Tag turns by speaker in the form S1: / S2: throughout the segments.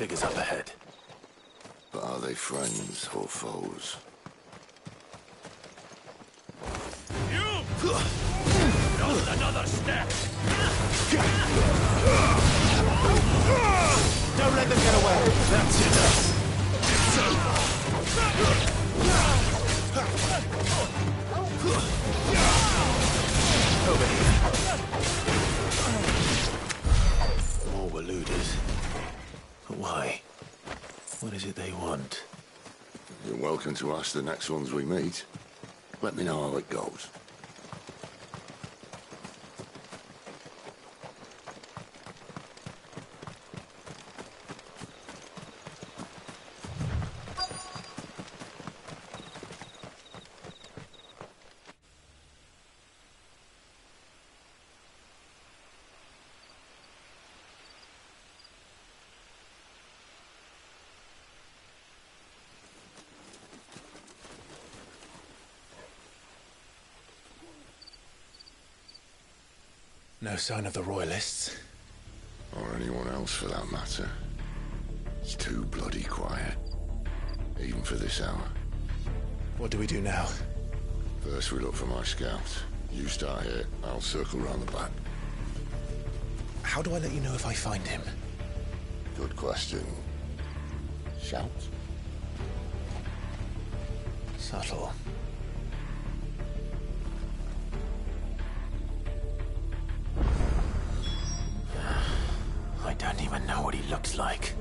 S1: figures up ahead.
S2: But are they friends or foes?
S3: You! Not another step!
S1: Don't let them get away! That's enough! Over here. More Waluders. But why? What is it they want?
S2: You're welcome to ask the next ones we meet. Let me know how it goes.
S1: No sign of the Royalists.
S2: Or anyone else for that matter. It's too bloody quiet. Even for this hour.
S1: What do we do now?
S2: First we look for my scouts. You start here, I'll circle round the back.
S1: How do I let you know if I find him?
S2: Good question. Shout?
S1: Subtle. I don't even know what he looks like.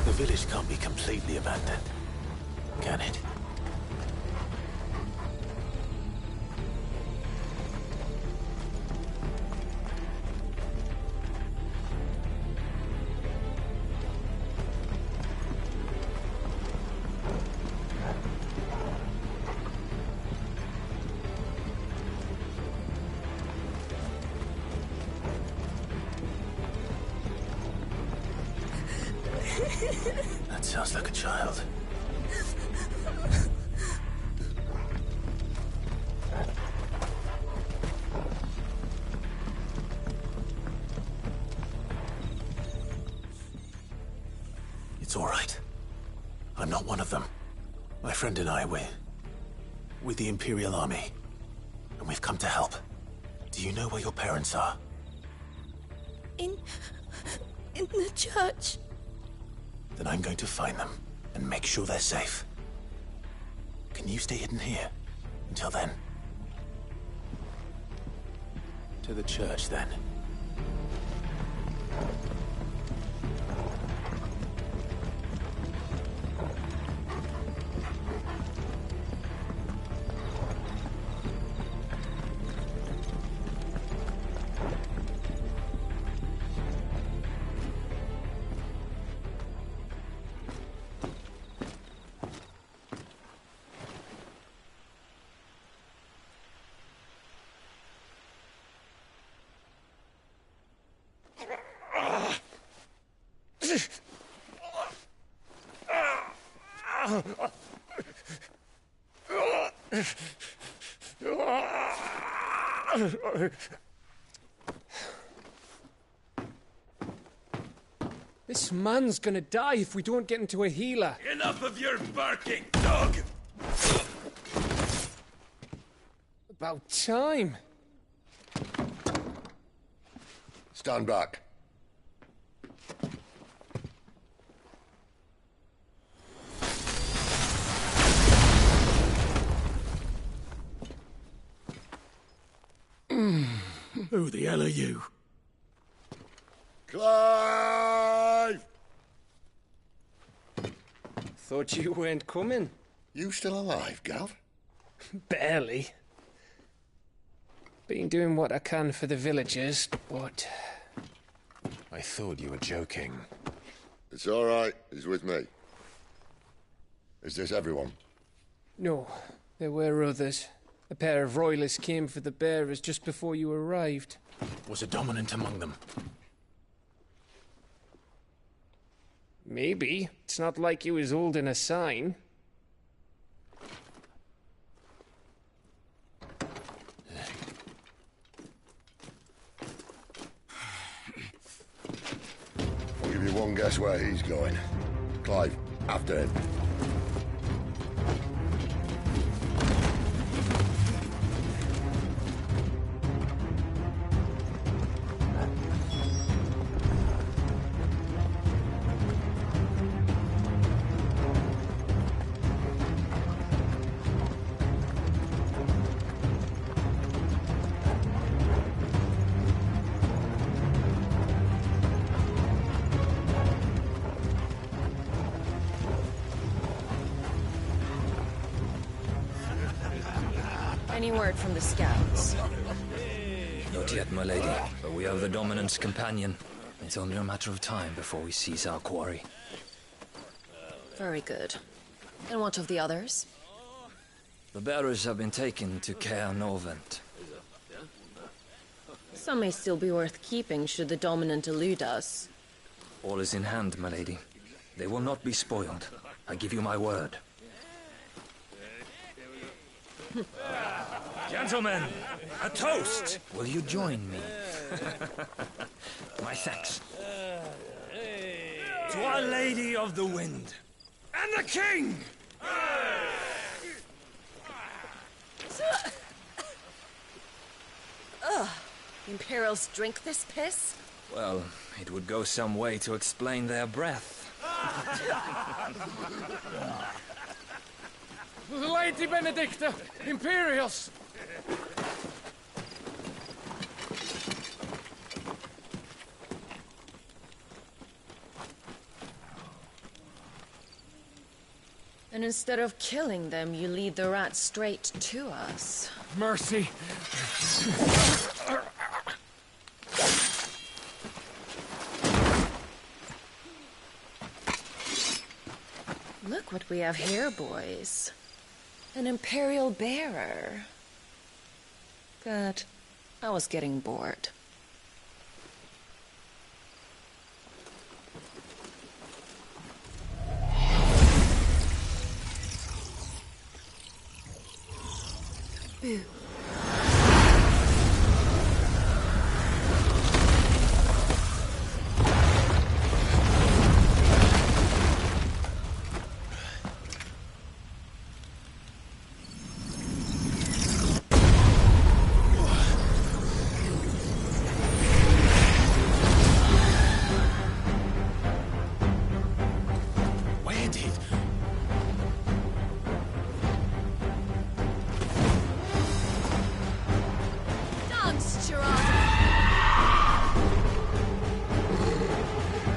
S1: The village can't be completely abandoned, can it? That sounds like a child. It's all right. I'm not one of them. My friend and I, we're with the Imperial Army. And we've come to help. Do you know where your parents are?
S4: In the church.
S1: Then I'm going to find them and make sure they're safe. Can you stay hidden here until then? To the church, then.
S5: This man's gonna die if we don't get into a healer.
S3: Enough of your barking, dog!
S5: About time.
S2: Stand back.
S3: Who the hell are you?
S2: Clive!
S5: Thought you weren't coming.
S2: You still alive, Gav?
S5: Barely. Been doing what I can for the villagers, but...
S1: I thought you were joking.
S2: It's all right. He's with me. Is this everyone?
S5: No, there were others. A pair of royalists came for the bearers just before you arrived.
S1: Was a dominant among them?
S5: Maybe. It's not like he was holding a sign.
S2: guess where he's going. Clive, after him.
S6: Any word from the scouts?
S7: Not yet, my lady, but we have the Dominant's companion. It's only a matter of time before we seize our quarry.
S6: Very good. And what of the others?
S7: The bearers have been taken to Caer Novent.
S6: Some may still be worth keeping should the Dominant elude us.
S7: All is in hand, my lady. They will not be spoiled. I give you my word.
S3: Gentlemen, a toast!
S7: Will you join me? My thanks.
S3: To Our Lady of the Wind. And the King!
S6: Imperials drink this piss?
S7: Well, it would go some way to explain their breath.
S5: Lady Benedicta! Imperials!
S6: And instead of killing them, you lead the rats straight to us.
S5: Mercy!
S6: Look what we have here, boys. An Imperial bearer. Good. I was getting bored. Boo.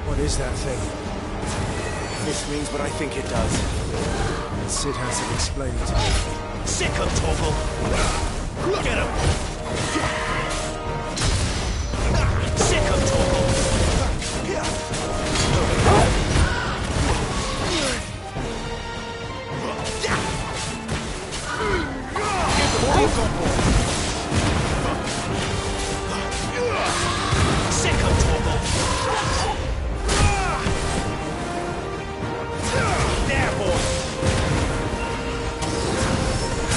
S8: What is that thing?
S1: This means what I think it does.
S8: Sid has to explain it to me.
S1: Sick him, Torgal! Get him! Sick him, Torgal! Get the wolves on board! Sick him, Torgal! There, boy!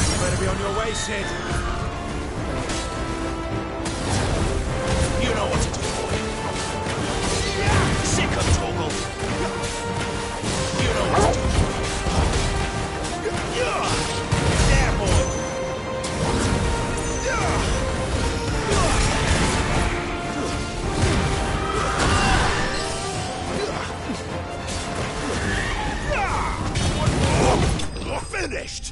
S1: You better be on your way, Sid. You know what to do, boy. Sick of Torgal. You know what to do. There, boy! Finished!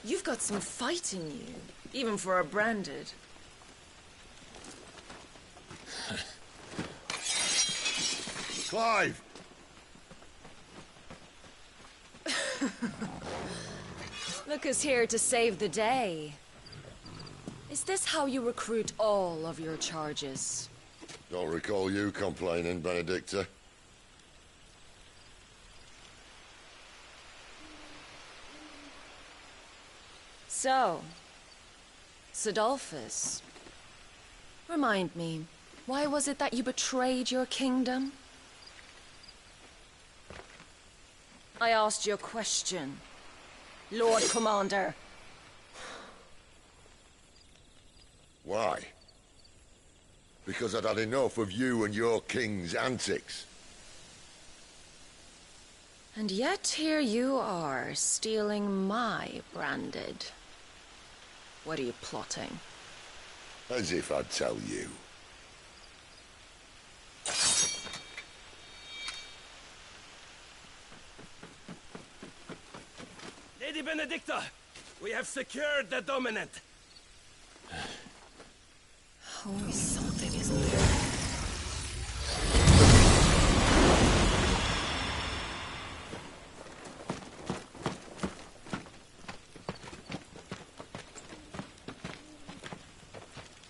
S6: You've got some fight in you, even for a branded.
S2: Clive!
S6: Look who's here to save the day. Is this how you recruit all of your charges?
S2: Don't recall you complaining, Benedicta.
S6: So, Sidolphus, Remind me, why was it that you betrayed your kingdom? I asked you a question, Lord Commander.
S2: Why? Because I'd had enough of you and your king's antics.
S6: And yet here you are, stealing my branded. What are you plotting?
S2: As if I'd tell you.
S3: Lady Benedicta, we have secured the dominant.
S6: Always something, isn't there?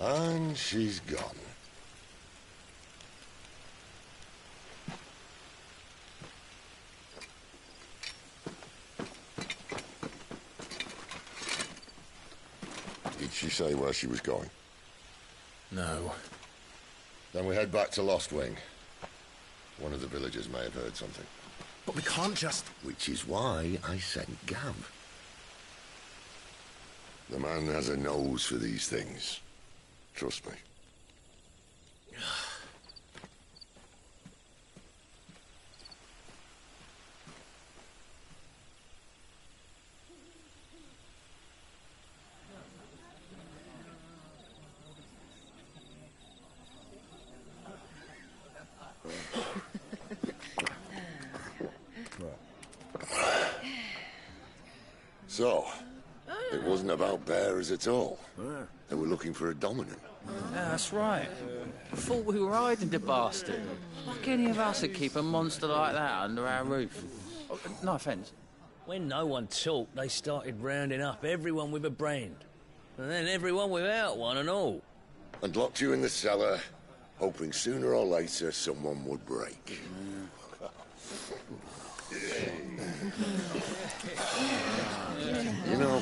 S2: And she's gone. Did she say where she was going?
S1: No.
S2: Then we head back to Lost Wing. One of the villagers may have heard something.
S1: But we can't just...
S2: Which is why I sent Gav. The man has a nose for these things. Trust me. So, it wasn't about bearers at all. They were looking for a dominant.
S9: Yeah, that's right. Thought we were hiding the bastard. Like any of us would keep a monster like that under our roof. Oh, no offence.
S10: When no one talked, they started rounding up everyone with a brand. And then everyone without one and all.
S2: And locked you in the cellar, hoping sooner or later someone would break. You know,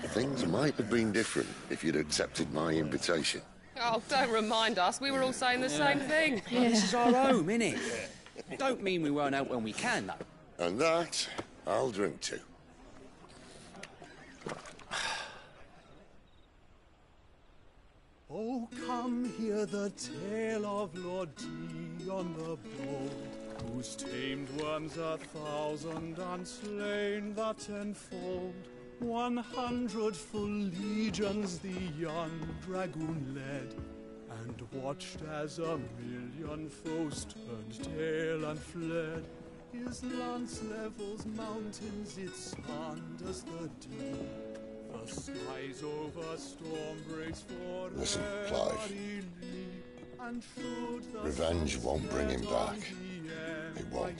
S2: things might have been different if you'd accepted my invitation.
S11: Oh, don't remind us. We were all saying the same thing.
S12: This is our home, innit? Don't mean we won't out when we can, though.
S2: And that, I'll drink to.
S13: Oh, come hear the tale of Lord Dion the Bold, who's tamed worms 1,000 and slain the 10-fold. 100 full legions the young dragoon led, and watched as 1,000,000 foes turned tail and fled. His lance levels mountains, it slanders the deep. The skies over storm breaks for
S2: Listen, Clive.
S13: and should the
S2: Revenge won't bring him back. It won't.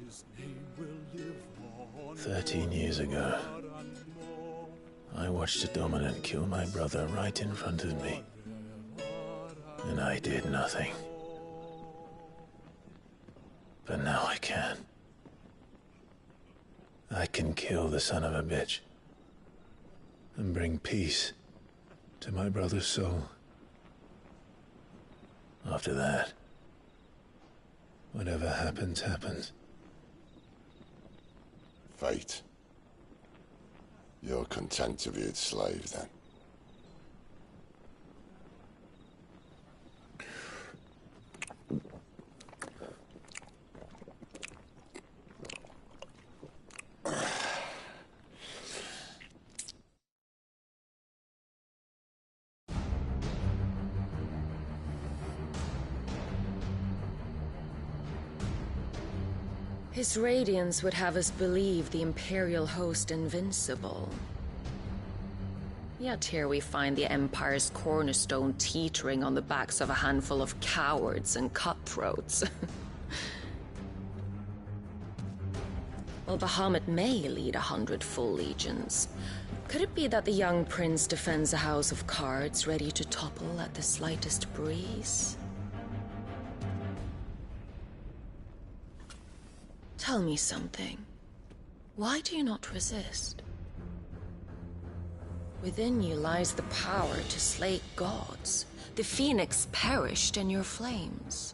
S13: His name will live on
S1: 13 years ago, I watched a dominant kill my brother right in front of me. And I did nothing. But now I can. I can kill the son of a bitch and bring peace to my brother's soul. After that, whatever happens, happens.
S2: Fate. You're content to be its slave, then?
S6: His radiance would have us believe the Imperial host invincible. Yet here we find the Empire's cornerstone teetering on the backs of a handful of cowards and cutthroats. Well, Bahamut may lead 100 full legions. Could it be that the young prince defends a house of cards ready to topple at the slightest breeze? Tell me something. Why do you not resist? Within you lies the power to slay gods. The phoenix perished in your flames.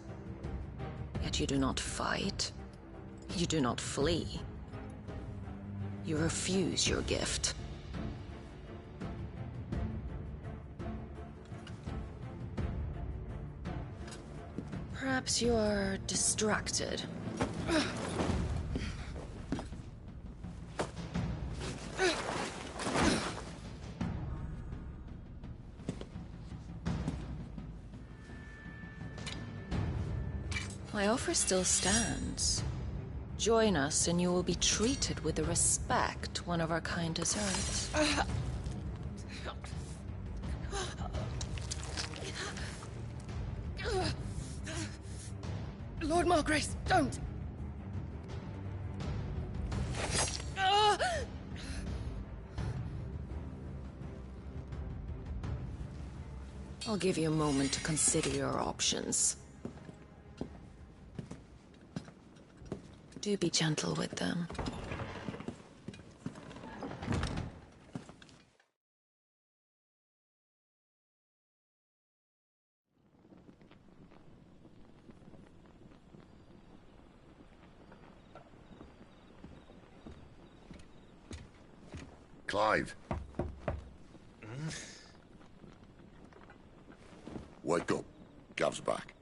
S6: Yet you do not fight. You do not flee. You refuse your gift. Perhaps you are distracted. My offer still stands. Join us and you will be treated with the respect one of our kind deserves.
S11: Lord Margrace, don't!
S6: I'll give you a moment to consider your options. Do be gentle with them.
S2: Clive. Wake up. Gav's back.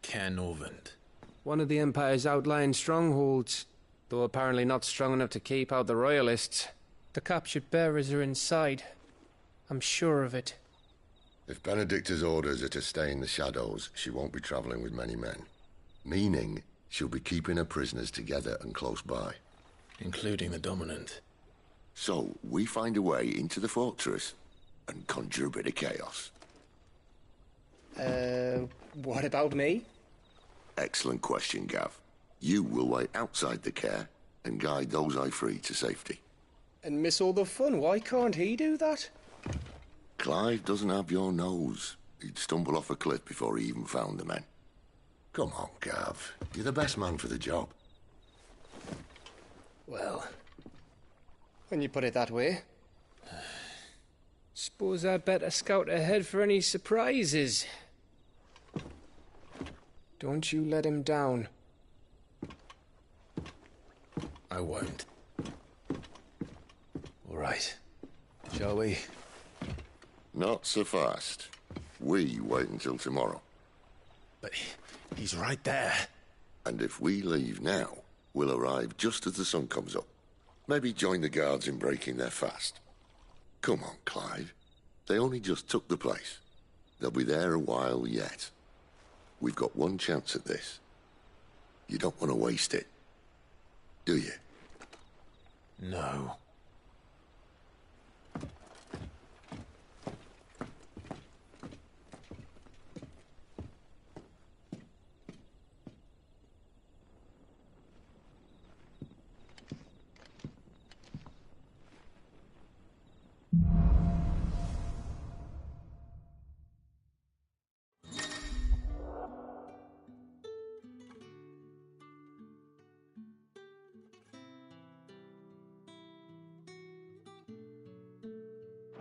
S1: Caernarvon.
S5: One of the Empire's outlying strongholds, though apparently not strong enough to keep out the Royalists. The captured bearers are inside. I'm sure of it.
S2: If Benedicta's orders are to stay in the shadows, she won't be travelling with many men. Meaning, she'll be keeping her prisoners together and close by.
S1: Including the Dominant.
S2: So, we find a way into the fortress and conjure a bit of chaos.
S5: What about me?
S2: Excellent question, Gav. You will wait outside the care and guide those I free to safety.
S5: And miss all the fun. Why can't he do that?
S2: Clive doesn't have your nose. He'd stumble off a cliff before he even found the men. Come on, Gav. You're the best man for the job.
S5: Well, when you put it that way. Suppose I'd better scout ahead for any surprises. Don't you let him down.
S1: I won't. All right. Shall we?
S2: Not so fast. We wait until tomorrow.
S1: But he's right there.
S2: And if we leave now, we'll arrive just as the sun comes up. Maybe join the guards in breaking their fast. Come on, Clive. They only just took the place. They'll be there a while yet. We've got one chance at this. You don't want to waste it, do you?
S1: No.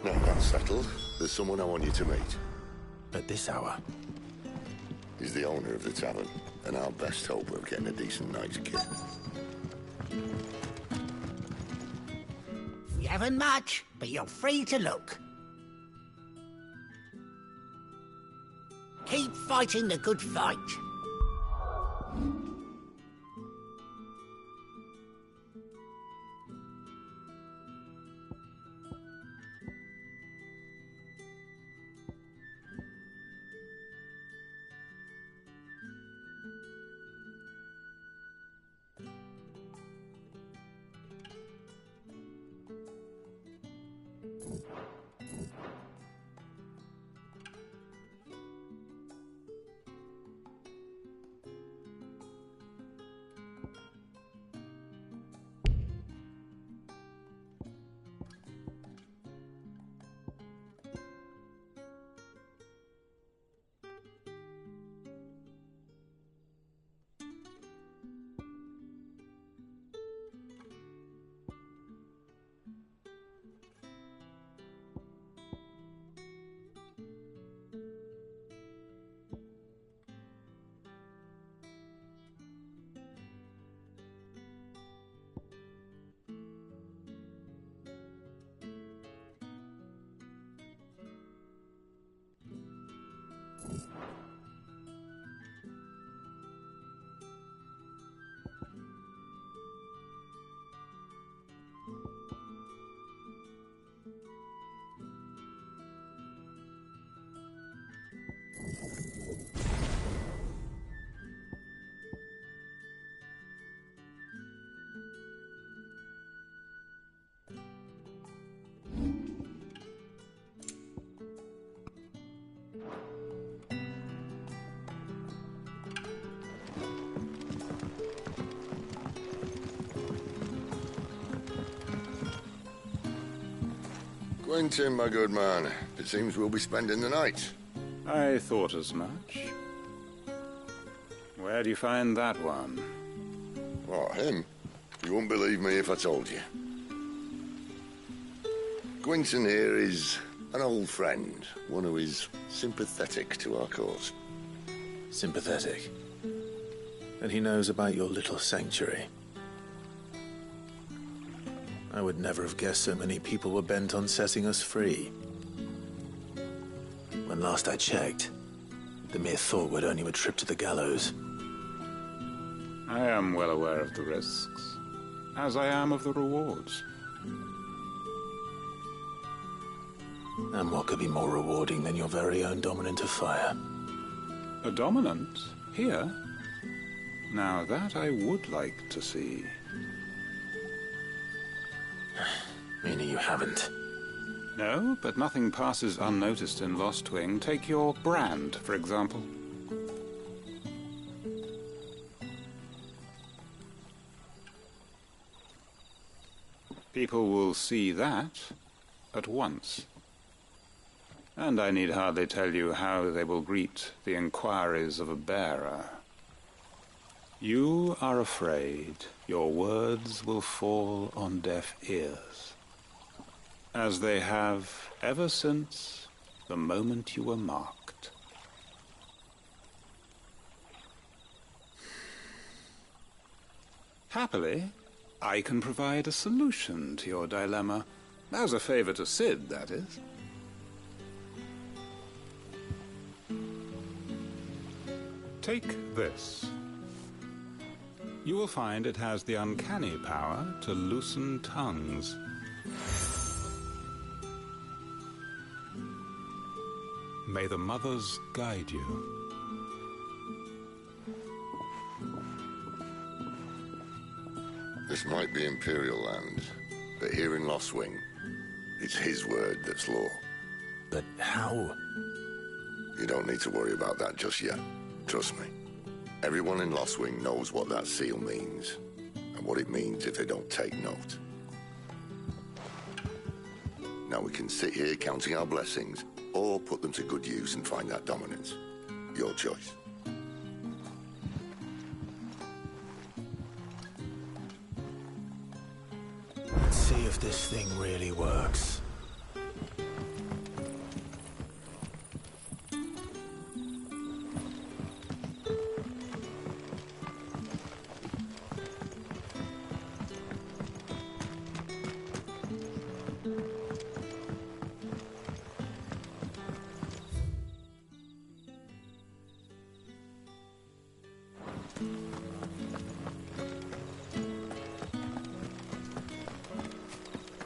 S2: Now that's settled, there's someone I want you to meet.
S1: At this hour?
S2: He's the owner of the tavern, and our best hope of getting a decent night's kit.
S14: We haven't much, but you're free to look. Keep fighting the good fight.
S2: Quentin, my good man. It seems we'll be spending the night.
S15: I thought as much. Where do you find that one?
S2: What, him? You wouldn't believe me if I told you. Quentin here is an old friend, one who is sympathetic to our cause.
S1: Sympathetic? And he knows about your little sanctuary. I would never have guessed so many people were bent on setting us free. When last I checked, the mere thought would earn you a trip to the gallows.
S15: I am well aware of the risks, as I am of the rewards.
S1: And what could be more rewarding than your very own dominant of fire?
S15: A dominant? Here? Now that I would like to see.
S1: Meaning you haven't?
S15: No, but nothing passes unnoticed in Lost Wing. Take your brand, for example. People will see that at once. And I need hardly tell you how they will greet the inquiries of a bearer. You are afraid your words will fall on deaf ears, as they have ever since the moment you were marked. Happily, I can provide a solution to your dilemma, as a favor to Sid, that is. Take this. You will find it has the uncanny power to loosen tongues. May the mothers guide you.
S2: This might be Imperial land, but here in Lost Wing, it's his word that's law.
S1: But how?
S2: You don't need to worry about that just yet. Trust me. Everyone in Lost Wing knows what that seal means, and what it means if they don't take note. Now we can sit here counting our blessings, or put them to good use and find that dominance. Your choice.
S1: Let's see if this thing really works.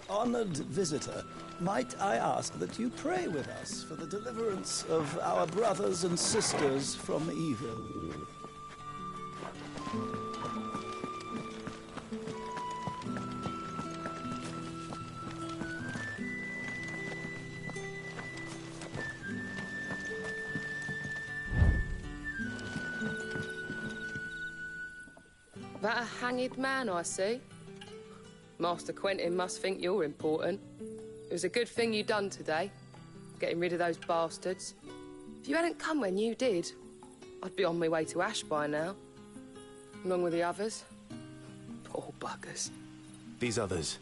S16: Honored visitor, might I ask that you pray with us for the deliverance of our brothers and sisters from evil?
S11: That a hanged man I see? Master Quentin must think you're important. It was a good thing you done today, getting rid of those bastards. If you hadn't come when you did, I'd be on my way to Ash by now, along with the others. Poor buggers.
S1: These others,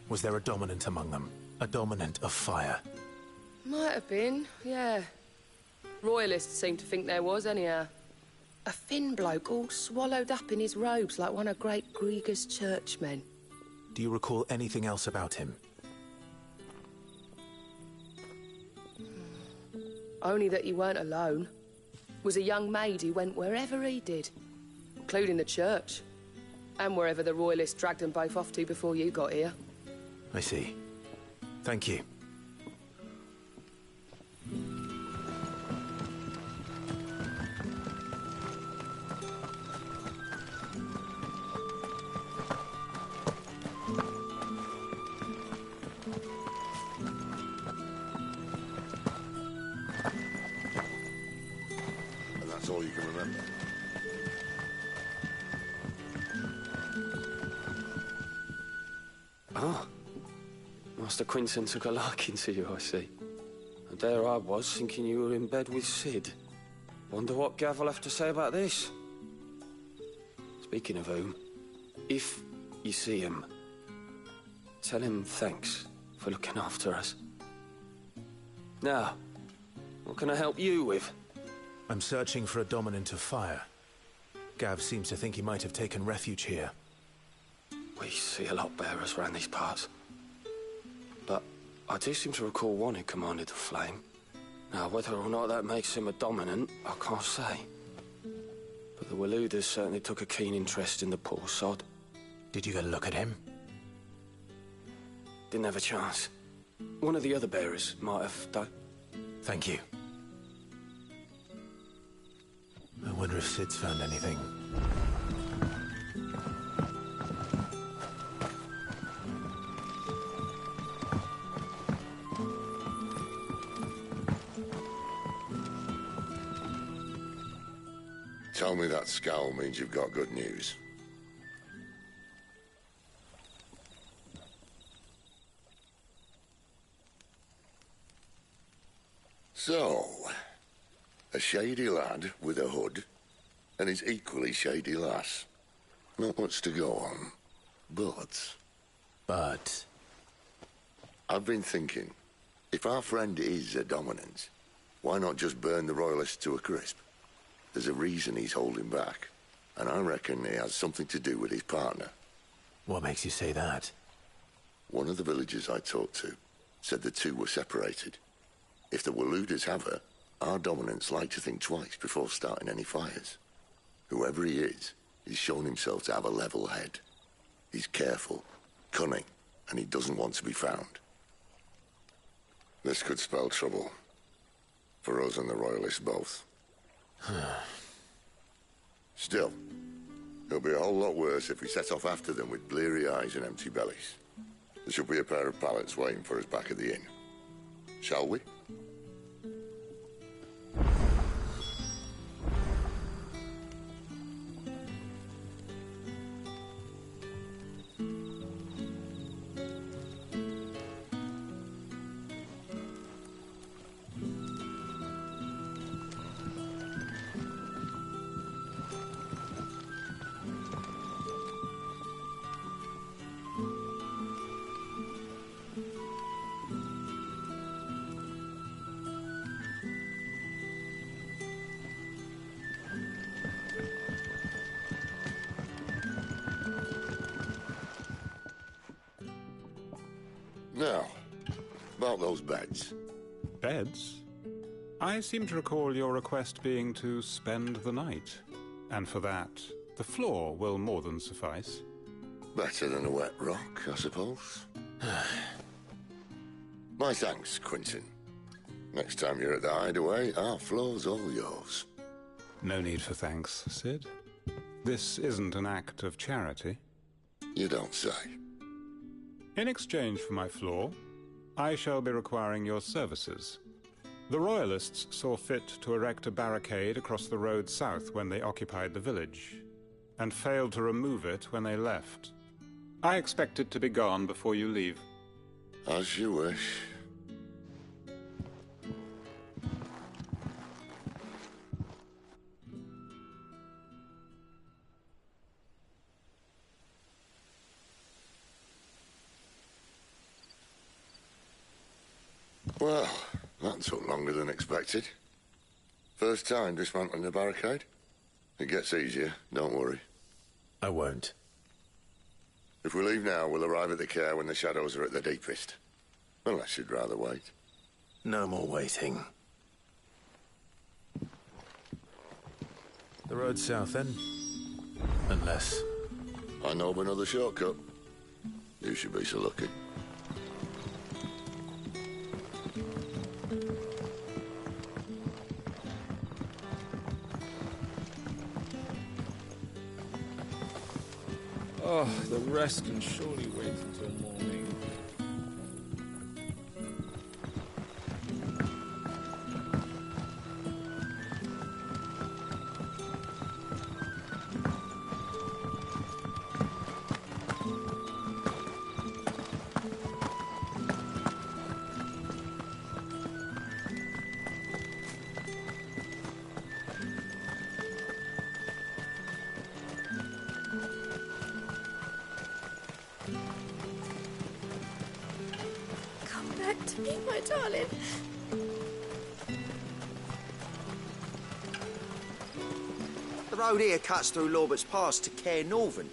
S1: was there a dominant among them? A dominant of fire?
S11: Might have been, yeah. Royalists seem to think there was, anyhow. A thin bloke all swallowed up in his robes like one of Great Grieger's churchmen.
S1: Do you recall anything else about him?
S11: Only that he weren't alone. Was a young maid who went wherever he did, including the church, and wherever the Royalists dragged them both off to before you got here.
S1: I see. Thank you.
S2: That's all you can remember.
S1: Ah.
S17: Master Quinton took a liking to you, I see. And there I was, thinking you were in bed with Sid. Wonder what Gav will have to say about this. Speaking of whom, if you see him, tell him thanks for looking after us. Now, what can I help you with?
S1: I'm searching for a dominant of fire. Gav seems to think he might have taken refuge here.
S17: We see a lot bearers round these parts. But I do seem to recall one who commanded the flame. Now, whether or not that makes him a dominant, I can't say. But the Waluders certainly took a keen interest in the poor sod.
S1: Did you get a look at him?
S17: Didn't have a chance. One of the other bearers might have done.
S1: Thank you. I wonder if Sid's found anything.
S2: Tell me that scowl means you've got good news. So, a shady lad with a hood, and his equally shady lass. Not much to go on, but... I've been thinking, if our friend is a dominant, why not just burn the Royalists to a crisp? There's a reason he's holding back, and I reckon it has something to do with his partner.
S1: What makes you say that?
S2: One of the villagers I talked to said the two were separated. If the Waluders have her, our dominants like to think twice before starting any fires. Whoever he is, he's shown himself to have a level head. He's careful, cunning, and he doesn't want to be found. This could spell trouble. For us and the Royalists both. Still, it'll be a whole lot worse if we set off after them with bleary eyes and empty bellies. There should be a pair of pallets waiting for us back at the inn. Shall we? Now, about those beds.
S15: Beds? I seem to recall your request being to spend the night. And for that, the floor will more than suffice.
S2: Better than a wet rock, I suppose. My thanks, Quinton. Next time you're at the hideaway, our floor's all yours.
S15: No need for thanks, Sid. This isn't an act of charity.
S2: You don't say.
S15: In exchange for my floor, I shall be requiring your services. The Royalists saw fit to erect a barricade across the road south when they occupied the village, and failed to remove it when they left. I expect it to be gone before you leave.
S2: As you wish. Well, that took longer than expected. First time dismantling the barricade? It gets easier, don't worry.
S1: I won't.
S2: If we leave now, we'll arrive at the care when the shadows are at their deepest. Unless you'd rather wait.
S1: No more waiting. The road south, then? Unless...
S2: I know of another shortcut. You should be so lucky.
S3: Oh, the rest can surely wait until morning.
S4: back to me, my darling.
S18: The road here cuts through Lorbert's Pass to Care Northern.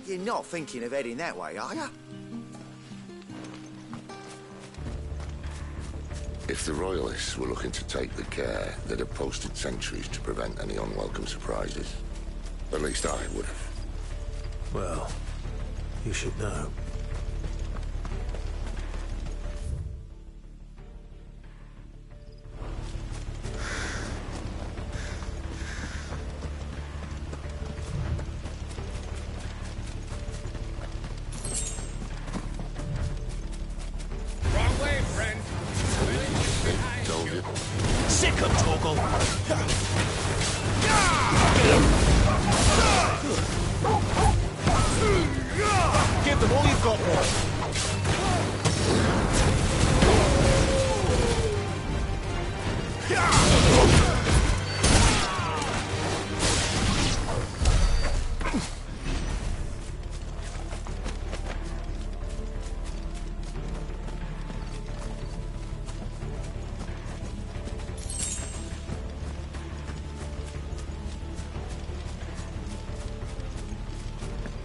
S18: You're not thinking of heading that way, are you?
S2: If the Royalists were looking to take the Care, they'd have posted sentries to prevent any unwelcome surprises. At least I would have.
S1: Well, you should know.
S3: Wrong way, friend.
S2: Told you.
S3: Sick of Torgal.
S18: Give them all you've got, boy.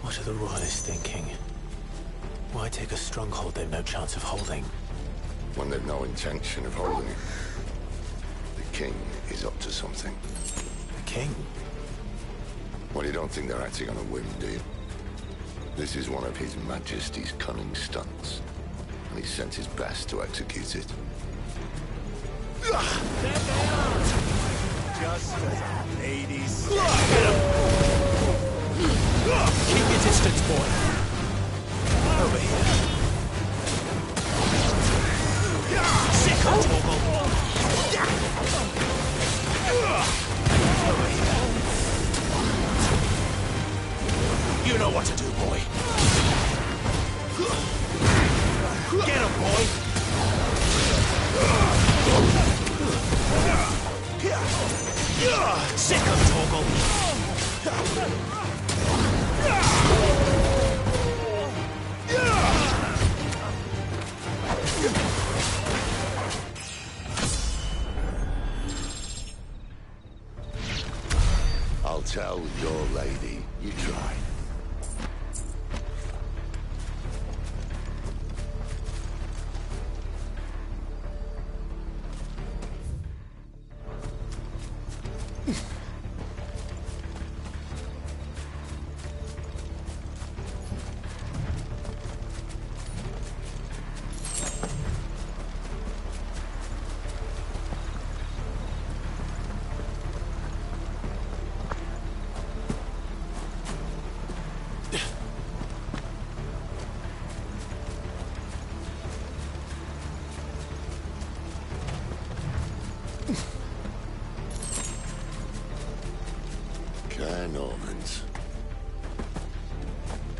S1: What are the Royalists thinking? Why take a stronghold they've no chance of holding?
S2: When they've no intention of holding it. The King is up to something.
S1: The King?
S2: Well, you don't think they're acting on a whim, do you? This is one of His Majesty's cunning stunts, and he's sent his best to execute it.
S3: Just as our ladies.
S18: Keep your distance, boy.
S3: Over here.
S18: Sick of Torgal.
S3: Over here.
S18: You know what to do, boy. Get him, boy. Sick of Torgal.
S2: I'll tell your lady you tried. Normans.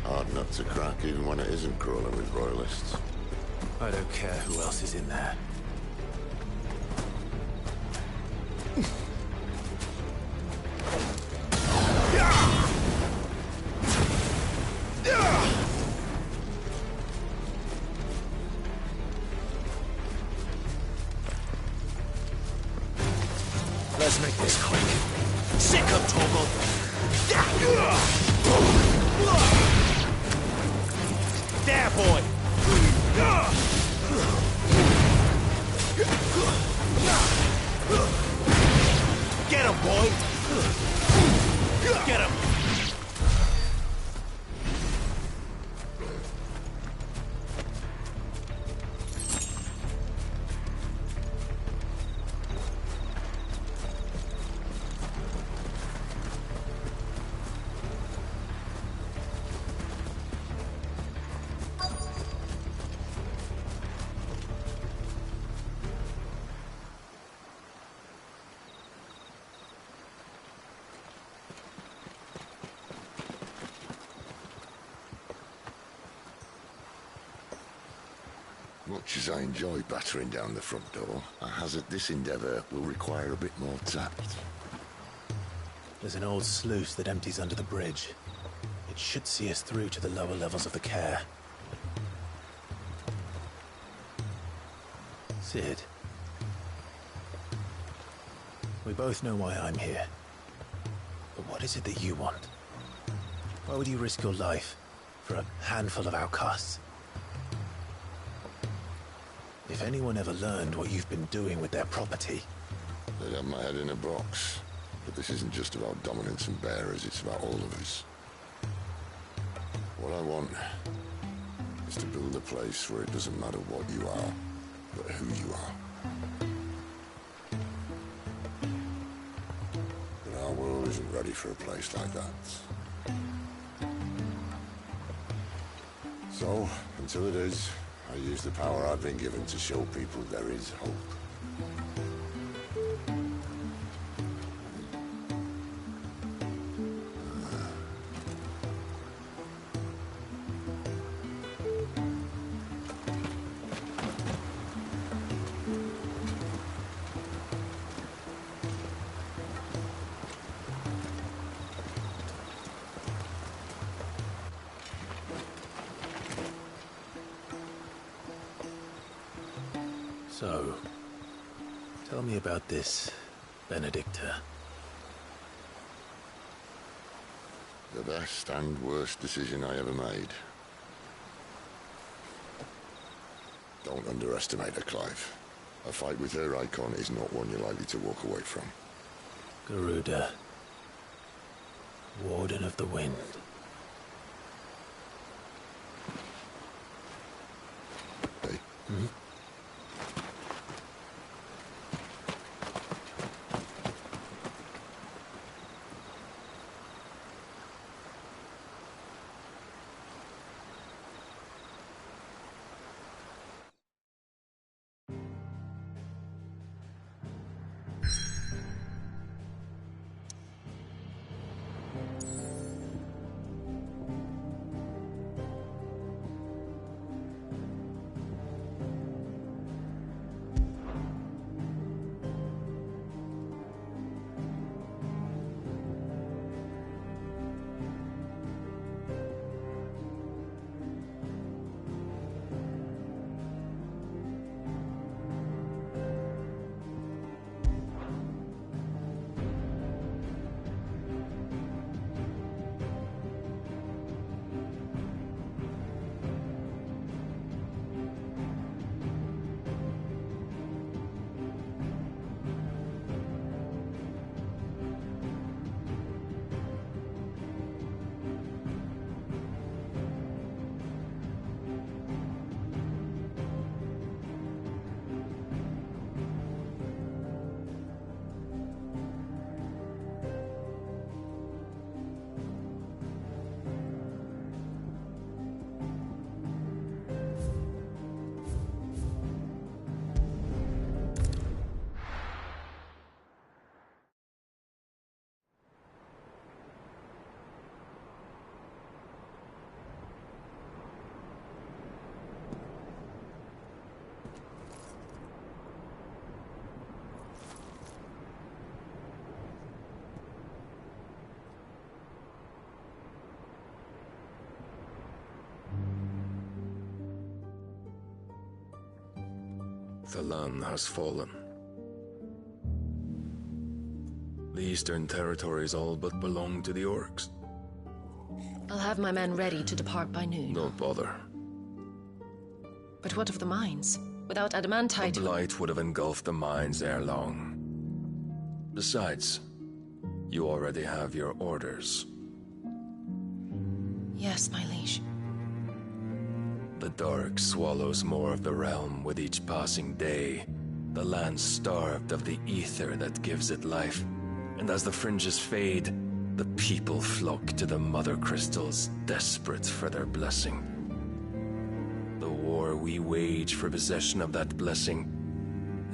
S2: Hard nut to crack even when it isn't crawling with Royalists.
S1: I don't care who else is in there.
S18: Let's make this quick. Sick of Torgal. There, boy. Get him, boy. Get him.
S2: Much as I enjoy battering down the front door, I hazard this endeavour will require a bit more tact.
S1: There's an old sluice that empties under the bridge. It should see us through to the lower levels of the Care. Sid. We both know why I'm here. But what is it that you want? Why would you risk your life for a handful of outcasts? If anyone ever learned what you've been doing with their property...
S2: They'd have my head in a box. But this isn't just about dominance and bearers, it's about all of us. What I want is to build a place where it doesn't matter what you are, but who you are. But our world isn't ready for a place like that. So, until it is, I use the power I've been given to show people there is hope.
S1: So, tell me about this Benedicta.
S2: The best and worst decision I ever made. Don't underestimate her, Clive. A fight with her icon is not one you're likely to walk away from.
S1: Garuda. Warden of the Wind.
S2: Hey?
S1: Hmm?
S19: The Lan has fallen. The Eastern territories all but belong to the orcs.
S6: I'll have my men ready to depart by noon.
S19: Don't bother.
S6: But what of the mines? Without adamantite...
S19: The blight would have engulfed the mines ere long. Besides, you already have your orders.
S6: Yes, my liege.
S19: The dark swallows more of the realm with each passing day. The land starved of the ether that gives it life. And as the fringes fade, the people flock to the mother crystals, desperate for their blessing. The war we wage for possession of that blessing,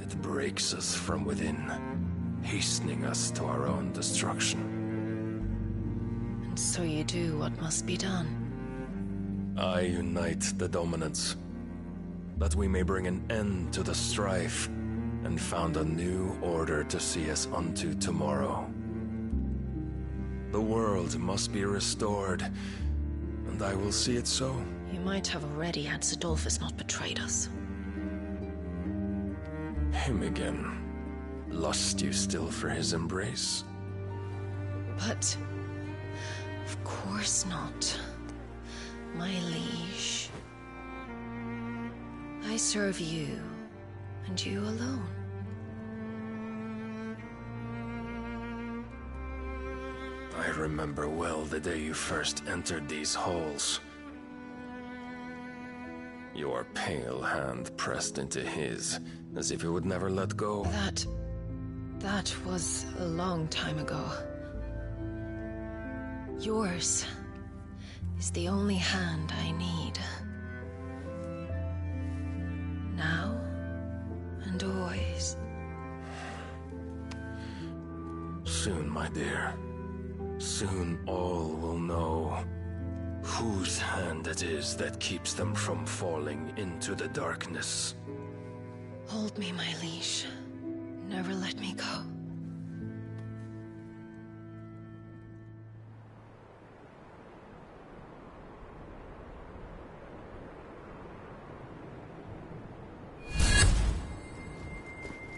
S19: it breaks us from within, hastening us to our own destruction.
S6: And so you do what must be done.
S19: I unite the dominants, that we may bring an end to the strife, and found a new order to see us unto tomorrow. The world must be restored, and I will see it so.
S6: You might have already had Sidolphus not betrayed us.
S19: him again. Lust you still for his embrace?
S6: But of course not, my liege. I serve you, and you alone.
S19: I remember well the day you first entered these halls. Your pale hand pressed into his, as if it would never let go.
S6: That was a long time ago. Yours is the only hand I need. Now and always.
S19: Soon, my dear. Soon all will know whose hand it is that keeps them from falling into the darkness.
S6: Hold me, my liege. Never let me go.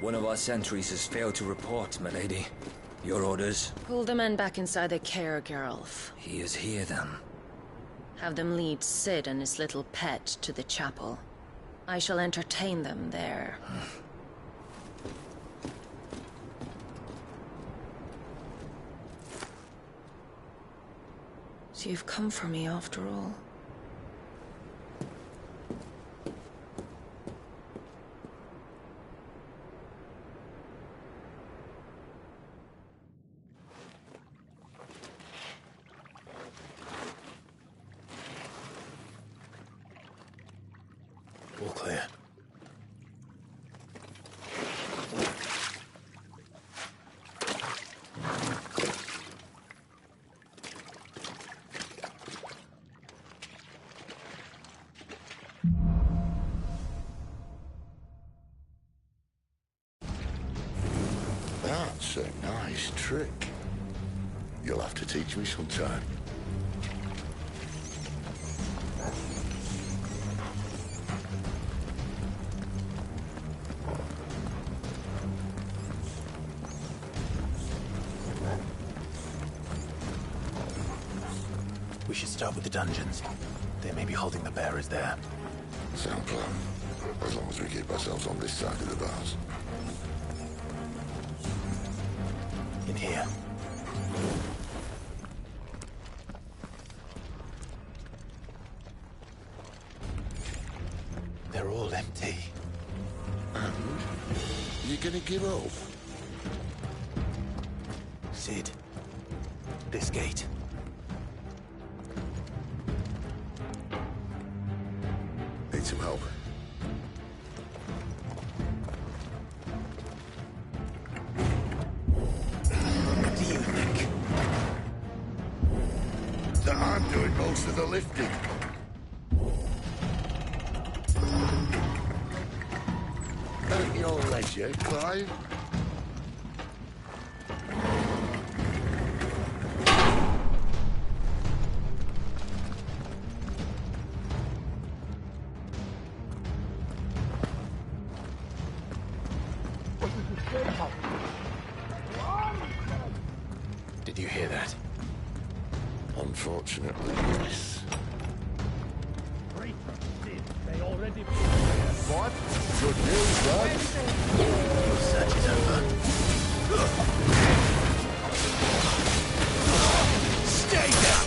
S7: One of our sentries has failed to report, milady. Your orders?
S6: Pull the men back inside the care, Geralf.
S7: He is here, then.
S6: Have them lead Sid and his little pet to the chapel. I shall entertain them there. So you've come for me after all.
S1: All clear.
S2: That's a nice trick. You'll have to teach me sometime.
S1: We should start with the dungeons. They may be holding the bearers there.
S2: Sound plan. As long as we keep ourselves on this side of the bars.
S1: In here. They're all empty.
S2: And? You gonna give up?
S1: Sid. This gate.
S2: Need some help.
S1: What do you think?
S2: That I'm doing most of the lifting. At your leisure, Clive.
S1: Did you hear that?
S2: Unfortunately, yes.
S13: They already...
S2: What? Good news, bud.
S1: Your search is over. Stay down!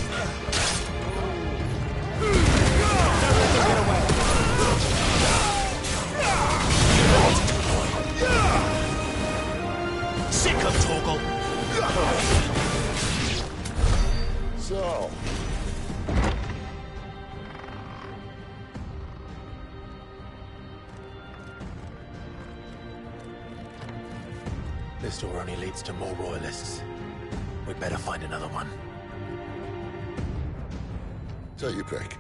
S1: Sick of Torgal!
S2: So...
S1: This door only leads to more royalists. We'd better find another one.
S2: Take your pick.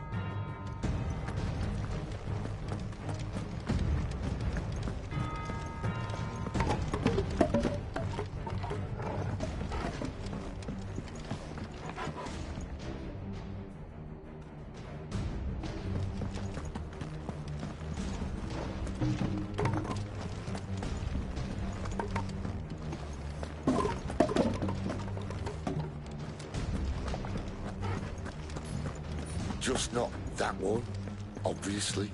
S2: Just not that one, obviously.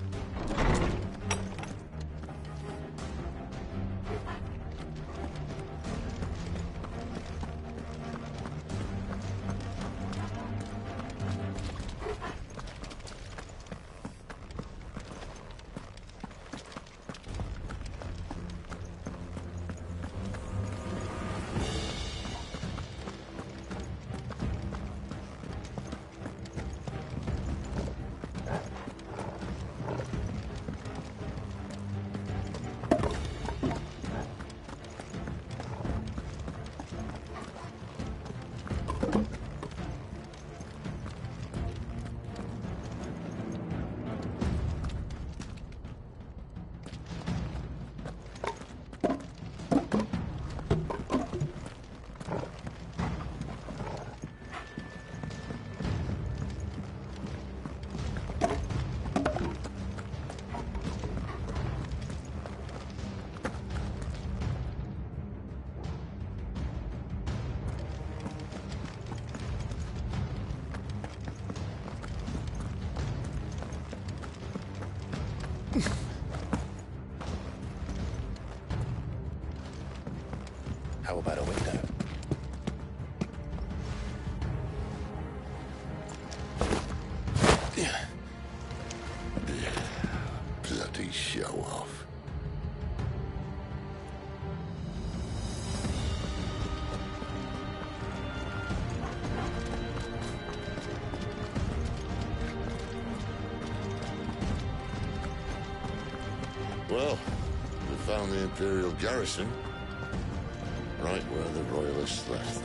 S1: How about a window?
S2: Bloody show off. Well, we found the Imperial garrison. Right where the Royalists left them.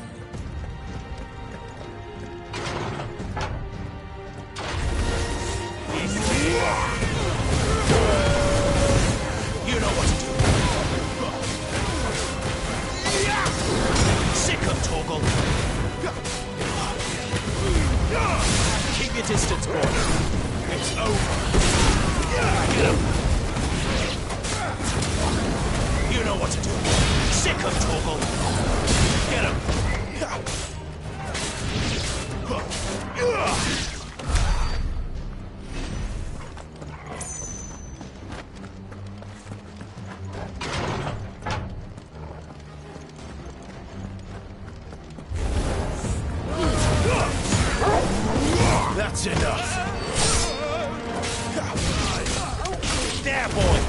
S3: You know what to do. Sick of Torgal. Keep your distance, boy. It's over. Get him. You know what to do. Sick of Torgal. Get him. That's enough. There, boy.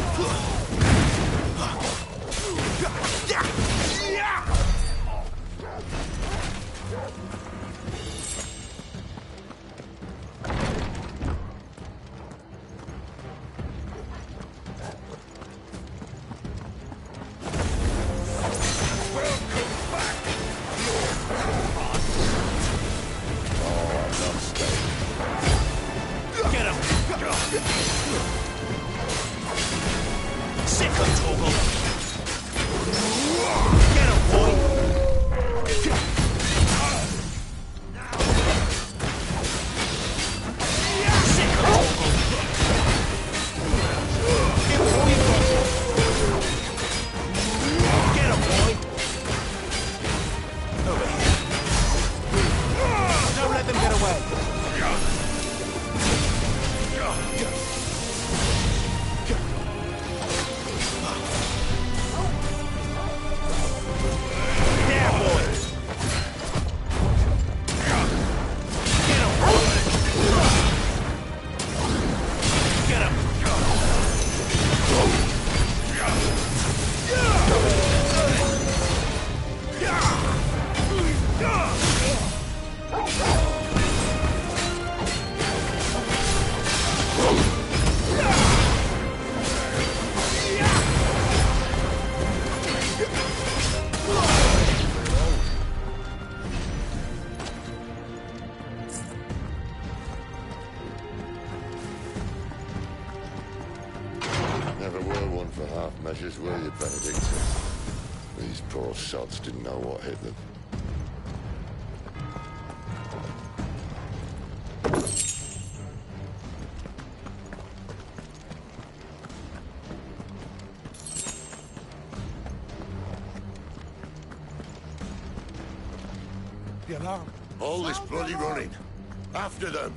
S2: Measures were you, Benedict? These poor sods didn't know what hit them.
S3: The alarm.
S2: All this bloody running. After them.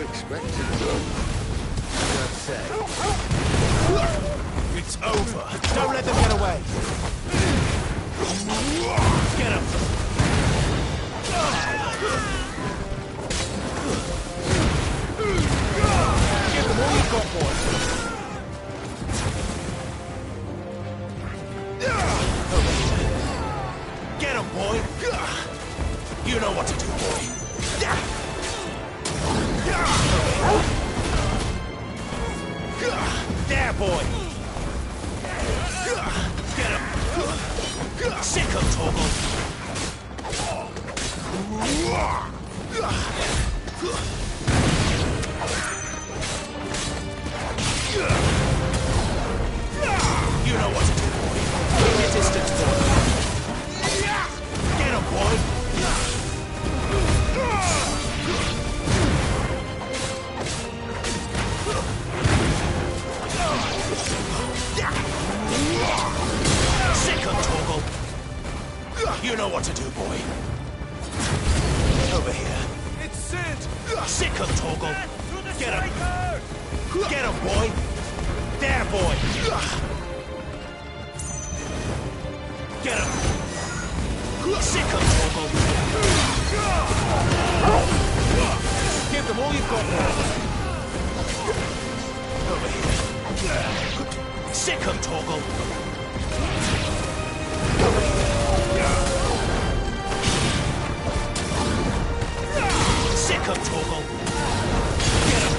S2: expected, though.
S3: Just say. It's over. Don't let them get away. Get him. Give them all you've got, boys. Get him, boy. You know what to do, boy. There, boy. Get him. Sick him, Torgal. You know what to do, boy. Keep your distance, boy. Get him, boy. Sick him, Torgal. You know what to do, boy. Over here. It's Sid. Sick him, Torgal. Get him. Get him, boy. There, boy. Get him. Sick him, Torgal. Give them all you've got, boy. Over here. Sick him, Torgal. Over here. Sick him, Torgal. Get him.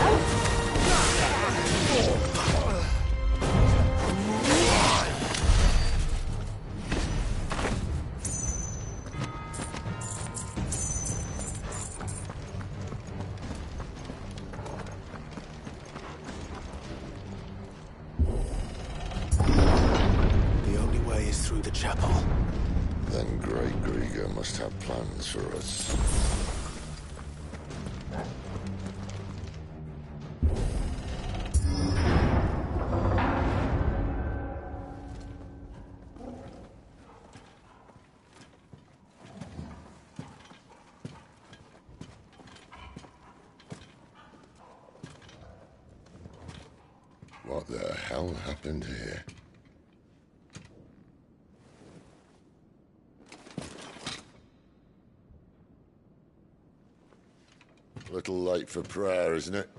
S3: The only way is through the chapel.
S2: Then Grey Grieger must have plans for us. What the hell happened here? Little late for prayer, isn't it?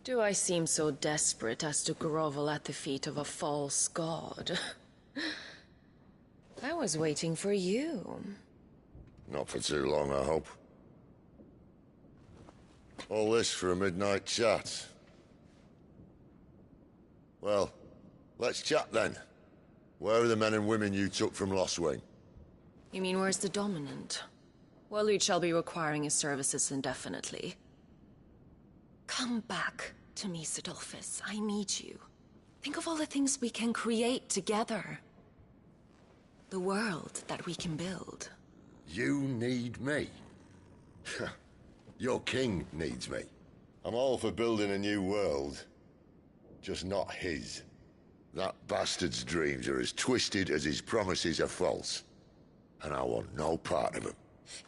S6: Do I seem so desperate as to grovel at the feet of a false god? I was waiting for you.
S2: Not for too long, I hope. All this for a midnight chat. Well, let's chat then. Where are the men and women you took from Lostwing?
S6: You mean where's the dominant? Well, you shall be requiring his services indefinitely. Come back to me, Sidolphus. I need you. Think of all the things we can create together. The world that we can build.
S2: You need me? Your king needs me. I'm all for building a new world. Just not his. That bastard's dreams are as twisted as his promises are false. And I want no part of them.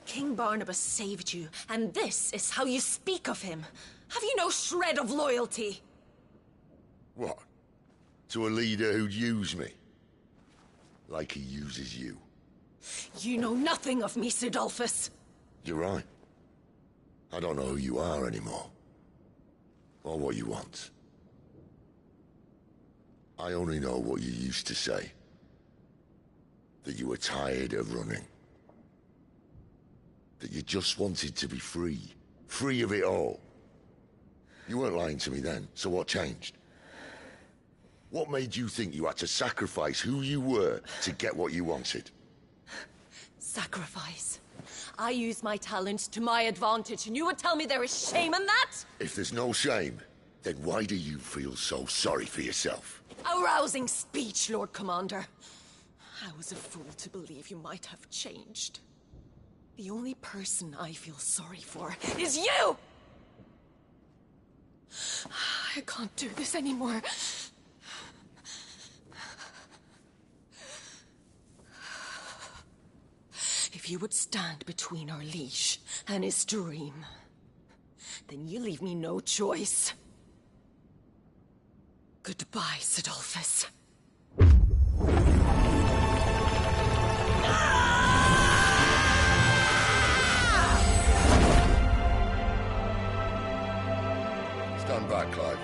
S6: King Barnabas saved you, and this is how you speak of him. Have you no shred of loyalty?
S2: What? To a leader who'd use me? Like he uses you?
S6: You know nothing of me, Sidolphus.
S2: You're right. I don't know who you are anymore. Or what you want. I only know what you used to say. That you were tired of running. That you just wanted to be free. Free of it all. You weren't lying to me then, so what changed? What made you think you had to sacrifice who you were to get what you wanted?
S6: Sacrifice. I use my talents to my advantage, and you would tell me there is shame in that?
S2: If there's no shame, then why do you feel so sorry for yourself?
S6: A rousing speech, Lord Commander. I was a fool to believe you might have changed. The only person I feel sorry for is you! I can't do this anymore. If you would stand between our liege and his dream, Then you leave me no choice. Goodbye, Sidolphus.
S2: Stand back, Clive.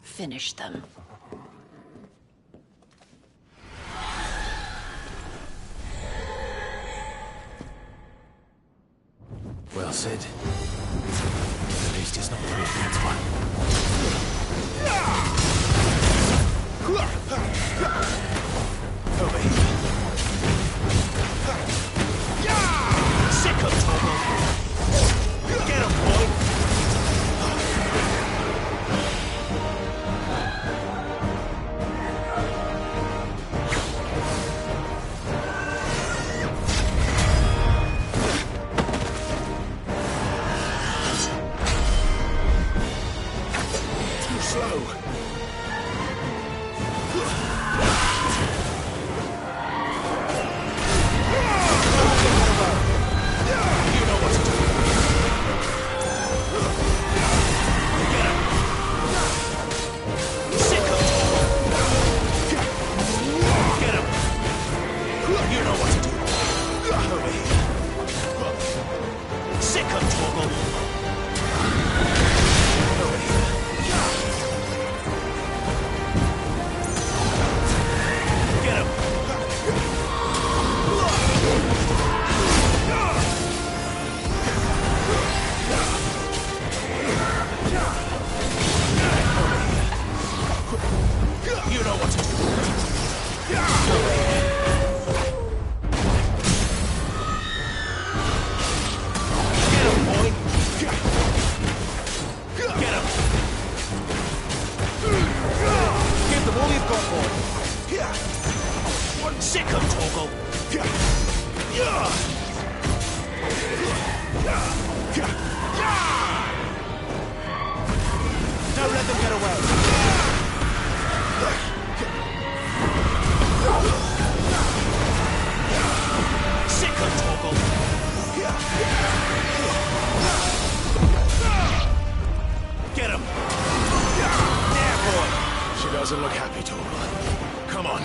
S6: Finish them.
S1: Well, Sid. At least it's not the Reapers one. Over here. Sick of trouble. Get him, boy. Doesn't look happy, Torgal. Come on.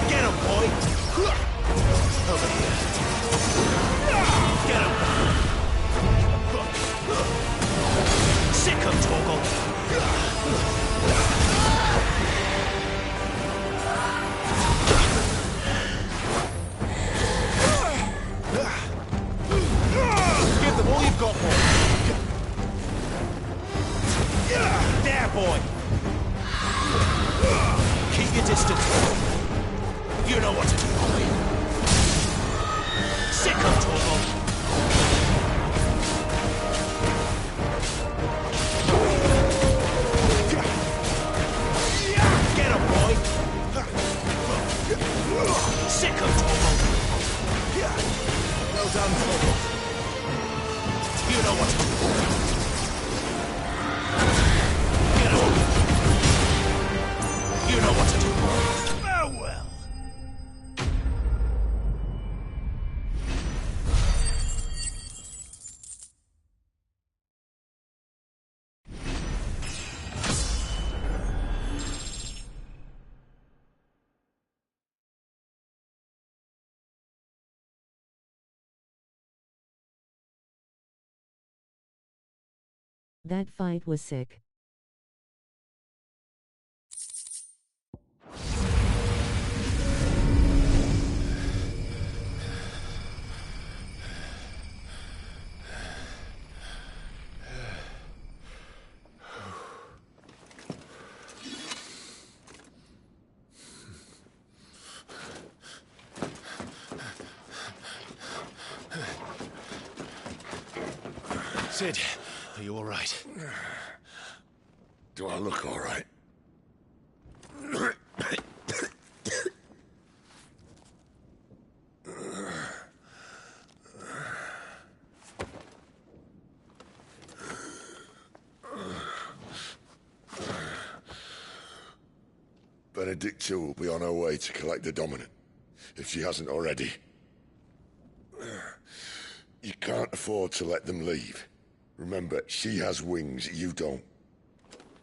S1: Get him, boy! Over here. Get him! Sick him, Torgal! Give them all you've got, boy! There, boy! Keep your distance. You know what to do, boy. Sick of Torgal. Get him, boy. Sick of Torgal. Well done, Torgal. You know what to do. You know what to do. Farewell.
S20: That fight was sick.
S1: Sid, are you all right?
S2: Do I look all right? Benedicta will be on her way to collect the Dominant, if she hasn't already. You can't afford to let them leave. Remember, she has wings, you don't.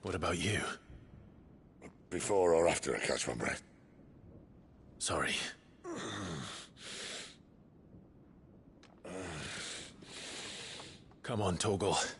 S1: What about you?
S2: Before or after I catch my breath?
S1: Sorry. Come on, Torgal.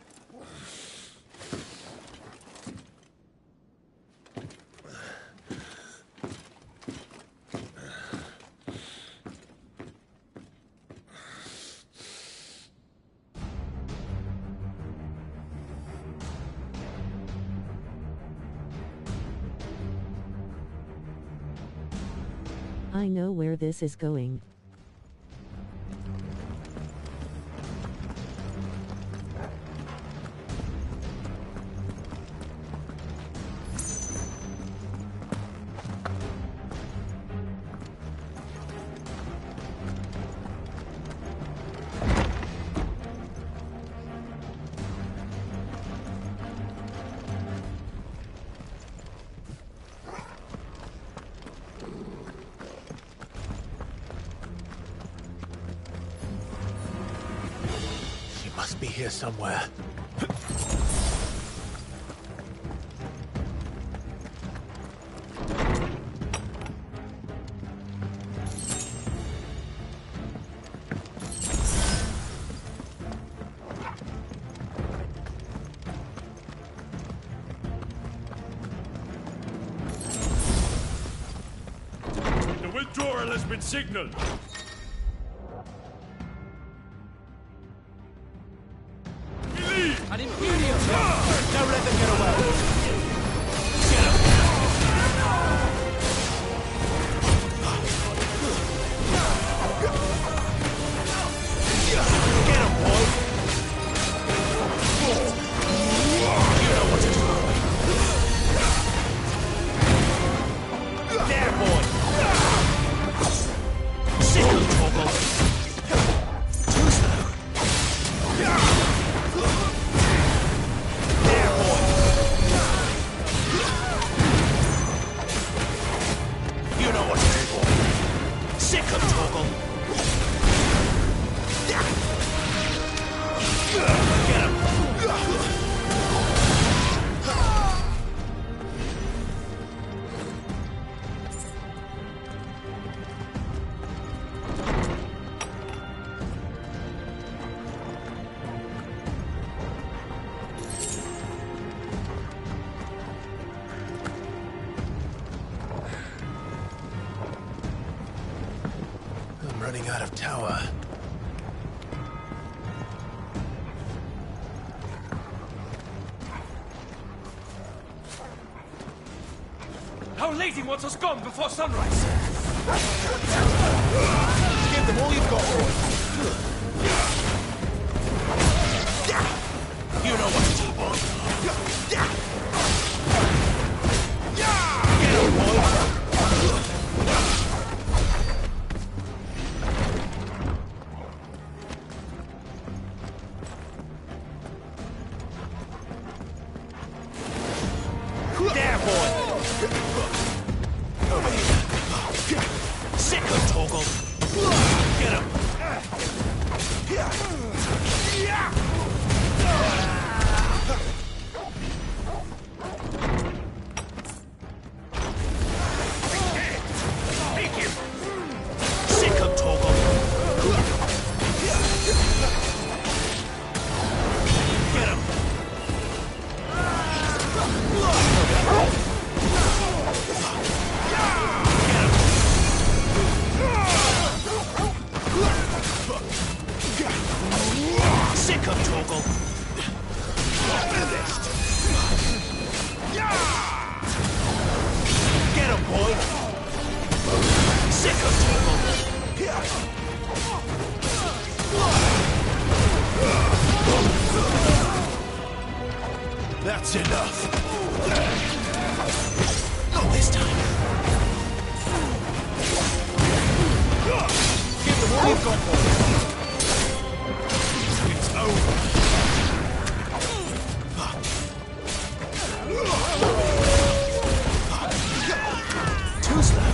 S20: I know where this is going.
S1: Must be here somewhere.
S3: The withdrawal has been signaled.
S9: An Imperial!
S3: Don't let them get away!
S1: Running out of tower.
S3: Our lady wants us gone before sunrise.
S1: Give them all you've got, boy. You know what to do, boy. Get him, boy. Sick of Torgal. Get him.
S3: Sick of Torgal. Finished. Get him, boy. Sick of Torgal. That's enough. Not this time. Give them all you've got, boy. It's over. Too slow.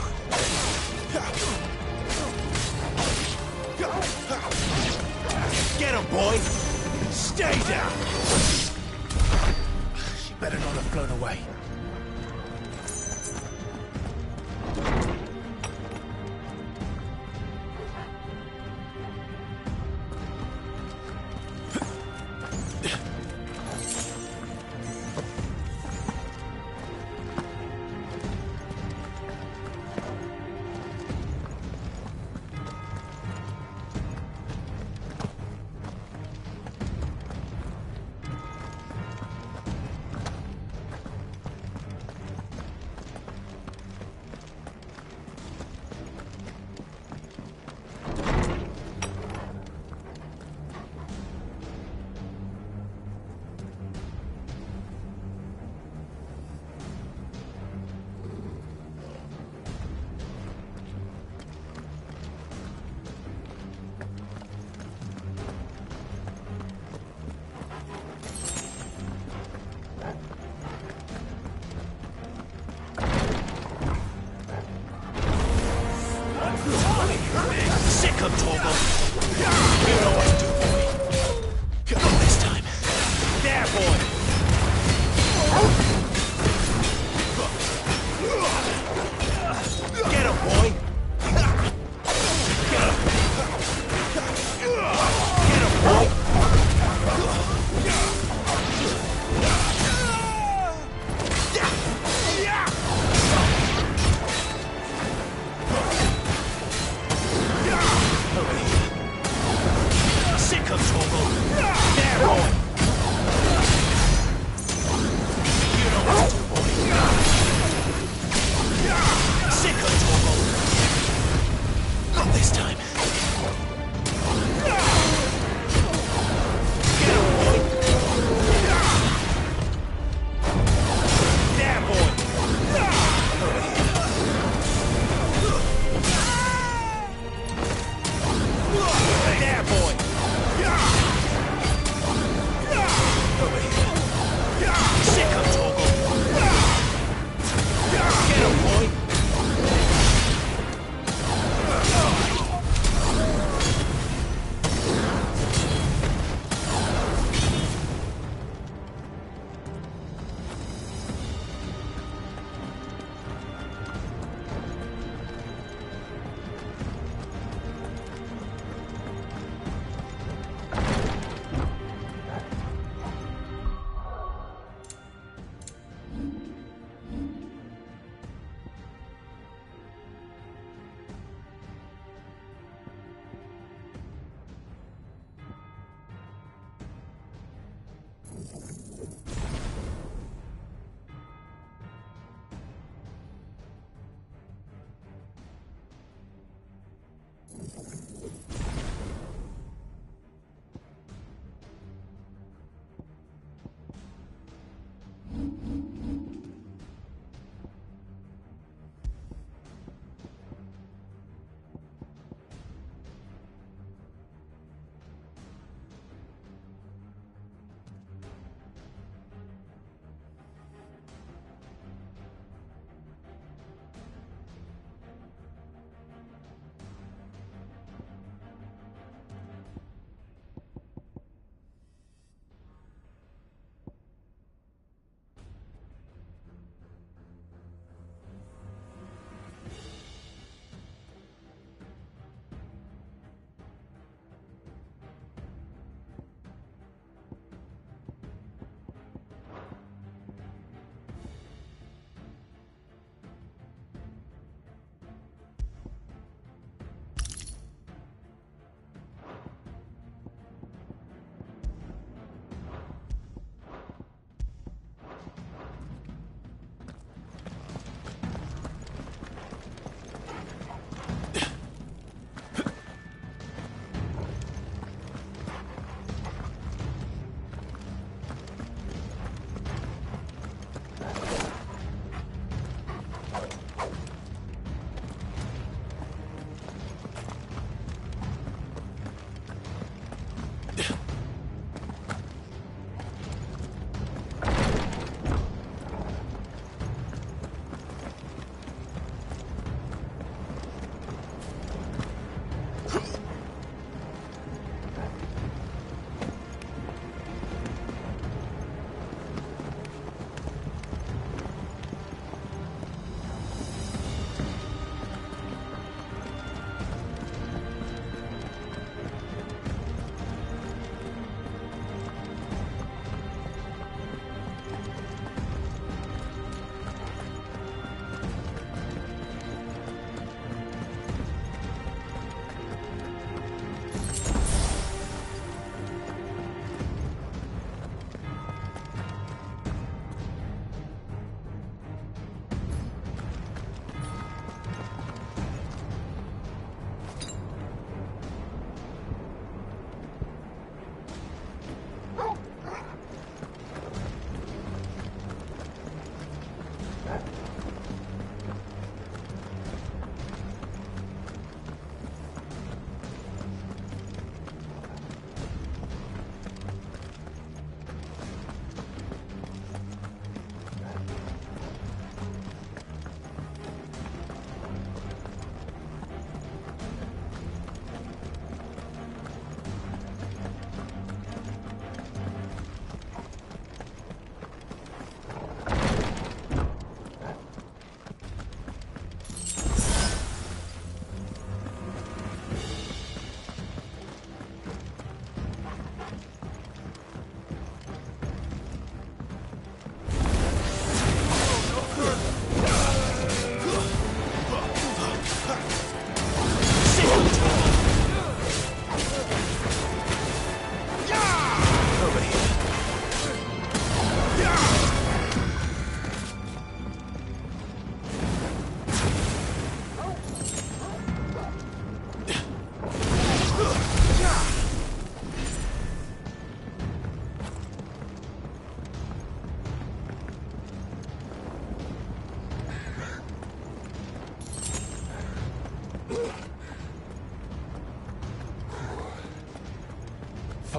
S3: Get him, boy. Stay down. She better not have flown away.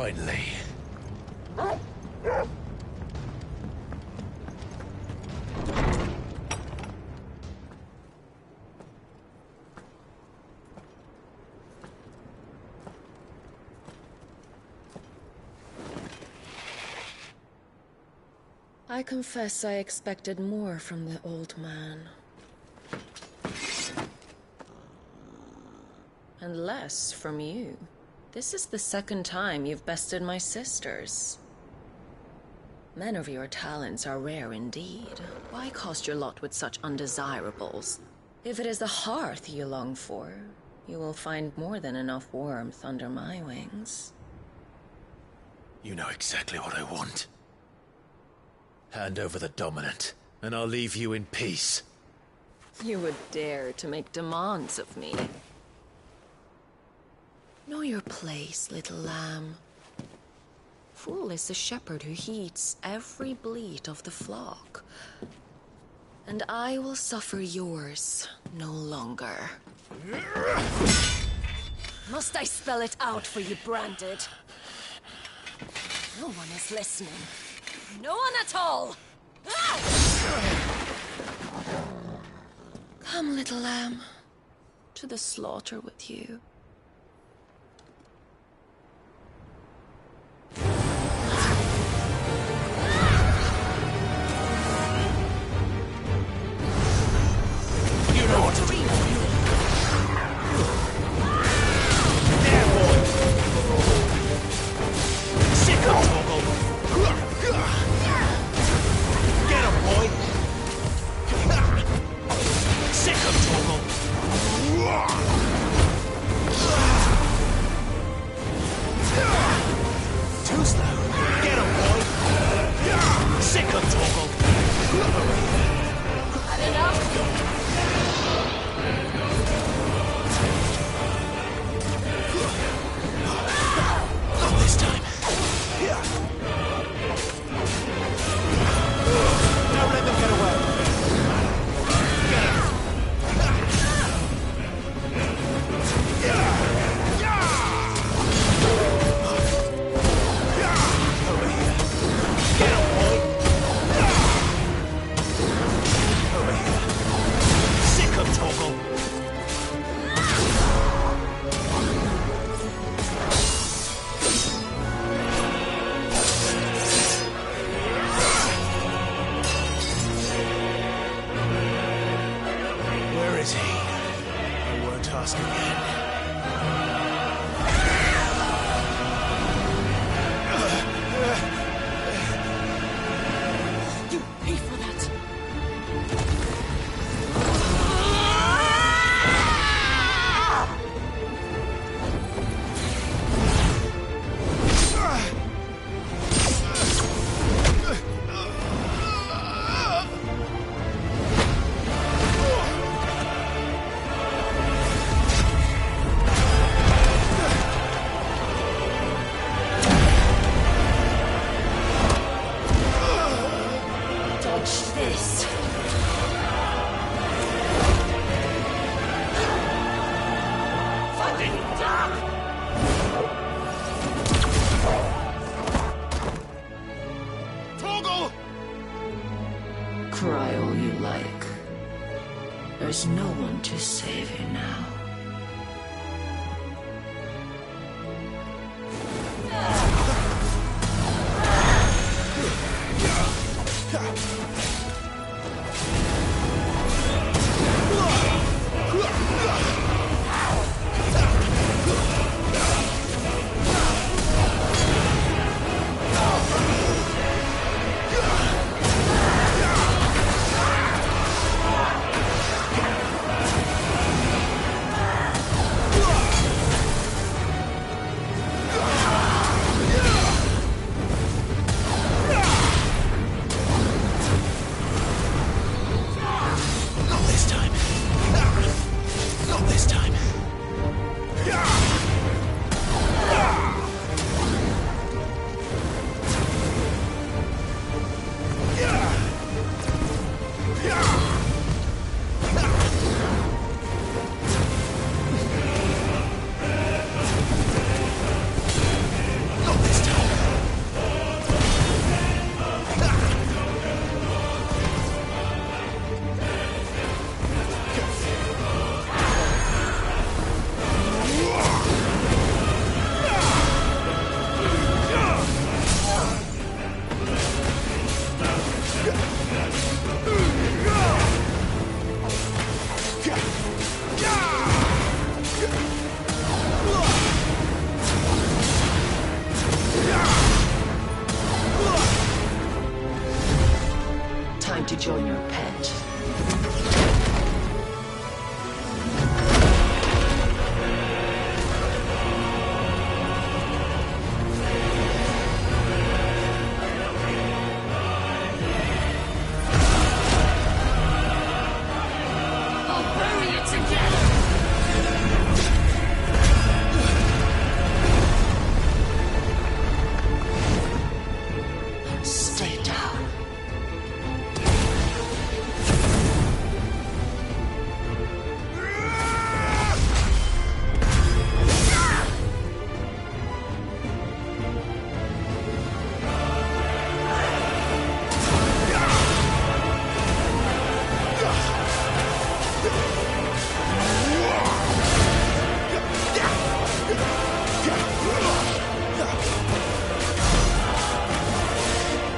S10: Finally.
S6: I confess I expected more from the old man. And less from you. This is the second time you've bested my sisters. Men of your talents are rare indeed. Why cast your lot with such undesirables? If it is the hearth you long for, you will find more than enough warmth under my wings.
S1: You know exactly what I want. Hand over the dominant, and I'll leave you in peace.
S6: You would dare to make demands of me. Know your place, little lamb. Fool is the shepherd who heeds every bleat of the flock. And I will suffer yours no longer. Must I spell it out for you, Branded? No one is listening. No one at all! Come, little lamb, to the slaughter with you.
S3: You know what to do. There, boy. Sick of Toggle. Get him, boy. Sick of Toggle. Too slow. Get him, boy. Sick of Toggle.
S6: Had enough?
S1: Not this time.
S3: Don't let them get away. Get him. Over here. Get him, boy. Over here. Sick of Toggle. Where is he? I won't ask again.
S6: You pay for that. Dodge this. Fucking dog!
S3: Toggle!
S6: Cry all you like. There's no one to save you now. to join your pet.
S14: Stay down.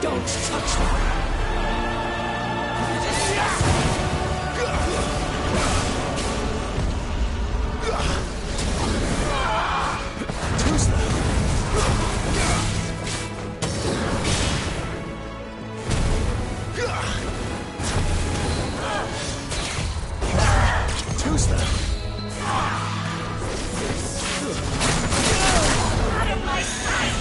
S6: Don't touch her!
S14: Out of my sight!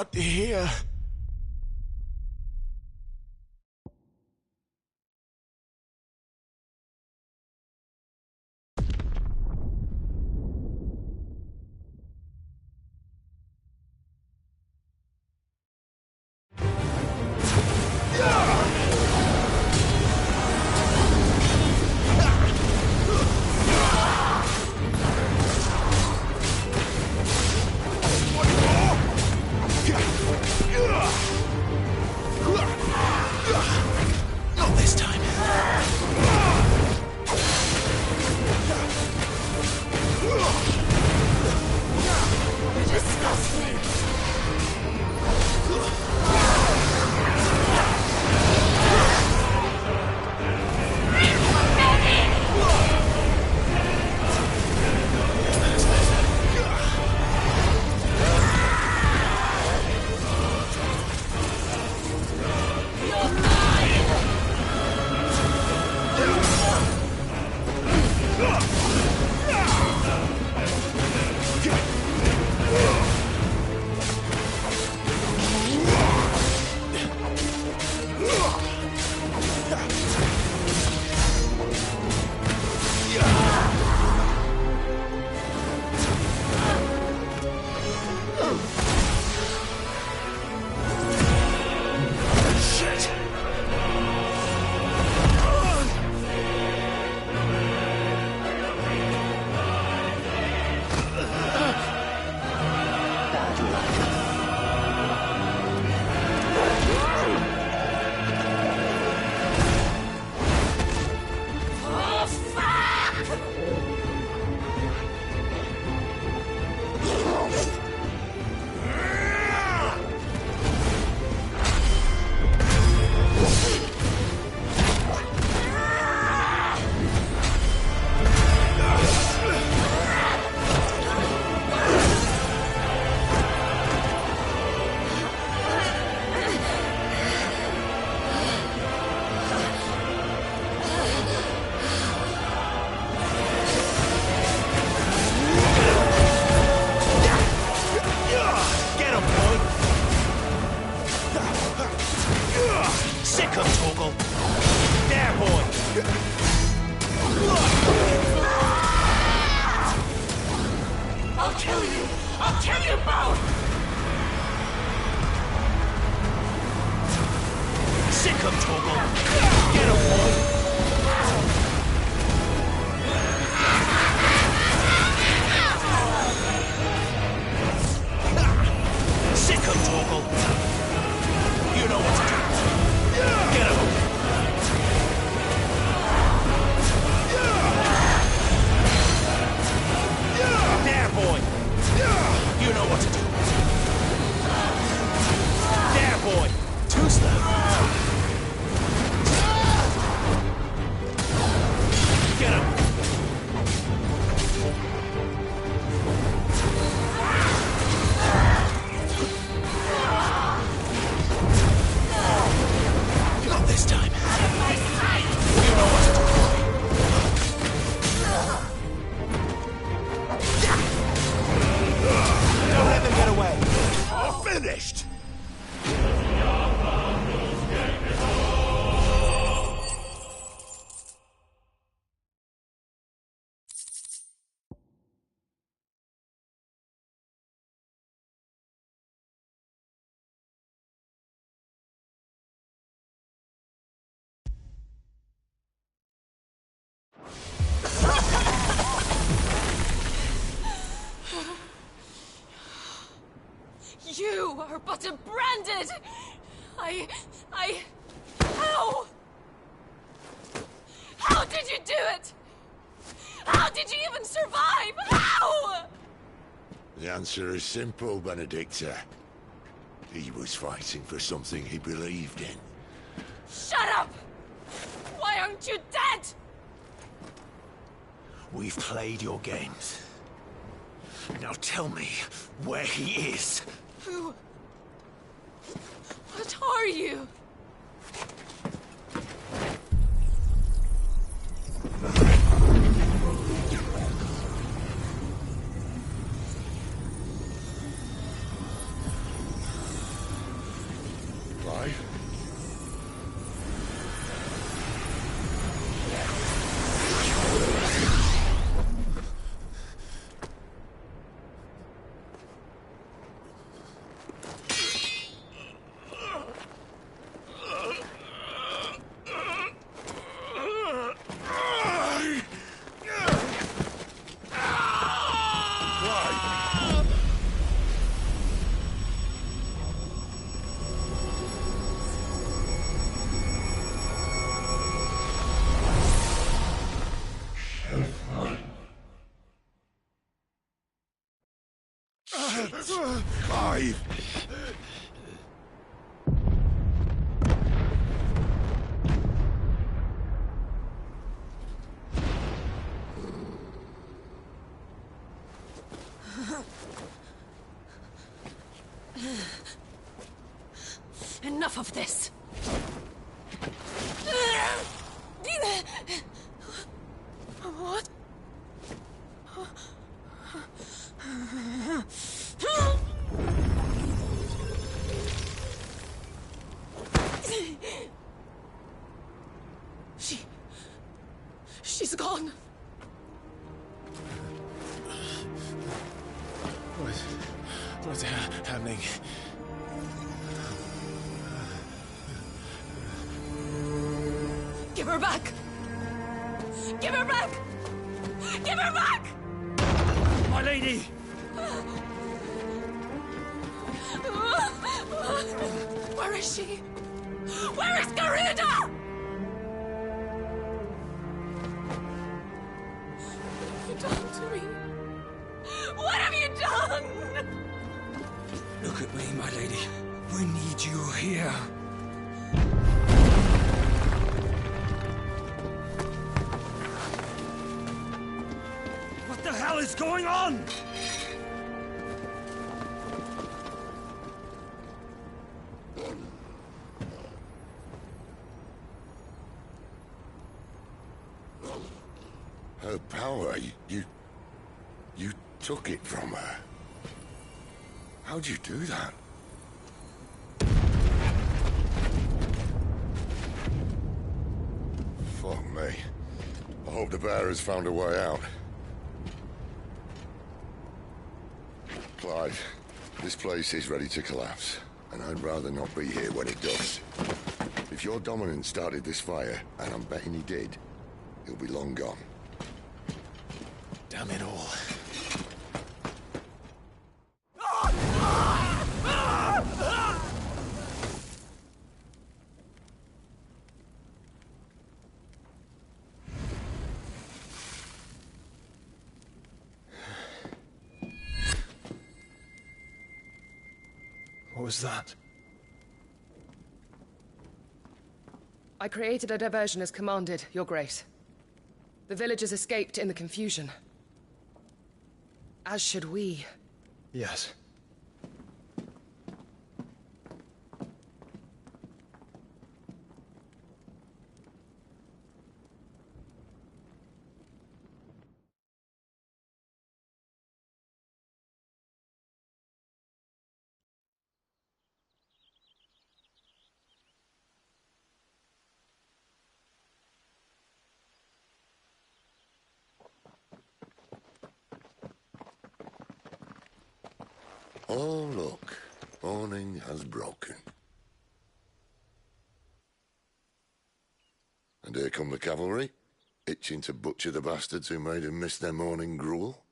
S1: Not here. Not this time.
S14: You disgust me.
S6: are but branded! How? How did you do it? How did you even survive? How?
S2: The answer is simple, Benedicta. He was fighting for something he believed in.
S6: Shut up! Why aren't you dead?
S1: We've played your games. Now tell me where he is.
S6: Who? What are you?
S2: Clive? Clive!
S6: Enough of this! What? She's gone.
S1: What's happening?
S6: Give her back! Give her back! Give her back!
S3: My lady!
S6: Where is she? Where is Garuda? What have you done to me? What have you done?
S3: Look at me, my lady. We need you here. What the hell is going on?
S2: Her power, you took it from her. How'd you do that? Fuck me. I hope the bear has found a way out. Clive, this place is ready to collapse, and I'd rather not be here when it does. If your dominant started this fire, and I'm betting he did, he'll be long gone.
S1: Damn it all. What was that?
S11: I created a diversion as commanded, Your Grace. The villagers escaped in the confusion. As should we.
S1: Yes.
S2: Oh, look. Morning has broken. And here come the cavalry, itching to butcher the bastards who made them miss their morning gruel.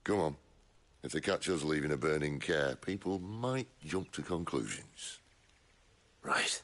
S2: Come on. If they catch us leaving a burning care, people might jump to conclusions.
S1: Right.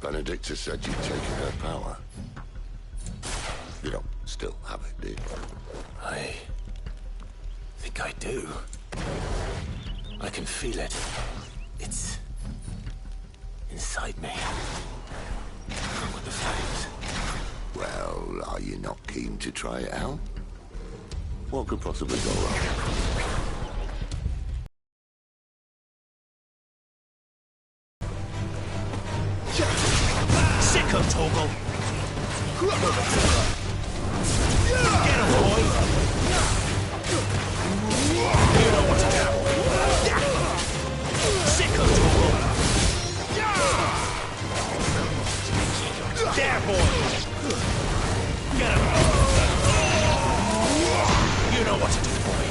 S2: Benedicta said you'd taken her power. You don't still have it, do you?
S1: I think I do. I can feel it. It's inside me. With the flames.
S2: Well, are you not keen to try it out? What could possibly go wrong?
S3: Sick of Toggle! Get him, boy! You know what to do. Sick of Toggle! There, boy! Get him! You know what to do, boy!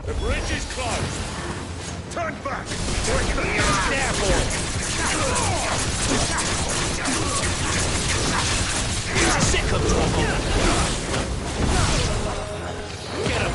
S14: The bridge is closed. Turn back.
S3: There, boy! Sick of Toggle! Get him!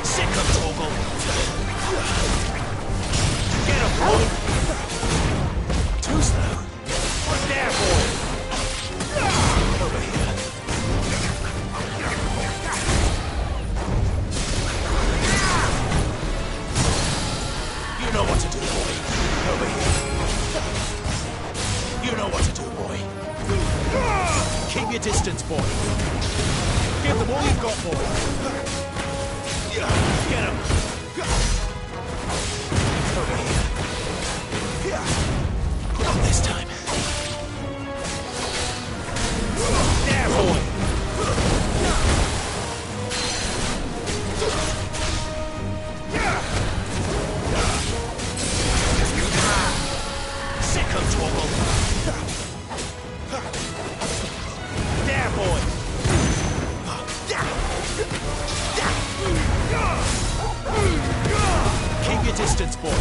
S3: Sick of Toggle! Get him, boy! Too slow. There, boy! Over here. You know what to do, boy. Over here. You know what to do, boy. Keep your distance, boy. Give them all you've got, boy. Get him! Over here. Not this time. There, boy! Sick of Toggle! There, boy! Keep your distance, boy.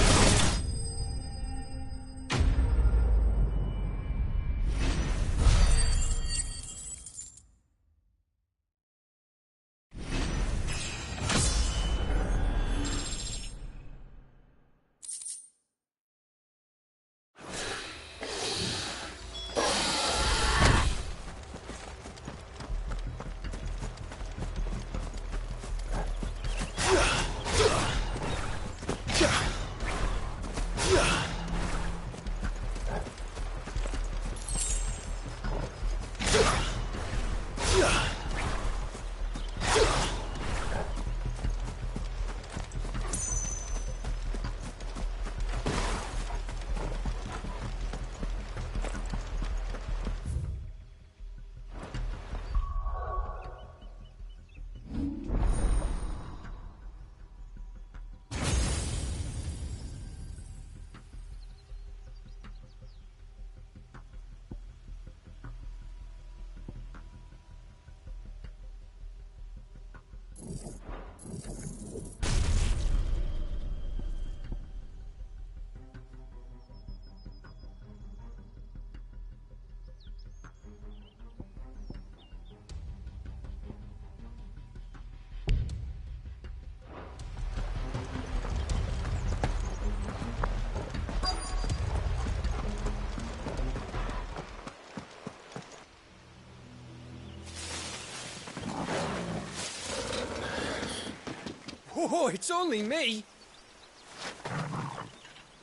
S5: Oh, it's only me.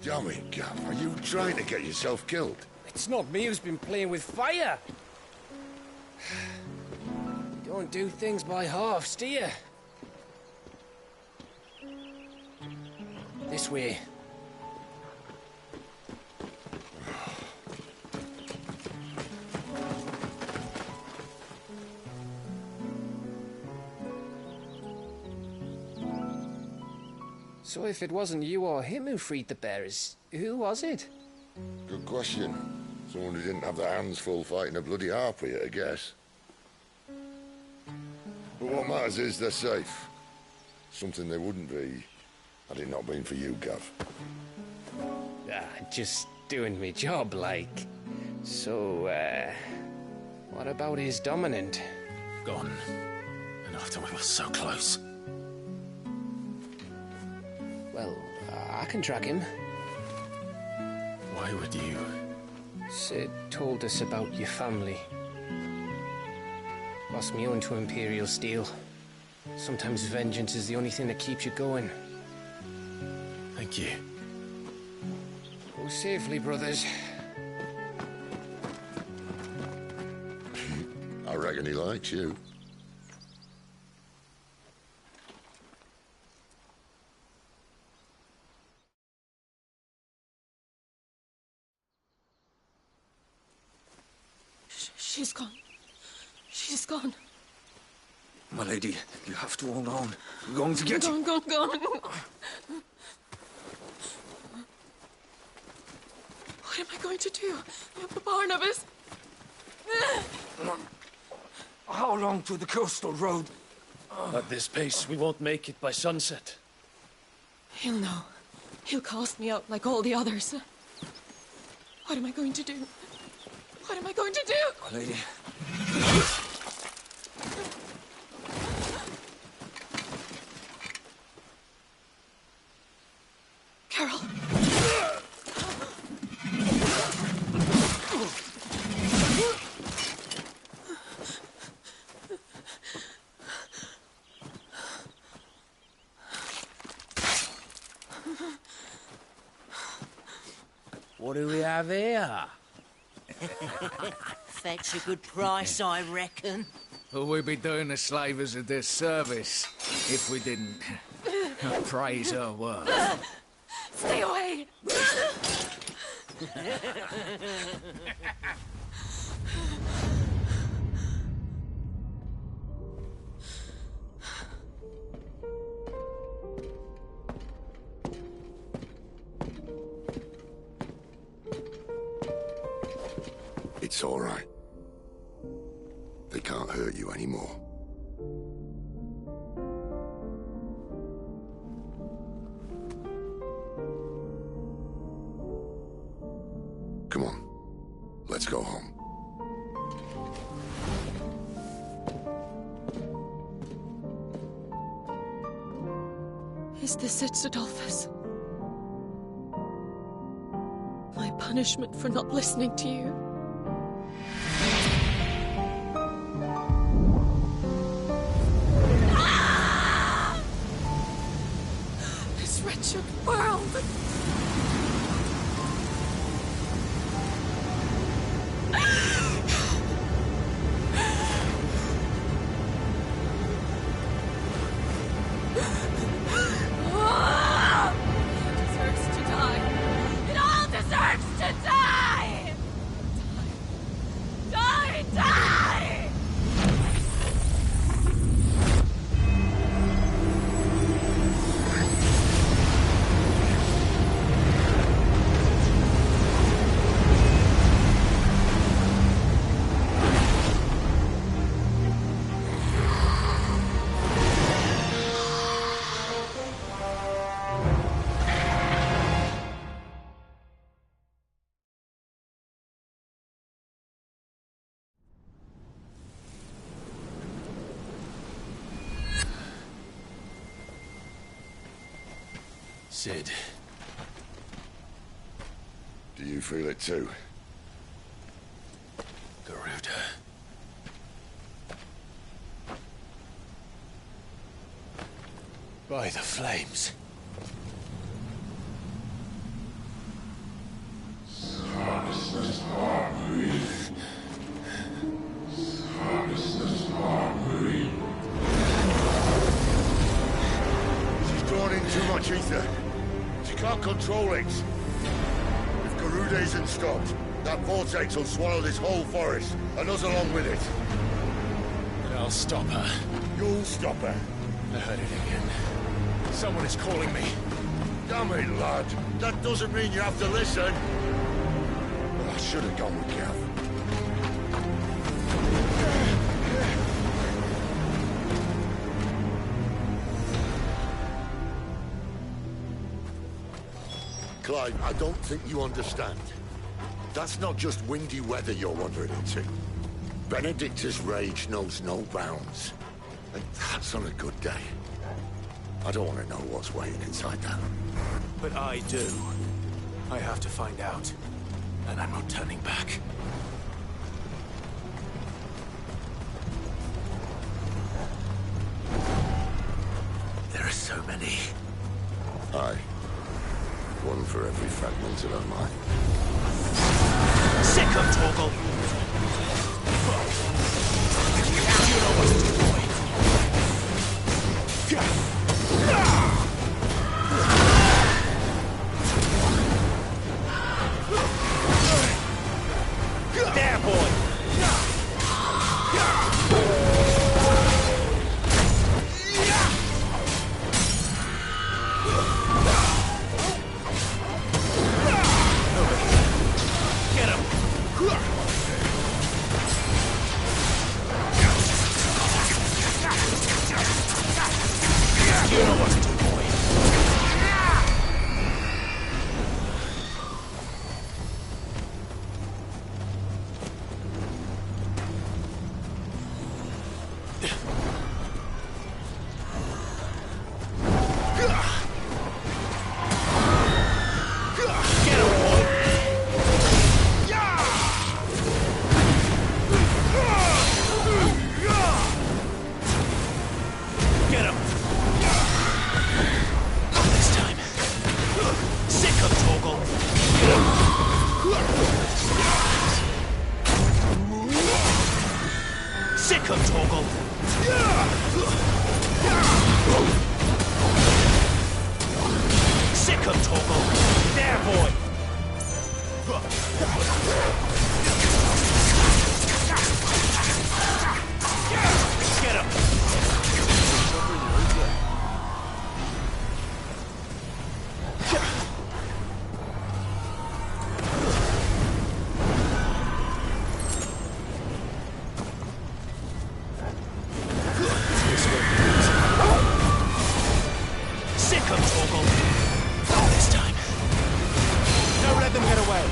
S2: Damn it, Gav. Are you trying to get yourself killed?
S5: It's not me who's been playing with fire. You don't do things by halves, do you? This way. So if it wasn't you or him who freed the bearers, who was it?
S2: Good question. Someone who didn't have their hands full fighting a bloody harpy, I guess. But what matters is they're safe. Something they wouldn't be had it not been for you, Gav.
S5: Just doing me job, like. So, what about his dominant?
S1: Gone. And after we were so close.
S5: Well, I can track him.
S1: Why would you?
S5: Sid told us about your family. Lost me own to Imperial Steel. Sometimes vengeance is the only thing that keeps you going.
S1: Thank you.
S5: Go safely, brothers.
S2: I reckon he likes you.
S4: She's gone. She's gone.
S17: My lady, you have to hold on. We're going to get you.
S4: Gone. What am I going to do? Barnabas?
S17: How long to the coastal road?
S10: At this pace, we won't make it by sunset.
S4: He'll know. He'll cast me out like all the others. What am I going to do? What am I going to do?
S17: My lady.
S4: Carol.
S10: What do we have here?
S21: Fetch a good price, I reckon.
S9: Well, we'd be doing the slavers a disservice if we didn't praise her work.
S4: Stay away!
S2: It's all right. They can't hurt you anymore. Come on. Let's go home.
S4: Is this it, Adolphus? My punishment for not listening to you? This wretched world! Deserves to die. It all deserves to die! Die! Die!
S1: Sid.
S2: Do you feel it too?
S1: Garuda. By the flames.
S2: She's drawn in too much ether. She can't control it. If Garuda isn't stopped, that vortex will swallow this whole forest, and us along with it.
S1: But I'll stop her.
S2: You'll stop her.
S1: I heard it again. Someone is calling me.
S2: Damn it, lad. That doesn't mean you have to listen. I should have gone with Gav. Clive, I don't think you understand. That's not just windy weather you're wandering into. Benedictus' rage knows no bounds. And that's on a good day. I don't want to know what's waiting inside that.
S1: But I do. I have to find out. And I'm not turning back. There are so many.
S2: Aye. One for every fragment of our mind.
S3: Sick of Torgal! You know what to do, boy. There, boy! Get him! You know what to do, boy. Get him, boy. Get him. Not this time. Sick of Torgal. Get him. Sick of Torgal. Sick of Torgal. There, boy. Get him. Sick of Torgal. Not this time. Don't let them get away.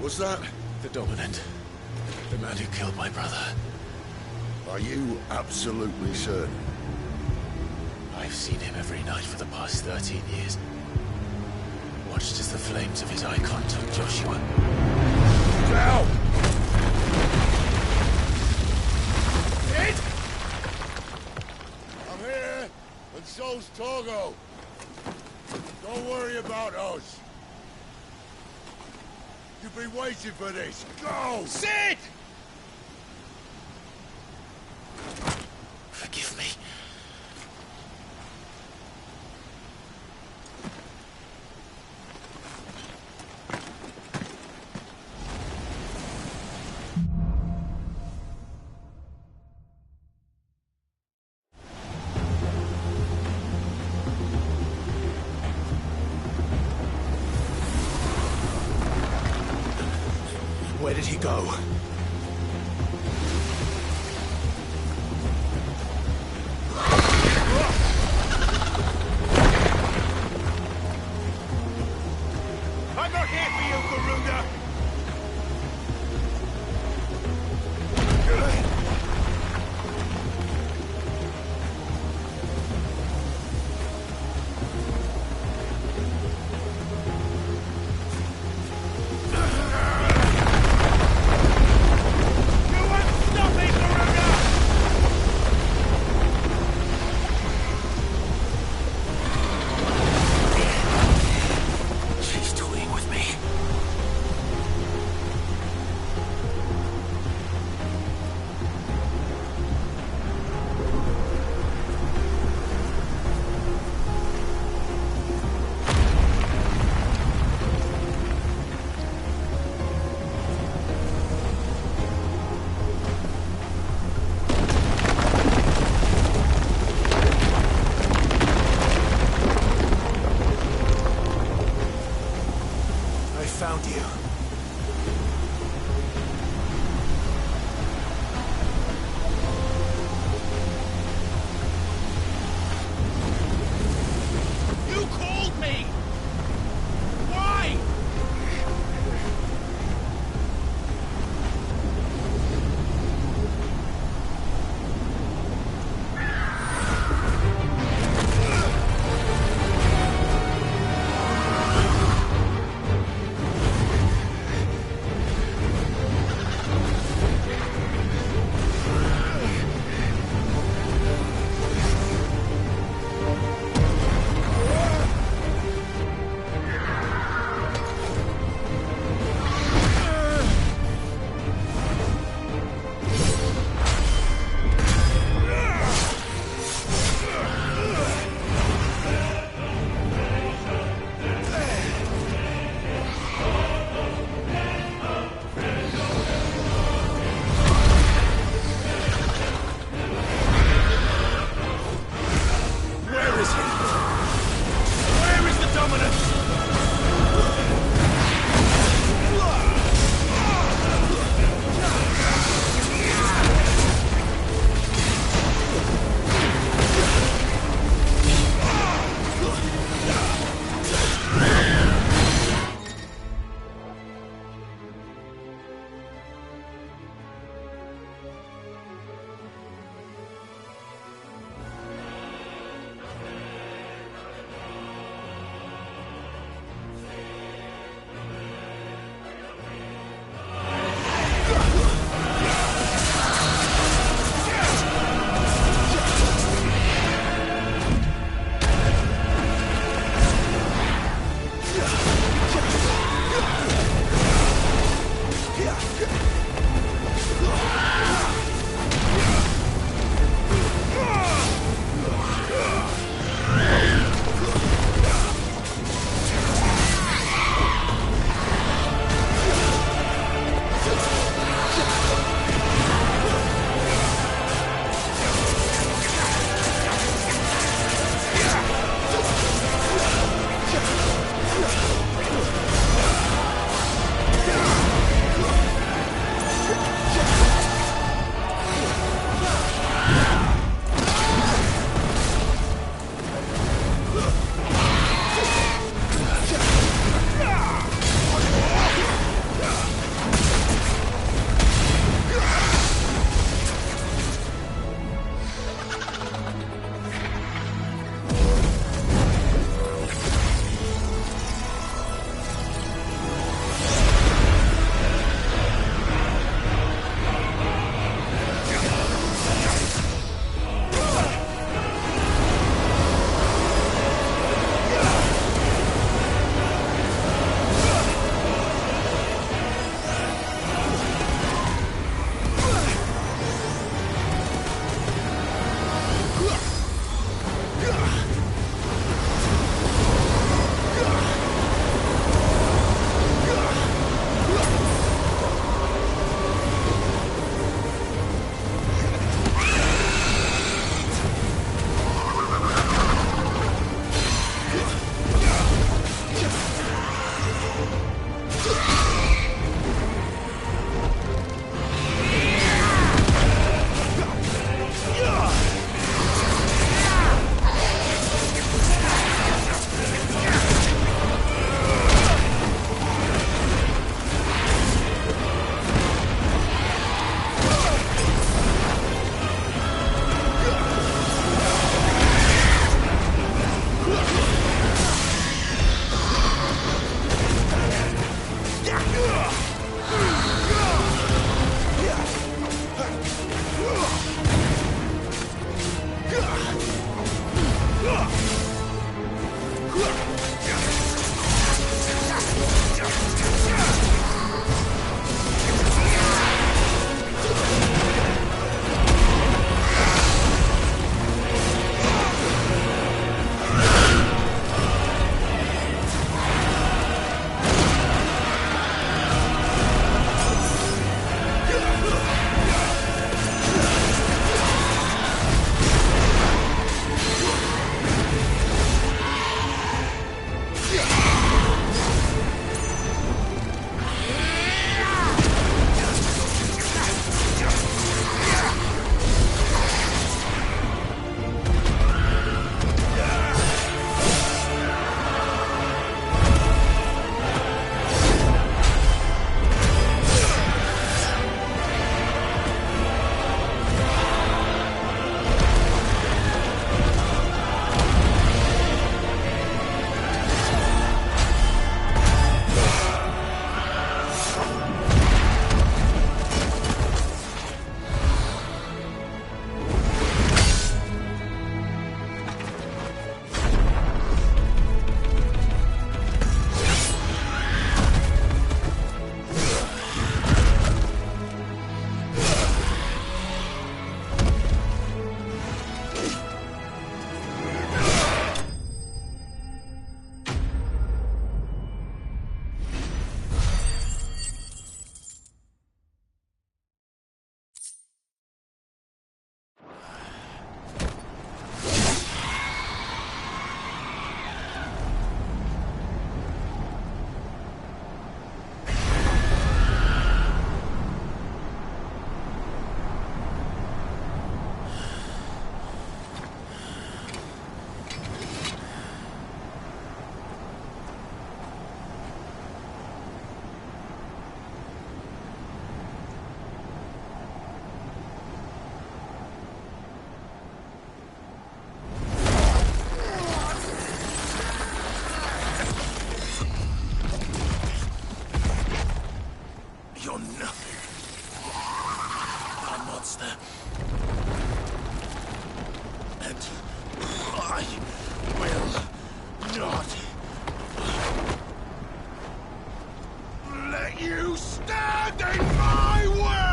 S2: What's that?
S1: The Dominant. The man who killed my brother.
S2: Are you absolutely certain?
S1: I've seen him every night for the past 13 years. Watched as the flames of his icon took Joshua.
S2: Down!
S1: Sid!
S2: I'm here, and so's Togo. Don't worry about us. You've been waiting for this. Go!
S1: Sid! Forgive me. Where did he go?
S14: I'm not here for you, Garuda!
S1: She's toying with me. I found you.
S14: You called me! Why?
S1: Where is he? Where is the Dominant?
S14: I will not let you stand in my way!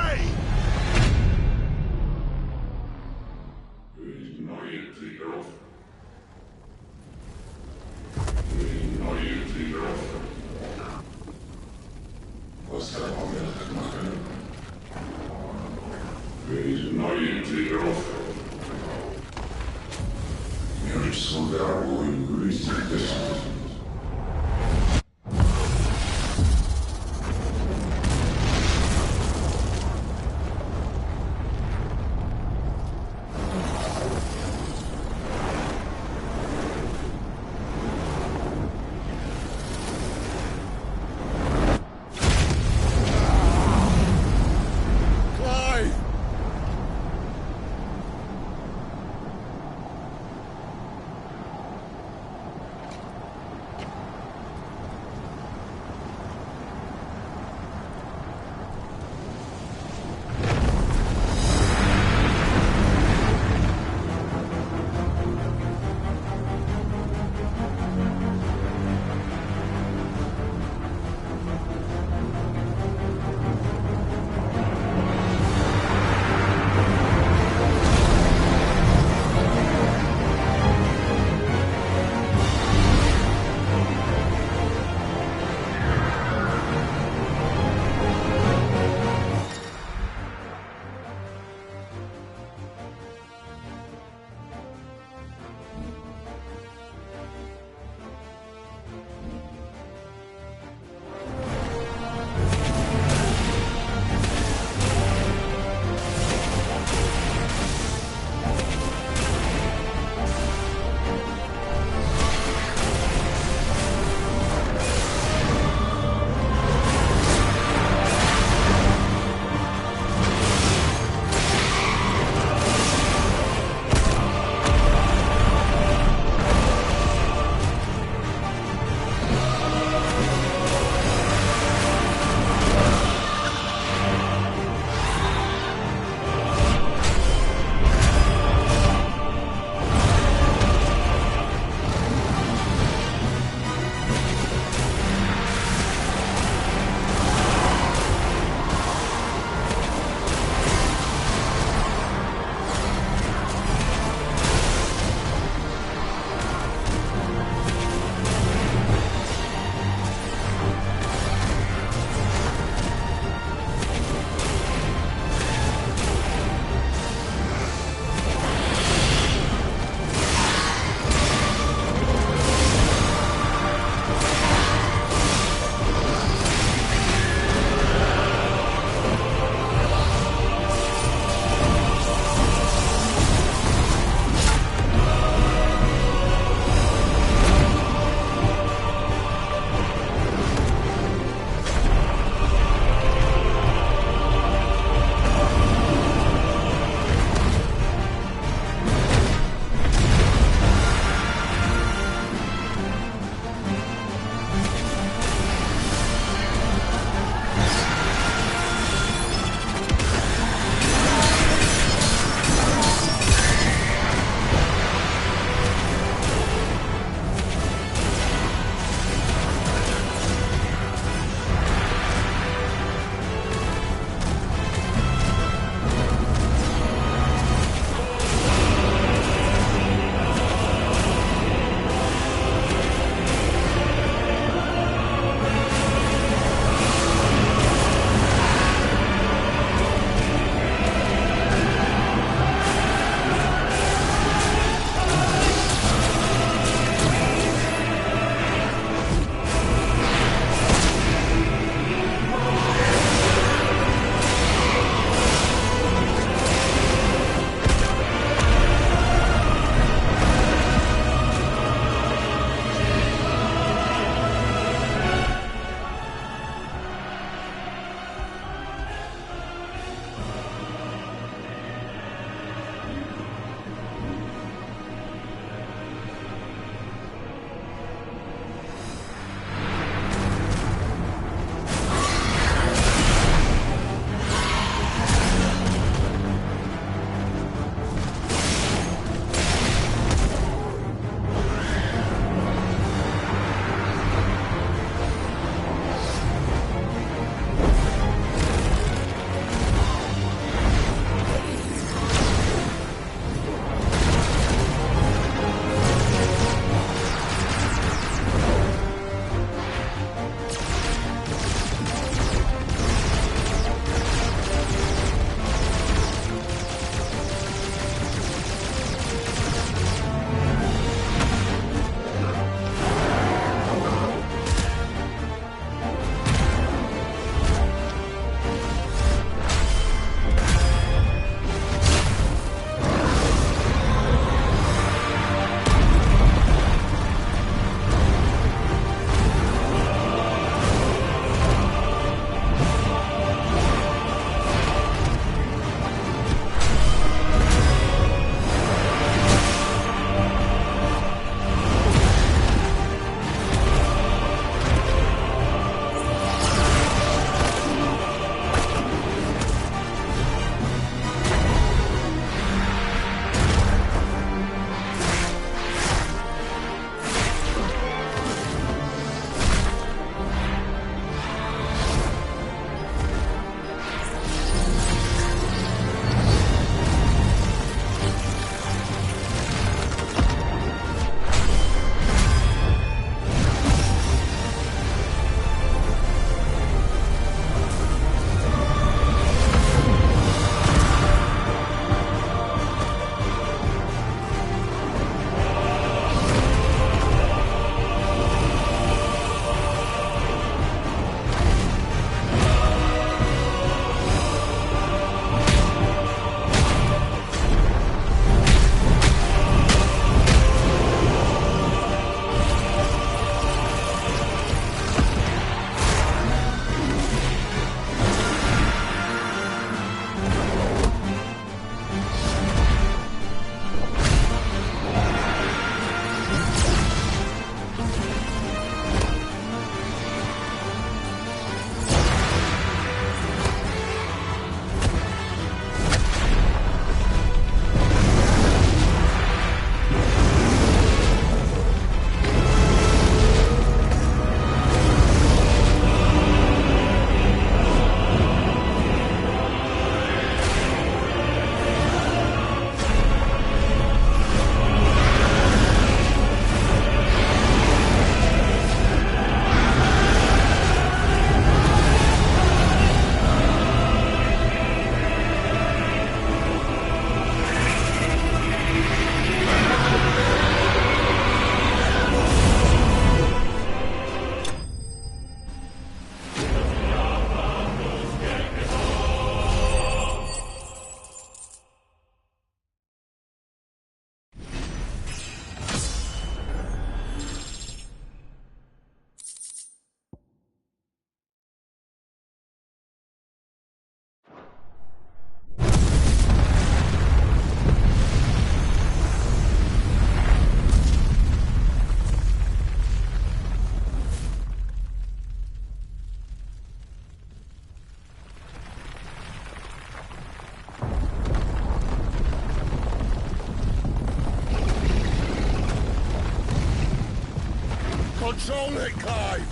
S2: Control it, Clive!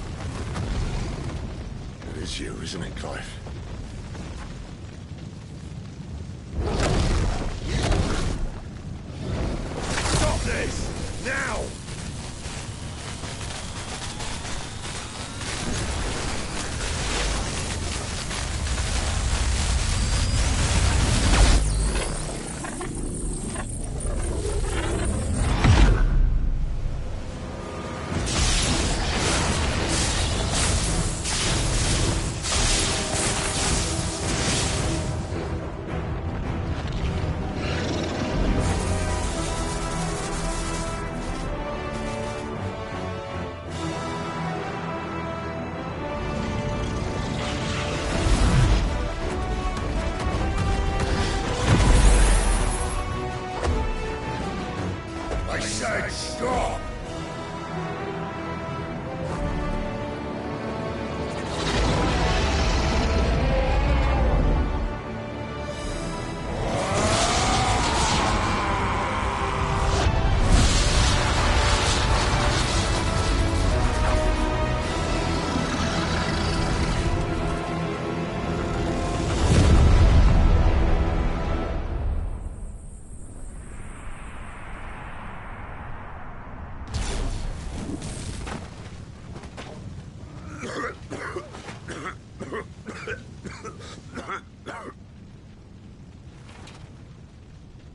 S2: It is you, isn't it, Clive? Stop this! Now! I said stop!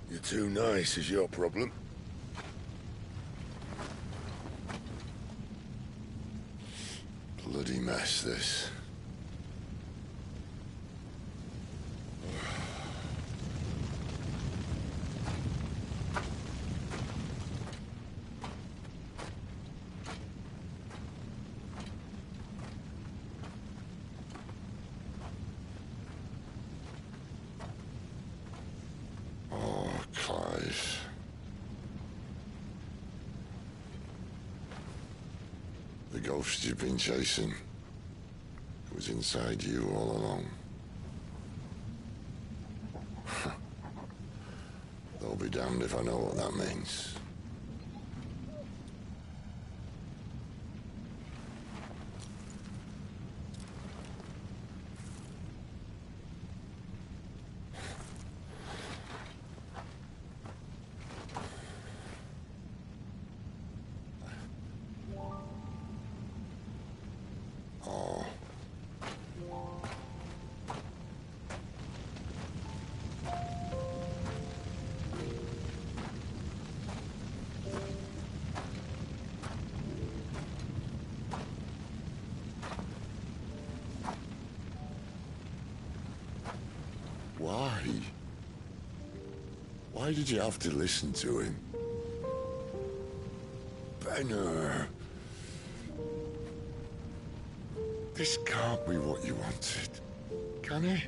S2: You're too nice is your problem. Bloody mess, this. Clive. The ghost you've been chasing was inside you all along. They'll be damned if I know what that means. Why? Why did you have to listen to him? Benner. This can't be what you wanted, can it?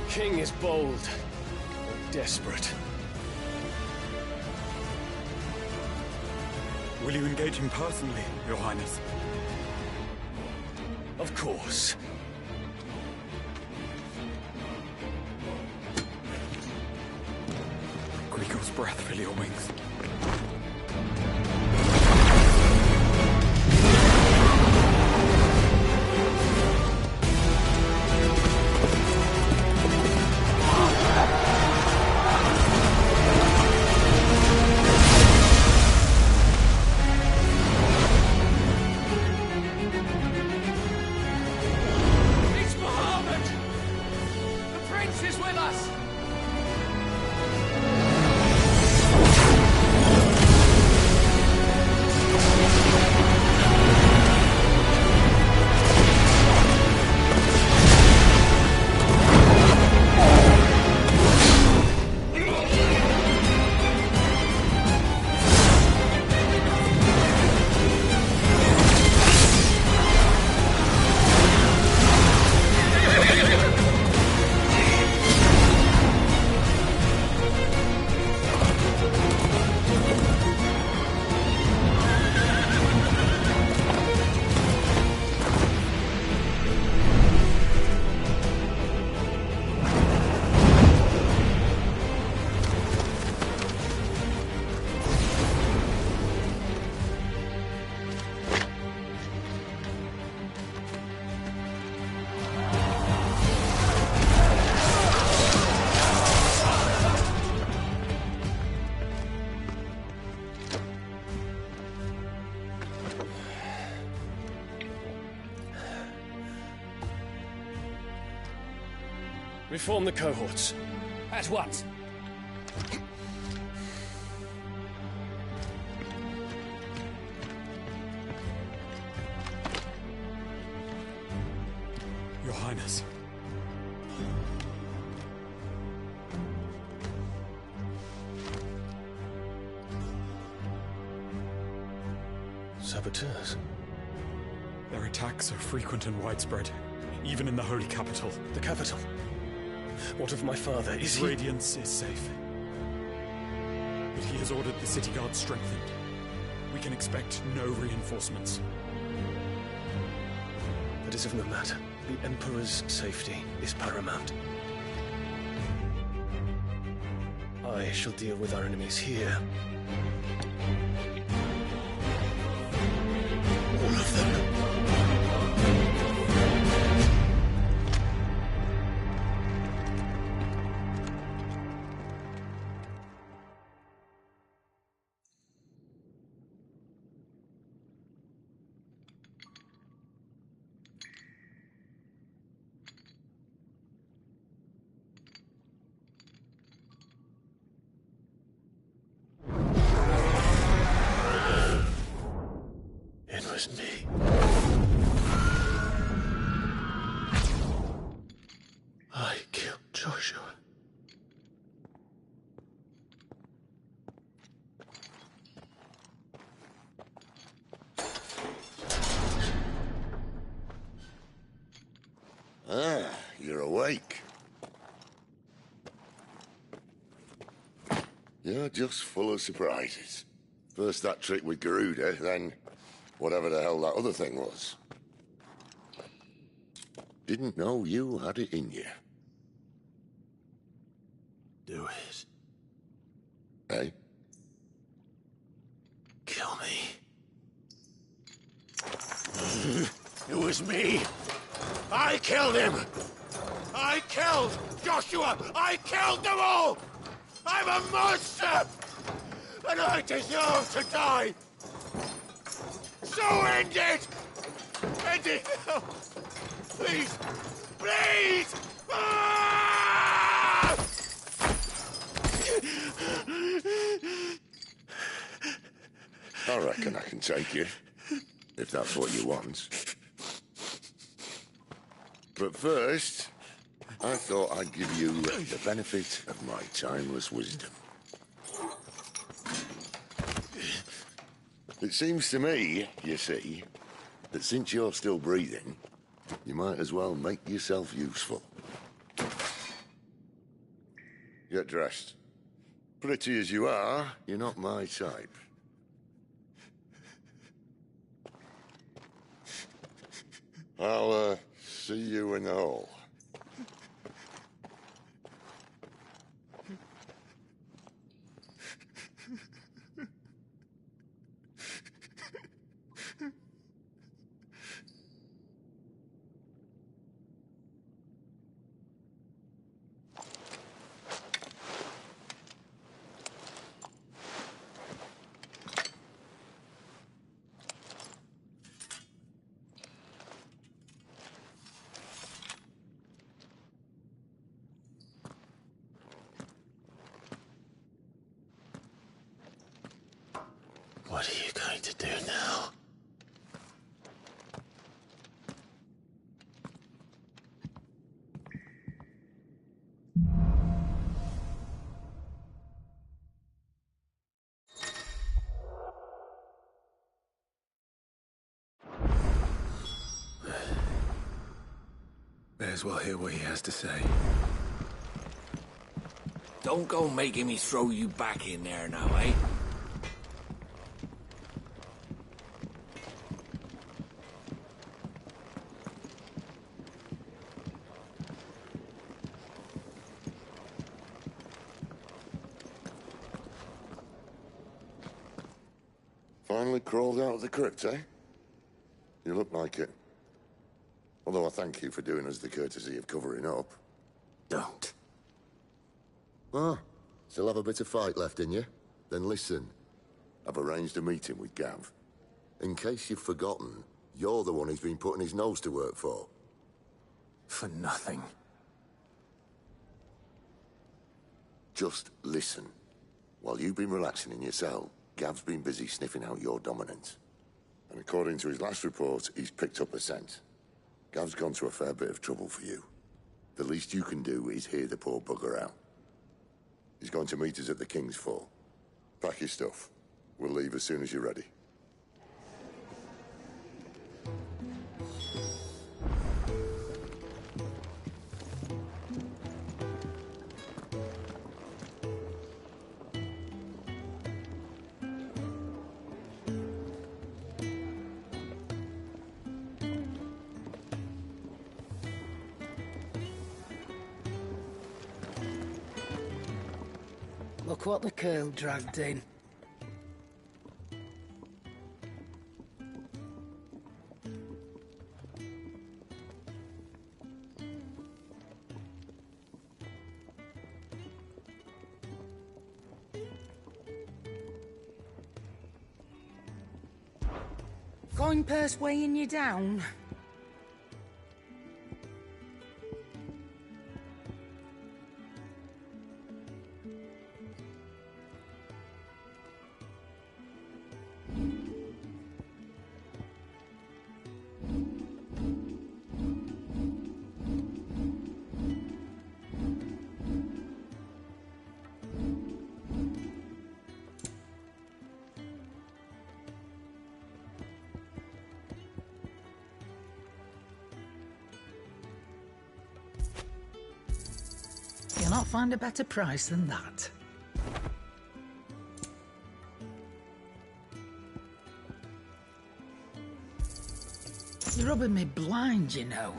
S5: King is bold, or desperate.
S13: Will you engage him personally, Your Highness?
S5: Of course.
S13: Griego's breath fill your wings.
S3: prince is with us!
S10: Reform the cohorts. At once.
S13: Your Highness.
S10: Saboteurs.
S13: Their attacks are frequent and widespread, even in the Holy Capital.
S10: The capital? What of my father? Is he...
S13: Radiance is safe. But he has ordered the city guard strengthened. We can expect no reinforcements.
S10: That is of no matter. The Emperor's safety is paramount. I shall deal with our enemies here. All of them. It was me. I killed Joshua.
S2: Ah, you're awake. You're just full of surprises. First that trick with Garuda, then whatever the hell that other thing was. Didn't know you had it in you.
S1: Do it.
S2: Hey?
S1: Kill me.
S14: It was me. I killed him. I killed Joshua. I killed them all. I'm a monster. And I deserve to die. So end it. End it now. Please. Please. Ah!
S2: I reckon I can take you, if that's what you want. But first, I thought I'd give you the benefit of my timeless wisdom. It seems to me, you see, that since you're still breathing, you might as well make yourself useful. Get dressed. Pretty as you are, you're not my type. I'll, see you in the hall.
S1: What are you going to do now? May as well hear what he has to say.
S8: Don't go making me throw you back in there now, eh?
S2: Finally crawled out of the crypt, eh? You look like it. Although I thank you for doing us the courtesy of covering up.
S1: Don't.
S2: Ah, still have a bit of fight left in you? Then listen. I've arranged a meeting with Gav. In case you've forgotten, you're the one he's been putting his nose to work for.
S1: For nothing.
S2: Just listen. While you've been relaxing in your cell, Gav's been busy sniffing out your dominance. And according to his last report, he's picked up a scent. Gav's gone to a fair bit of trouble for you. The least you can do is hear the poor bugger out. He's going to meet us at the King's Fall. Pack your stuff. We'll leave as soon as you're ready.
S21: Look what the curl dragged in. Coin purse weighing you down? You'll not find a better price than that. You're rubbing me blind, you know.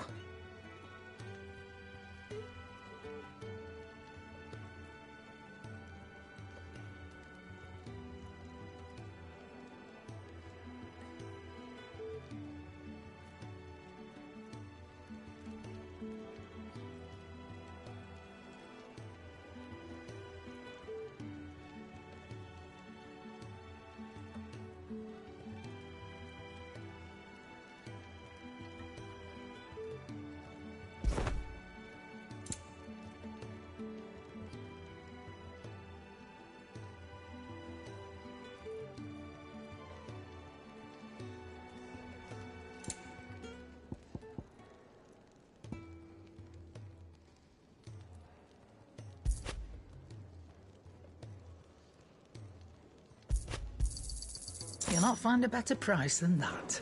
S21: You'll not find a better price than that.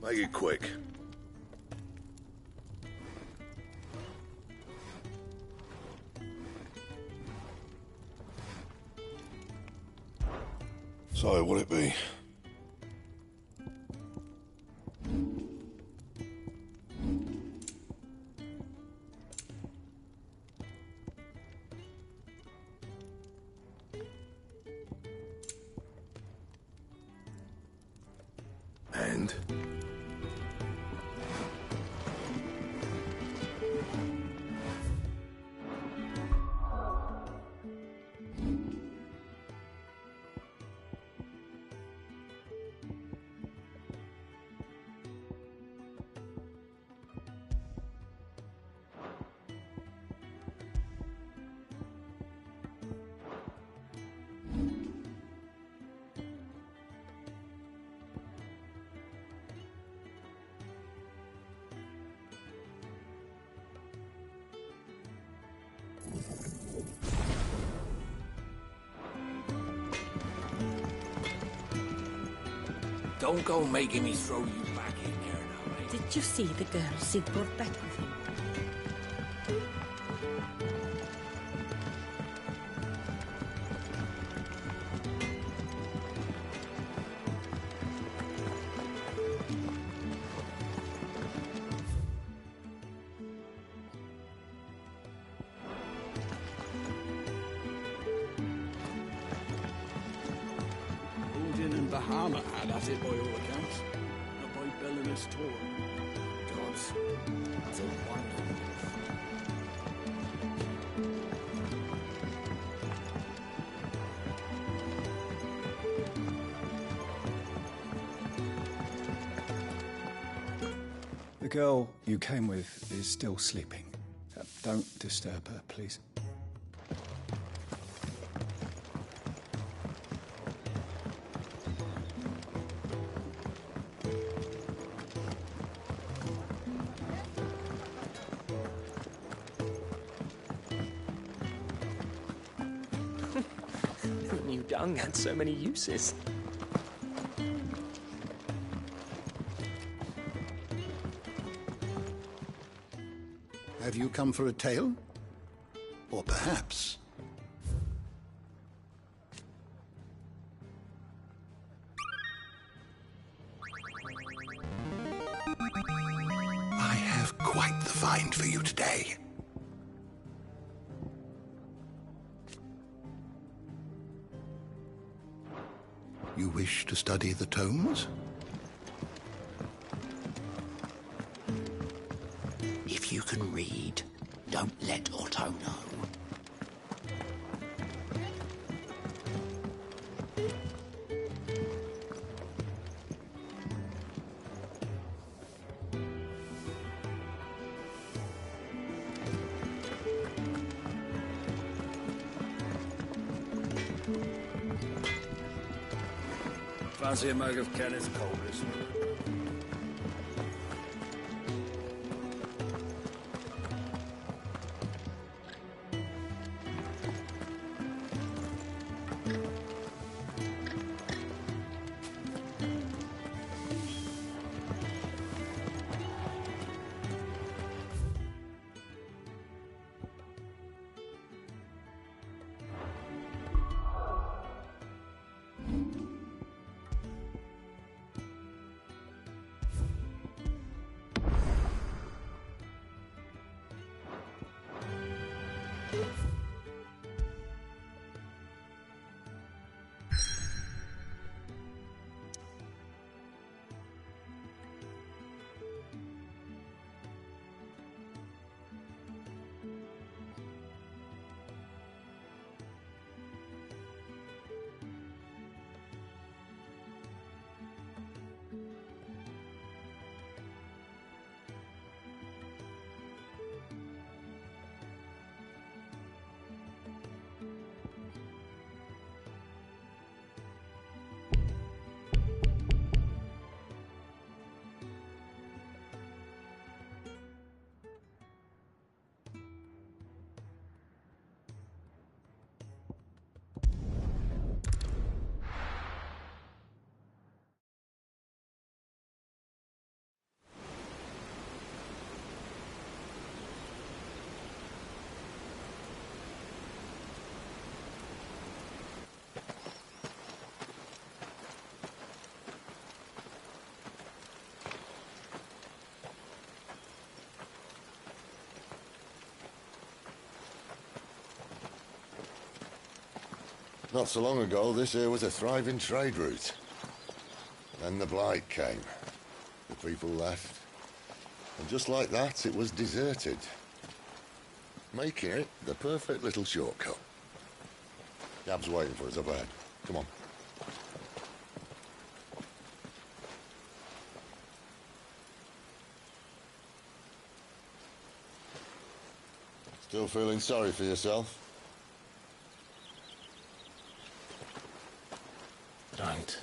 S2: Make it quick. So, what'll it be? And?
S8: Don't go making me throw you back in there now, mate.
S21: Did you see the girl Sid brought back with him?
S13: Odin and Bahama had at it by all accounts. Not by Belinus Tor.
S8: Gods, it's a wonder.
S16: The girl you came with is still sleeping. Don't disturb her, please.
S5: Who knew dung had so many uses?
S12: Have you come for a tale? Or perhaps... I have quite the find for you today. You wish to study the tomes?
S8: If you can read, don't let Otto know.
S10: Fancy a mug of Kenneth Colders?
S2: Not so long ago, this here was a thriving trade route. Then the Blight came. The people left. And just like that, it was deserted. Making it the perfect little shortcut. Gab's waiting for us up ahead. Come on. Still feeling sorry for yourself?
S1: Don't.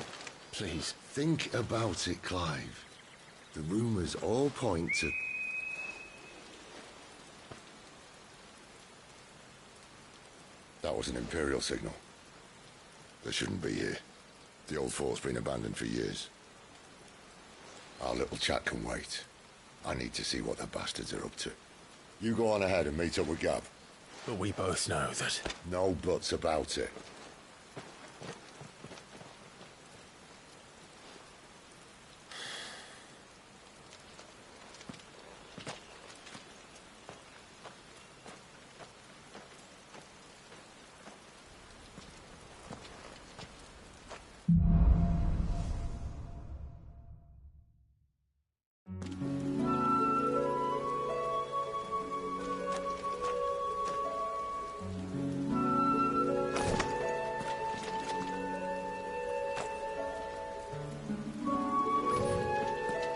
S1: Please.
S2: Think about it, Clive. The rumours all point to... That was an Imperial signal. They shouldn't be here. The old fort's been abandoned for years. Our little chat can wait. I need to see what the bastards are up to. You go on ahead and meet up with Gav.
S1: But we both know that...
S2: No buts about it.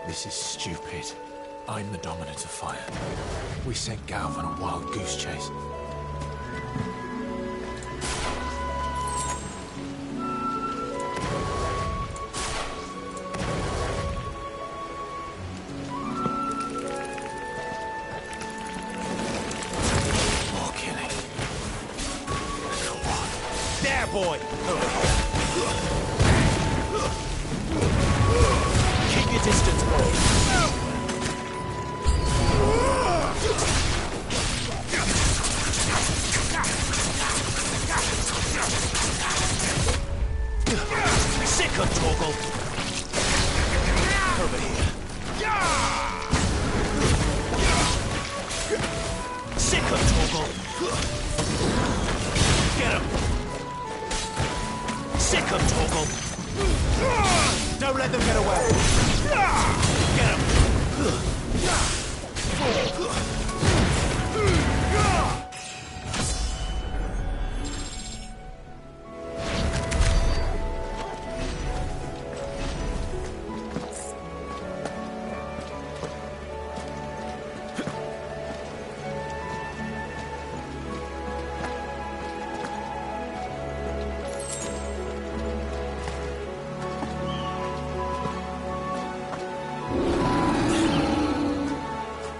S1: This is stupid. I'm the dominant of fire. We sent Gav on a wild goose chase. More killing. Come on.
S3: There, boy! Keep your distance, boy. Sick of Torgal. Over here. Sick of Torgal. Get him. Sick of Torgal. Don't let them get away. Get him.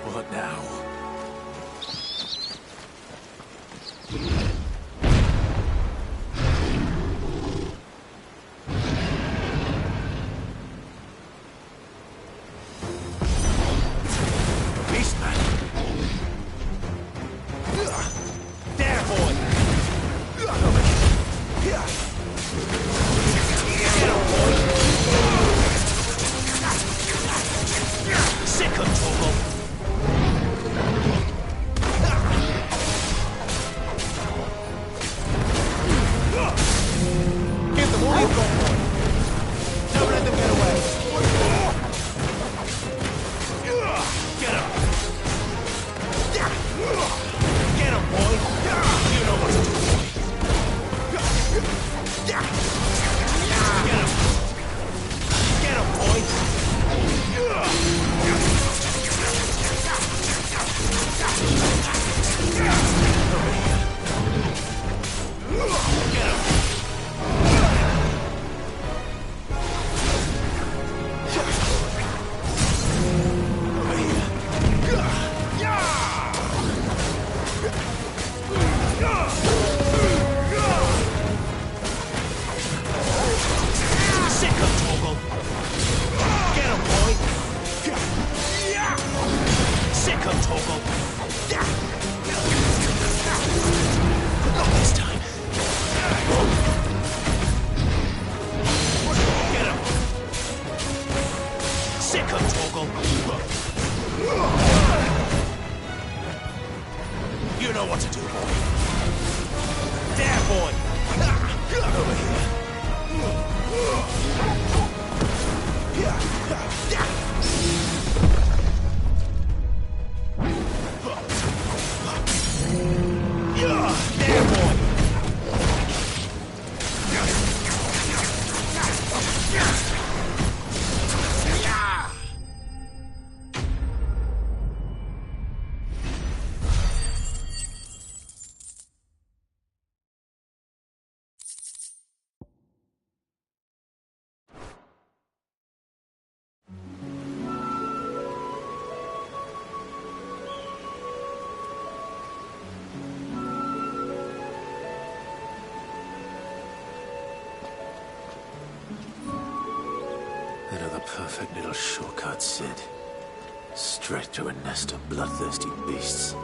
S1: What now?
S3: Beastman. There, boy. Over here. Get him, boy. Sick of Torgal. Give them all you've got, boy. Don't let them get away. Get him. Get him, boy. You know what to do, boy. Get him. Get him, boy. Get him.
S1: Perfect little shortcut, Sid. Straight to a nest of bloodthirsty beasts.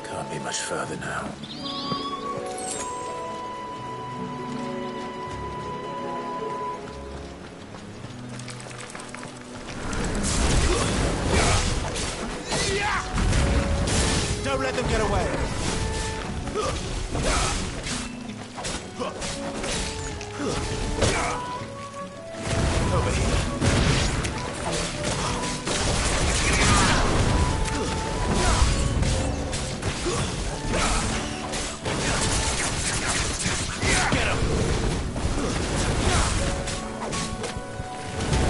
S1: Can't be much further now.
S3: Don't let them get away. Over here. Get him!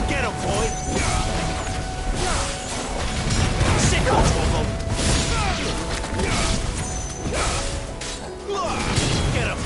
S3: Get him, boy! Sick of them! Get him!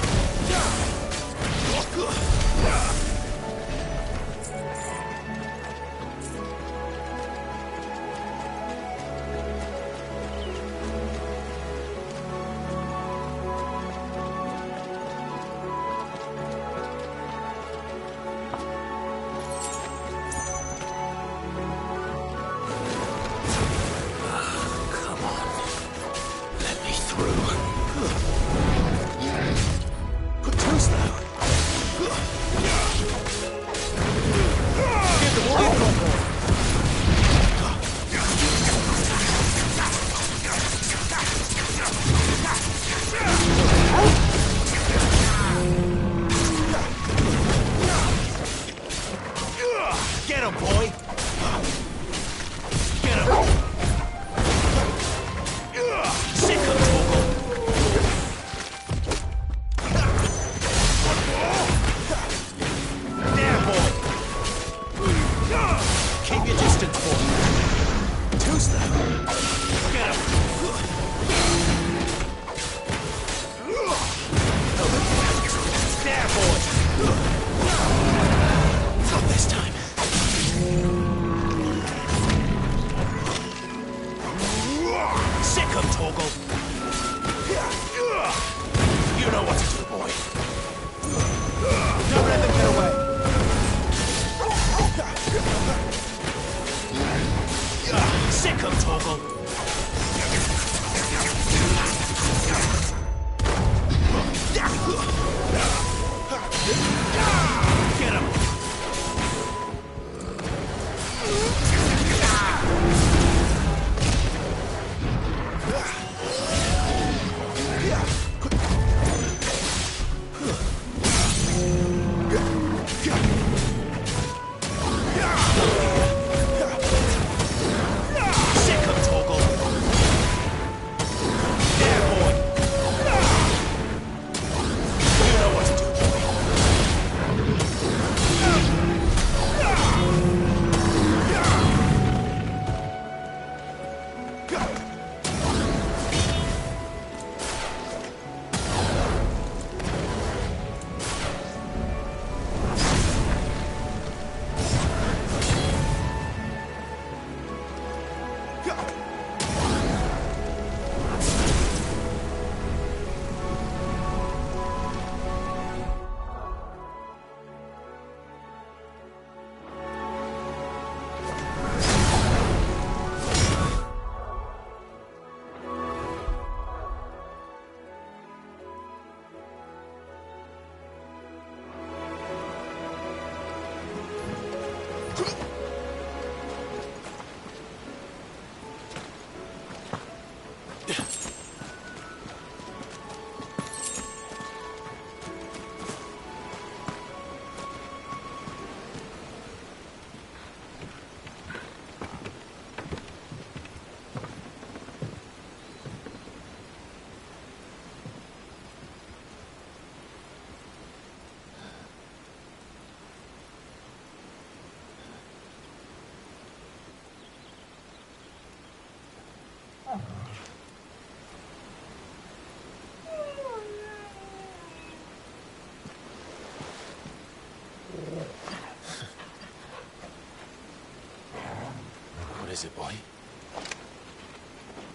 S1: is it, boy?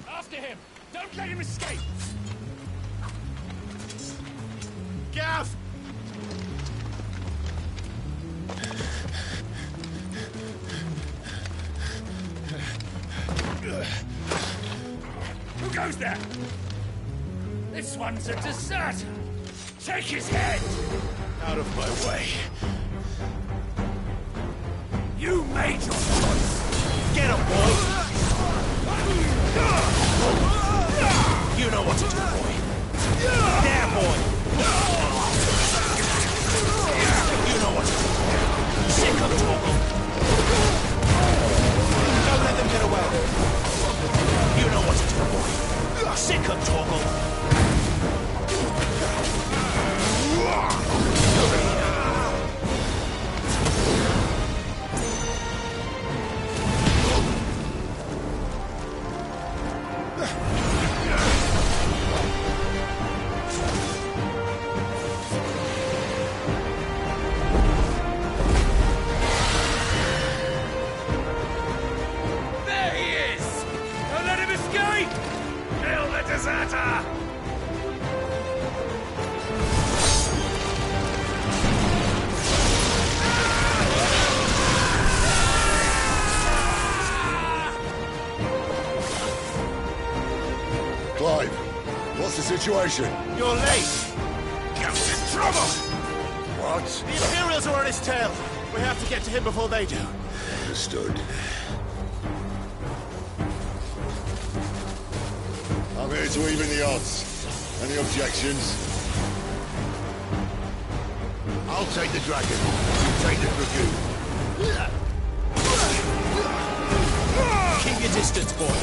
S14: After him! Don't let him escape! Gav! Who goes there? This one's a deserter! Take his head!
S1: Out of my way.
S14: You made your choice!
S1: Get him, boy! You know what to do, boy. There, boy! You know what to do. Sick of Torgal. Don't let them get away. You know what to do, boy. Sick of Torgal.
S14: There he is! Don't let him escape! Kill the deserter!
S2: Clive, what's the situation?
S1: You're late.
S14: Ghost in trouble!
S2: What?
S1: The Imperials are on his tail. We have to get to him before they do.
S2: Understood. I'm here to even the odds. Any objections? I'll take the dragon. You take the dragoon.
S1: Keep your distance, boy.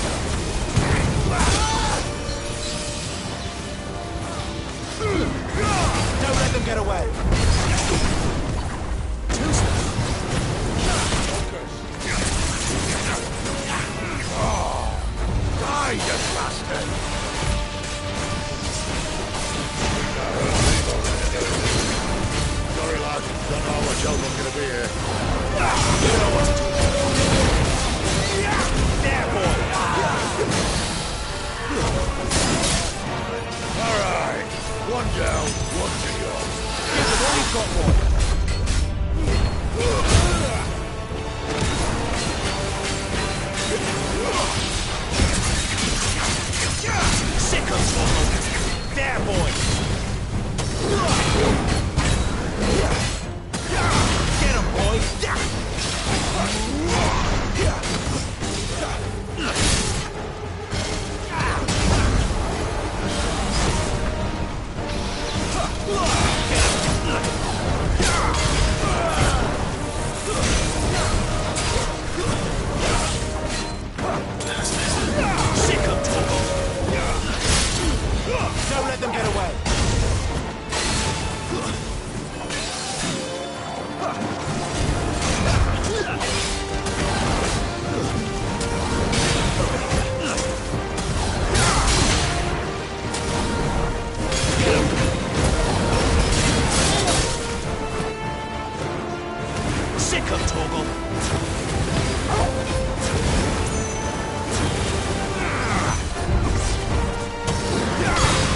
S1: Don't let them get away. Too slow.
S2: Die, you bastard! Sorry, lad. Don't know how much else I'm gonna be here.
S1: You know what to do. There, boy.
S2: All right. One down, one to go.
S1: Give them all you've got, boy. Sick of Torgal. There, boy. Get him, boy. Sick of Torgal. Don't let them get away. Sick of Torgal.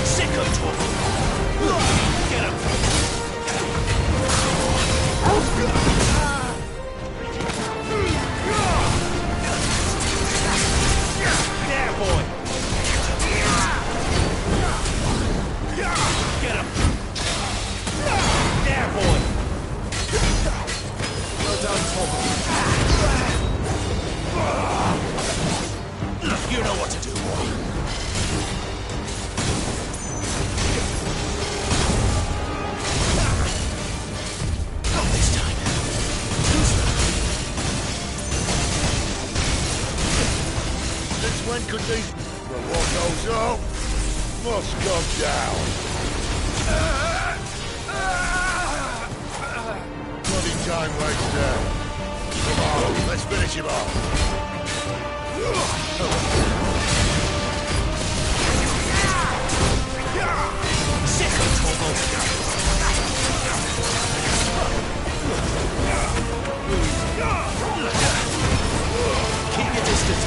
S1: Sick of Torgal. Get him. There, boy. Get him. There, boy. Well done, Torgal. You know what to do, boy. Not this time. Too slow.
S2: Since when could these... Well, what goes up must come down. Bloody time waster. Come on, let's finish him off.
S1: Sick of Torgal. Keep your distance,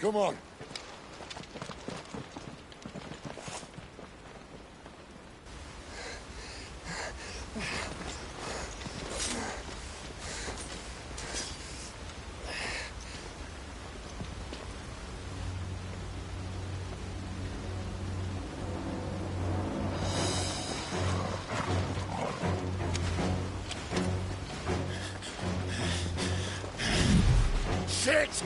S2: Come on.
S14: Shit!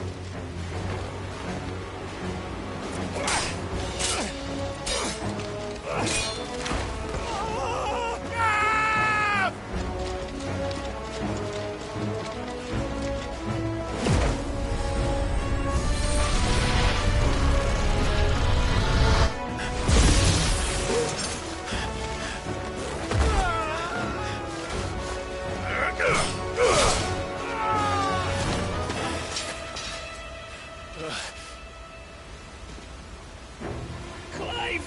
S14: Clive!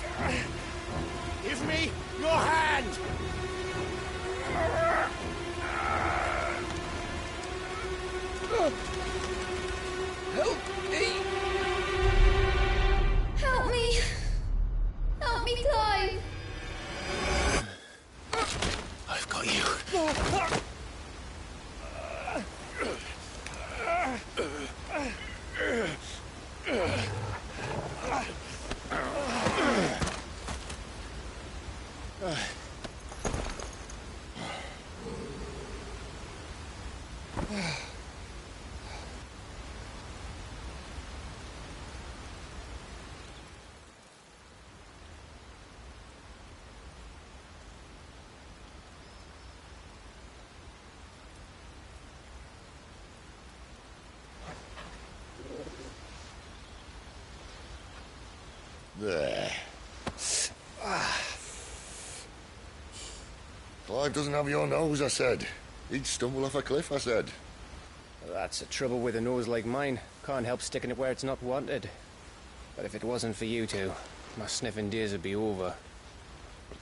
S14: Give me your hand!
S15: Help me! Help me! Help me, Clive!
S1: I've got you.
S2: There. Clive doesn't have your nose, I said. He'd stumble off a cliff, I said.
S5: That's the trouble with a nose like mine. Can't help sticking it where it's not wanted. But if it wasn't for you two, my sniffing days would be over.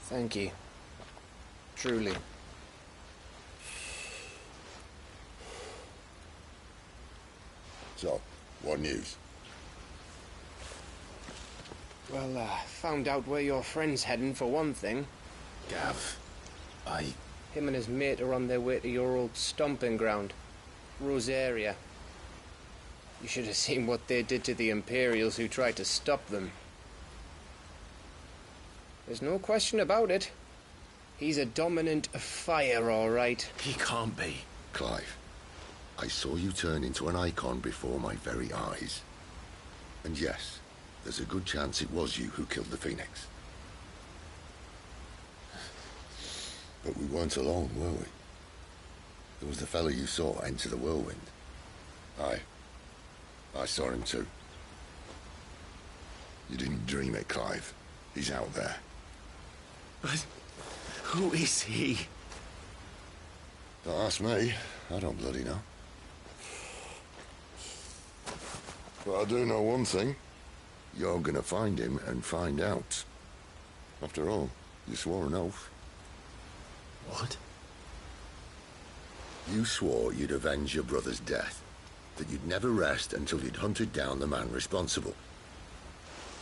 S5: Thank you. Truly.
S2: So, what news?
S5: Well, found out where your friend's heading, for one thing.
S1: Gav,
S5: Him and his mate are on their way to your old stomping ground, Rosaria. You should have seen what they did to the Imperials who tried to stop them. There's no question about it. He's a dominant of fire, all right.
S1: He can't be.
S2: Clive, I saw you turn into an icon before my very eyes. And yes, there's a good chance it was you who killed the Phoenix. But we weren't alone, were we? There was the fellow you saw enter the whirlwind. I saw him too. You didn't dream it, Clive. He's out there.
S1: But who is he?
S2: Don't ask me. I don't bloody know. But I do know one thing. You're gonna find him and find out. After all, you swore an oath.
S1: What?
S2: You swore you'd avenge your brother's death. That you'd never rest until you'd hunted down the man responsible.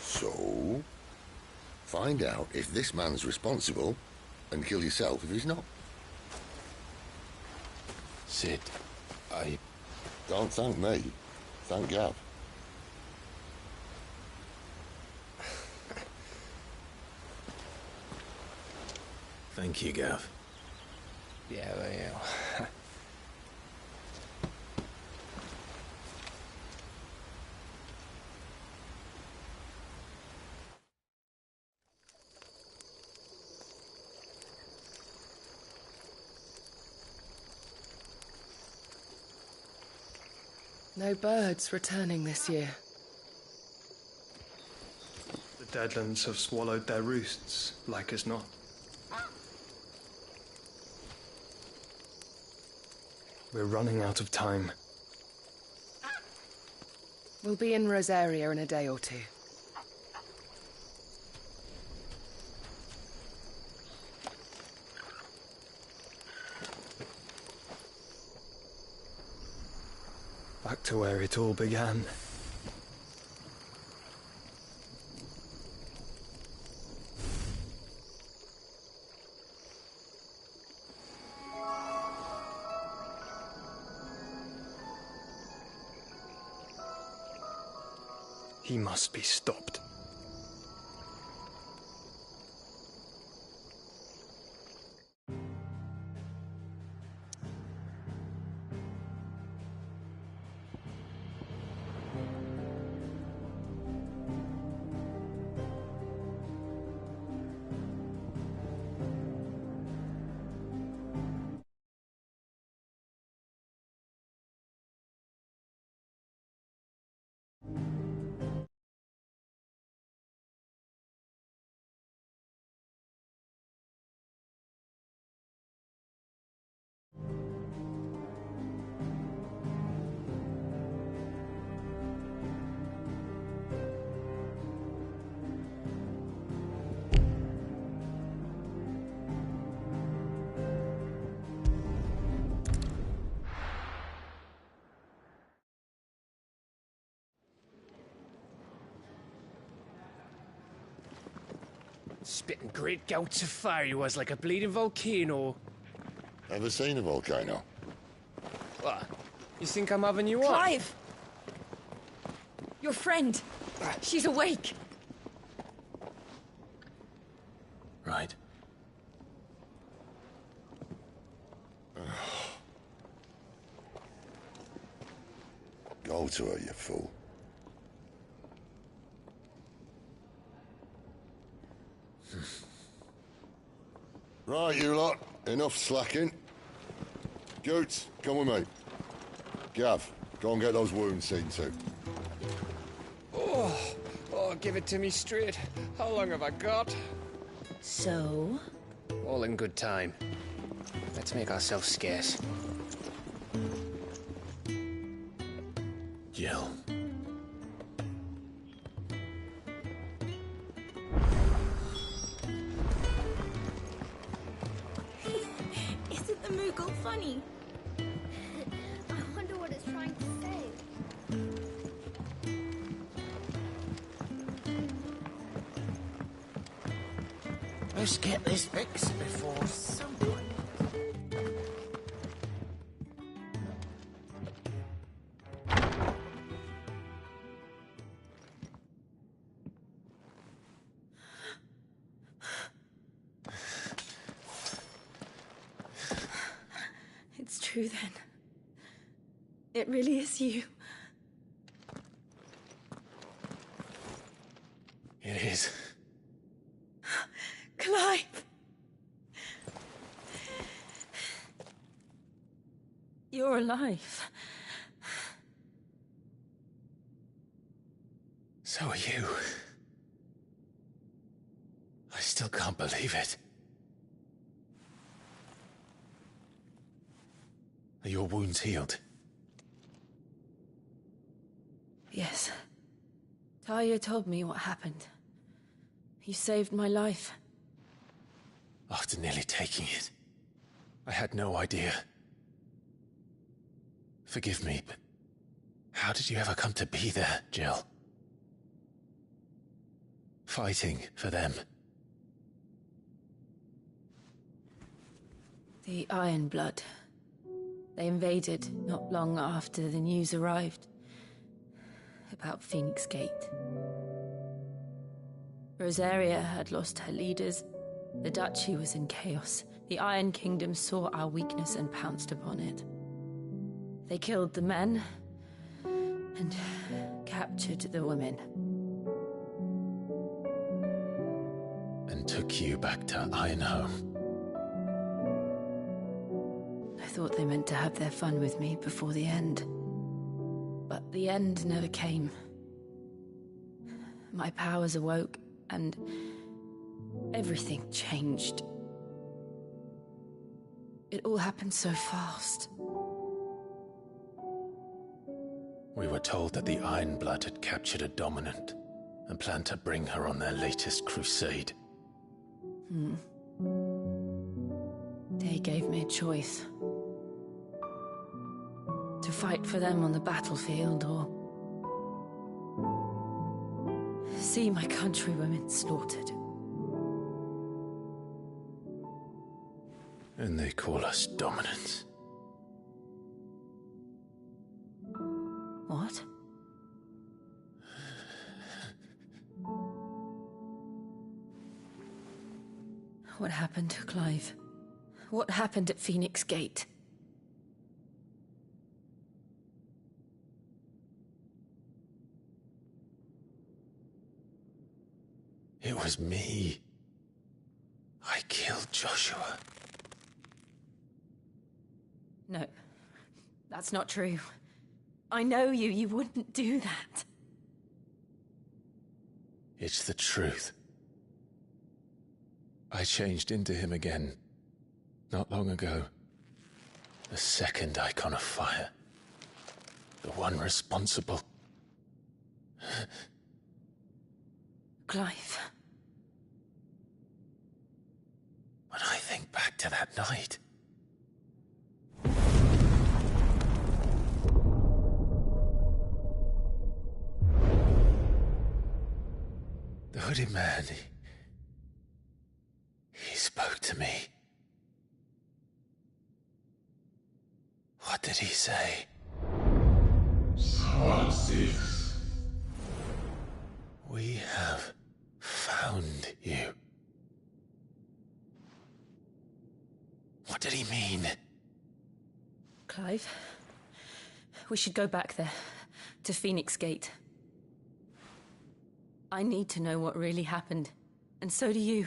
S2: So, find out if this man's responsible and kill yourself if he's not.
S1: Sid,
S2: Don't thank me. Thank Gav.
S1: Thank you, Gav.
S5: Yeah, well.
S11: No birds returning this year.
S22: The Deadlands have swallowed their roosts, like as not. We're running out of time.
S11: We'll be in Rosaria in a day or two.
S22: Back to where it all began. He must be stopped.
S5: Spitting great gouts of fire he was, like a bleeding volcano.
S2: Ever seen a volcano?
S5: What? You think I'm having you on?
S4: Clive! Your friend. She's awake.
S1: Right.
S2: Go to her, you fool. Right, you lot. Enough slacking. Goots, come with me. Gav, go and get those wounds seen to.
S5: Oh, give it to me straight. How long have I got?
S6: So?
S5: All in good time. Let's make ourselves scarce.
S1: Jill.
S15: Isn't the Moogle funny? I wonder what it's trying to say.
S8: Let's get this fixed before someone...
S4: It's true then. It really is you.
S1: It is.
S4: Clive! You're alive.
S1: So are you. I still can't believe it. Are your wounds healed?
S4: Yes. Talia told me what happened. You saved my life.
S1: After nearly taking it, I had no idea. Forgive me, but how did you ever come to be there, Jill? Fighting for them.
S4: The Iron Blood. They invaded not long after the news arrived about Phoenix Gate. Rosaria had lost her leaders. The Duchy was in chaos. The Iron Kingdom saw our weakness and pounced upon it. They killed the men and captured the women.
S1: And took you back to Ironhome.
S4: I thought they meant to have their fun with me before the end. But the end never came. My powers awoke, and everything changed. It all happened so fast.
S1: We were told that the Iron Blood had captured a dominant and planned to bring her on their latest crusade.
S4: They gave me a choice. To fight for them on the battlefield, or see my countrywomen slaughtered.
S1: And they call us dominants.
S4: What? What happened, Clive? What happened at Phoenix Gate?
S1: It was me. I killed Joshua.
S4: No, that's not true. I know you. You wouldn't do that.
S1: It's the truth. I changed into him again, not long ago. The second icon of fire. The one responsible.
S4: Clive.
S1: When I think back to that night... The hooded man, he spoke to me. What did he say?
S18: Francis.
S1: We have found you. What did he mean?
S4: Clive, we should go back there, to Phoenix Gate. I need to know what really happened, and so do you.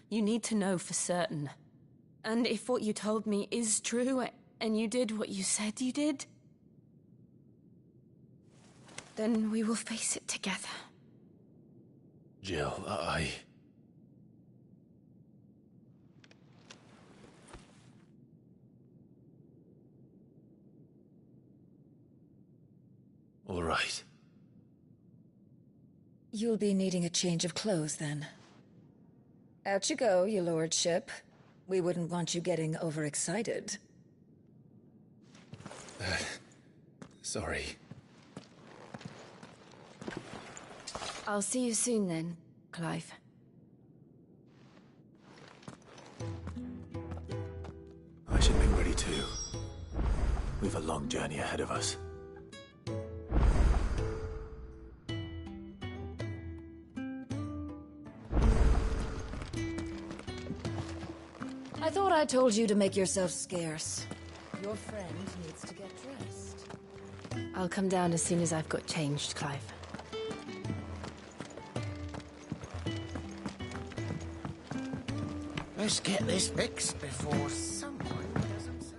S4: You need to know for certain. And if what you told me is true, and you did what you said you did, then we will face it together.
S1: Jill, All right.
S19: You'll be needing a change of clothes, then. Out you go, your lordship. We wouldn't want you getting overexcited.
S1: Sorry.
S4: I'll see you soon then, Clive.
S1: I should be ready too. We've a long journey ahead of us.
S19: I thought I told you to make yourself scarce. Your friend needs to get dressed.
S4: I'll come down as soon as I've got changed, Clive.
S8: Let's get this fixed before someone doesn't...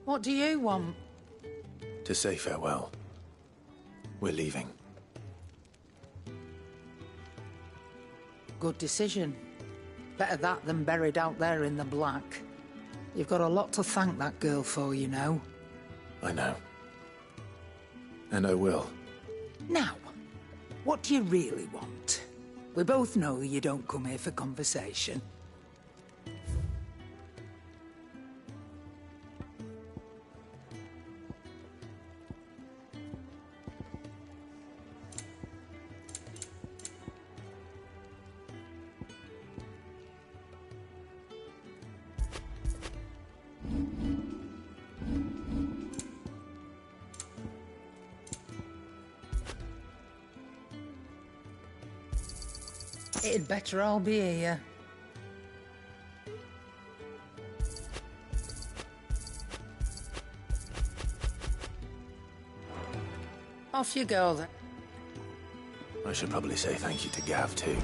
S21: What do you want?
S1: To say farewell. We're leaving.
S21: Good decision. Better that than buried out there in the black. You've got a lot to thank that girl for, you know.
S1: I know. And I will.
S21: Now, what do you really want? We both know you don't come here for conversation. It'd better all be here. Off you go, then.
S1: I should probably say thank you to Gav, too.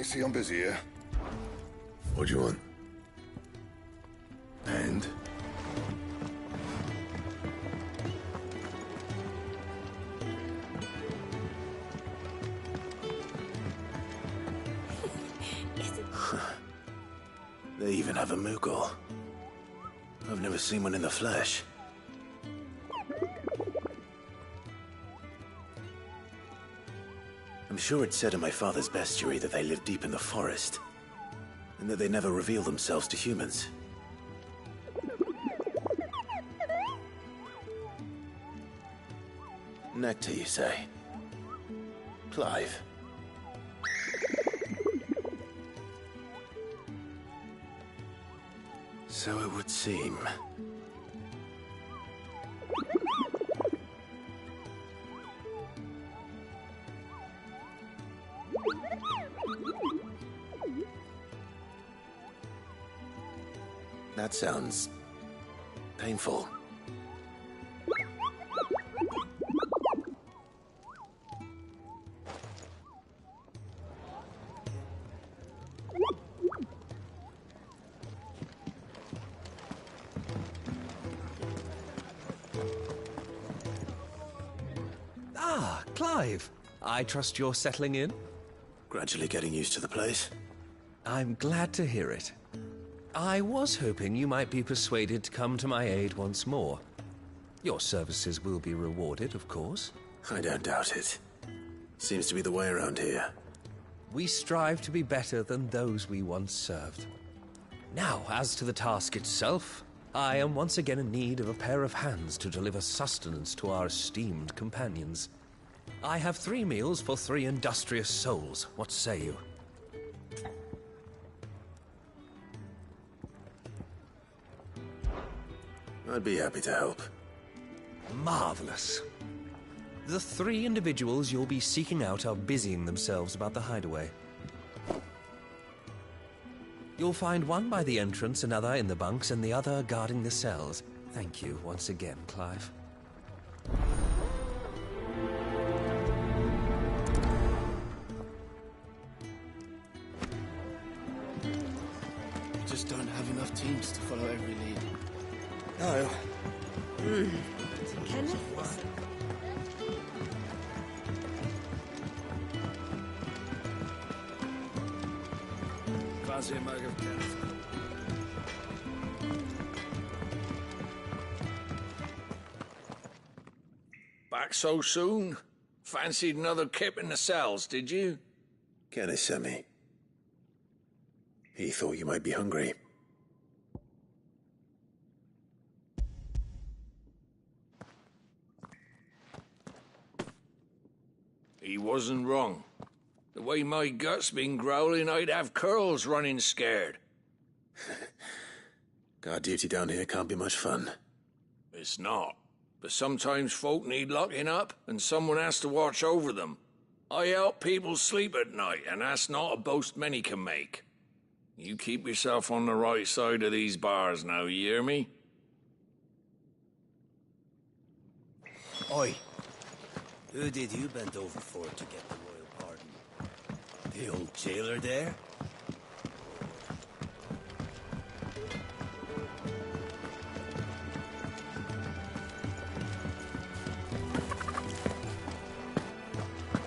S2: I see I'm busy here. What do you want? And?
S1: They even have a Moogle. I've never seen one in the flesh. I'm sure it said in my father's bestiary that they live deep in the forest, and that they never reveal themselves to humans. Nectar, you say? Clive. So it would seem. That sounds painful.
S7: Ah, Clive. I trust you're settling in?
S1: Gradually getting used to the place.
S7: I'm glad to hear it. I was hoping you might be persuaded to come to my aid once more. Your services will be rewarded, of course.
S1: I don't doubt it. Seems to be the way around here.
S7: We strive to be better than those we once served. Now, as to the task itself, I am once again in need of a pair of hands to deliver sustenance to our esteemed companions. I have 3 meals for 3 industrious souls. What say you?
S1: I'd be happy to help.
S7: Marvelous. The 3 individuals you'll be seeking out are busying themselves about the hideaway. You'll find one by the entrance, another in the bunks, and the other guarding the cells. Thank you once again, Clive.
S3: We just don't have enough teams to follow every lead.
S1: No.
S15: Kenneth?
S3: Fancy a mug of Kenneth.
S14: Back so soon? Fancied another kip in the cells, did you?
S1: Kenneth sent me. He thought you might be hungry.
S14: He wasn't wrong. The way my gut's been growling, I'd have curls running scared.
S1: Guard duty down here can't be much fun.
S14: It's not. But sometimes folk need locking up, and someone has to watch over them. I help people sleep at night, and that's not a boast many can make. You keep yourself on the right side of these bars now, you hear me?
S18: Oi. Who did you bend over for to get the royal pardon? The old jailer there?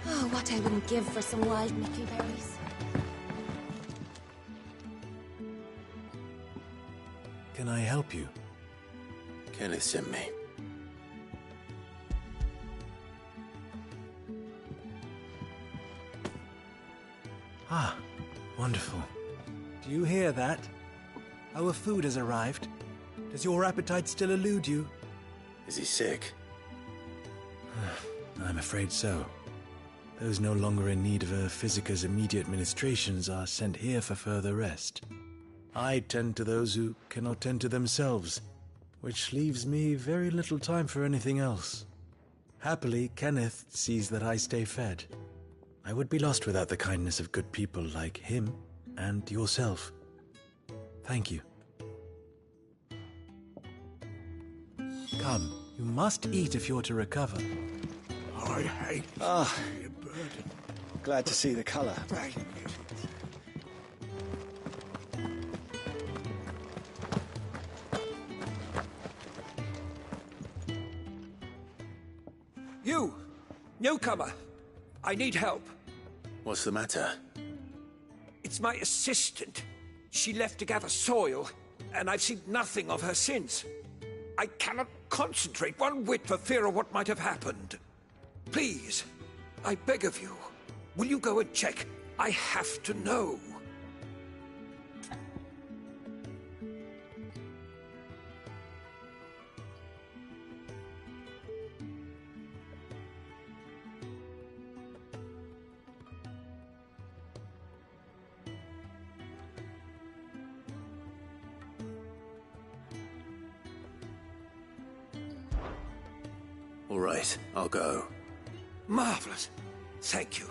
S6: Oh, what I wouldn't give for some wild mickleberries.
S1: Can I help you? Kenneth sent me.
S23: Ah, wonderful. Do you hear that? Our food has arrived. Does your appetite still elude you?
S1: Is he sick?
S23: I'm afraid so. Those no longer in need of a Physica's immediate ministrations are sent here for further rest. I tend to those who cannot tend to themselves, which leaves me very little time for anything else. Happily, Kenneth sees that I stay fed. I would be lost without the kindness of good people like him and yourself. Thank you. Come, you must eat if you're to recover.
S12: I hate
S16: glad to see the color.
S9: You! Newcomer! I need help.
S1: What's the matter?
S9: It's my assistant. She left to gather soil, and I've seen nothing of her since. I cannot concentrate one whit for fear of what might have happened. Please, I beg of you, will you go and check? I have to know.
S1: All right, I'll go.
S9: Marvelous. Thank you.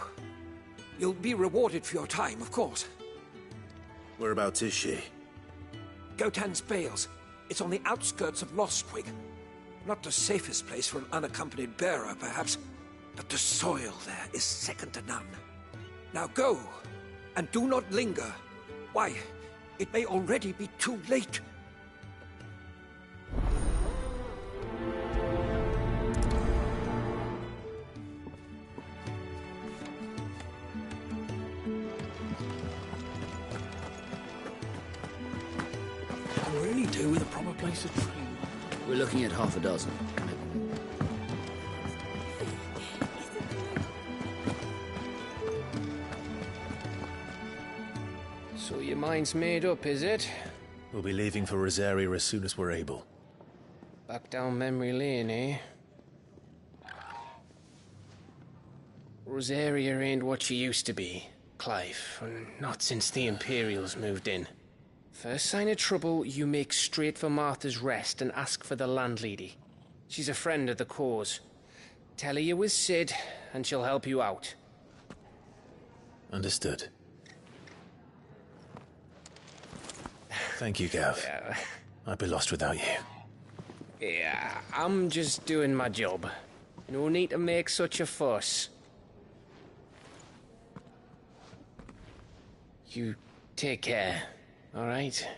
S9: You'll be rewarded for your time, of course.
S1: Whereabouts is she?
S9: Gotan's Bales. It's on the outskirts of Lostwig. Not the safest place for an unaccompanied bearer, perhaps, but the soil there is second to none. Now go, and do not linger. Why, it may already be too late.
S10: Really do with a proper place to train.
S17: We're looking at half a dozen.
S5: So your mind's made up, is it?
S1: We'll be leaving for Rosaria as soon as we're able.
S5: Back down memory lane, eh? Rosaria ain't what she used to be, Clive. Not since the Imperials moved in. First sign of trouble, you make straight for Martha's Rest and ask for the landlady. She's a friend of the cause. Tell her you was Sid, and she'll help you out.
S1: Understood. Thank you, Gav. I'd be lost without you.
S5: Yeah, I'm just doing my job. No need to make such a fuss. You take care, all right?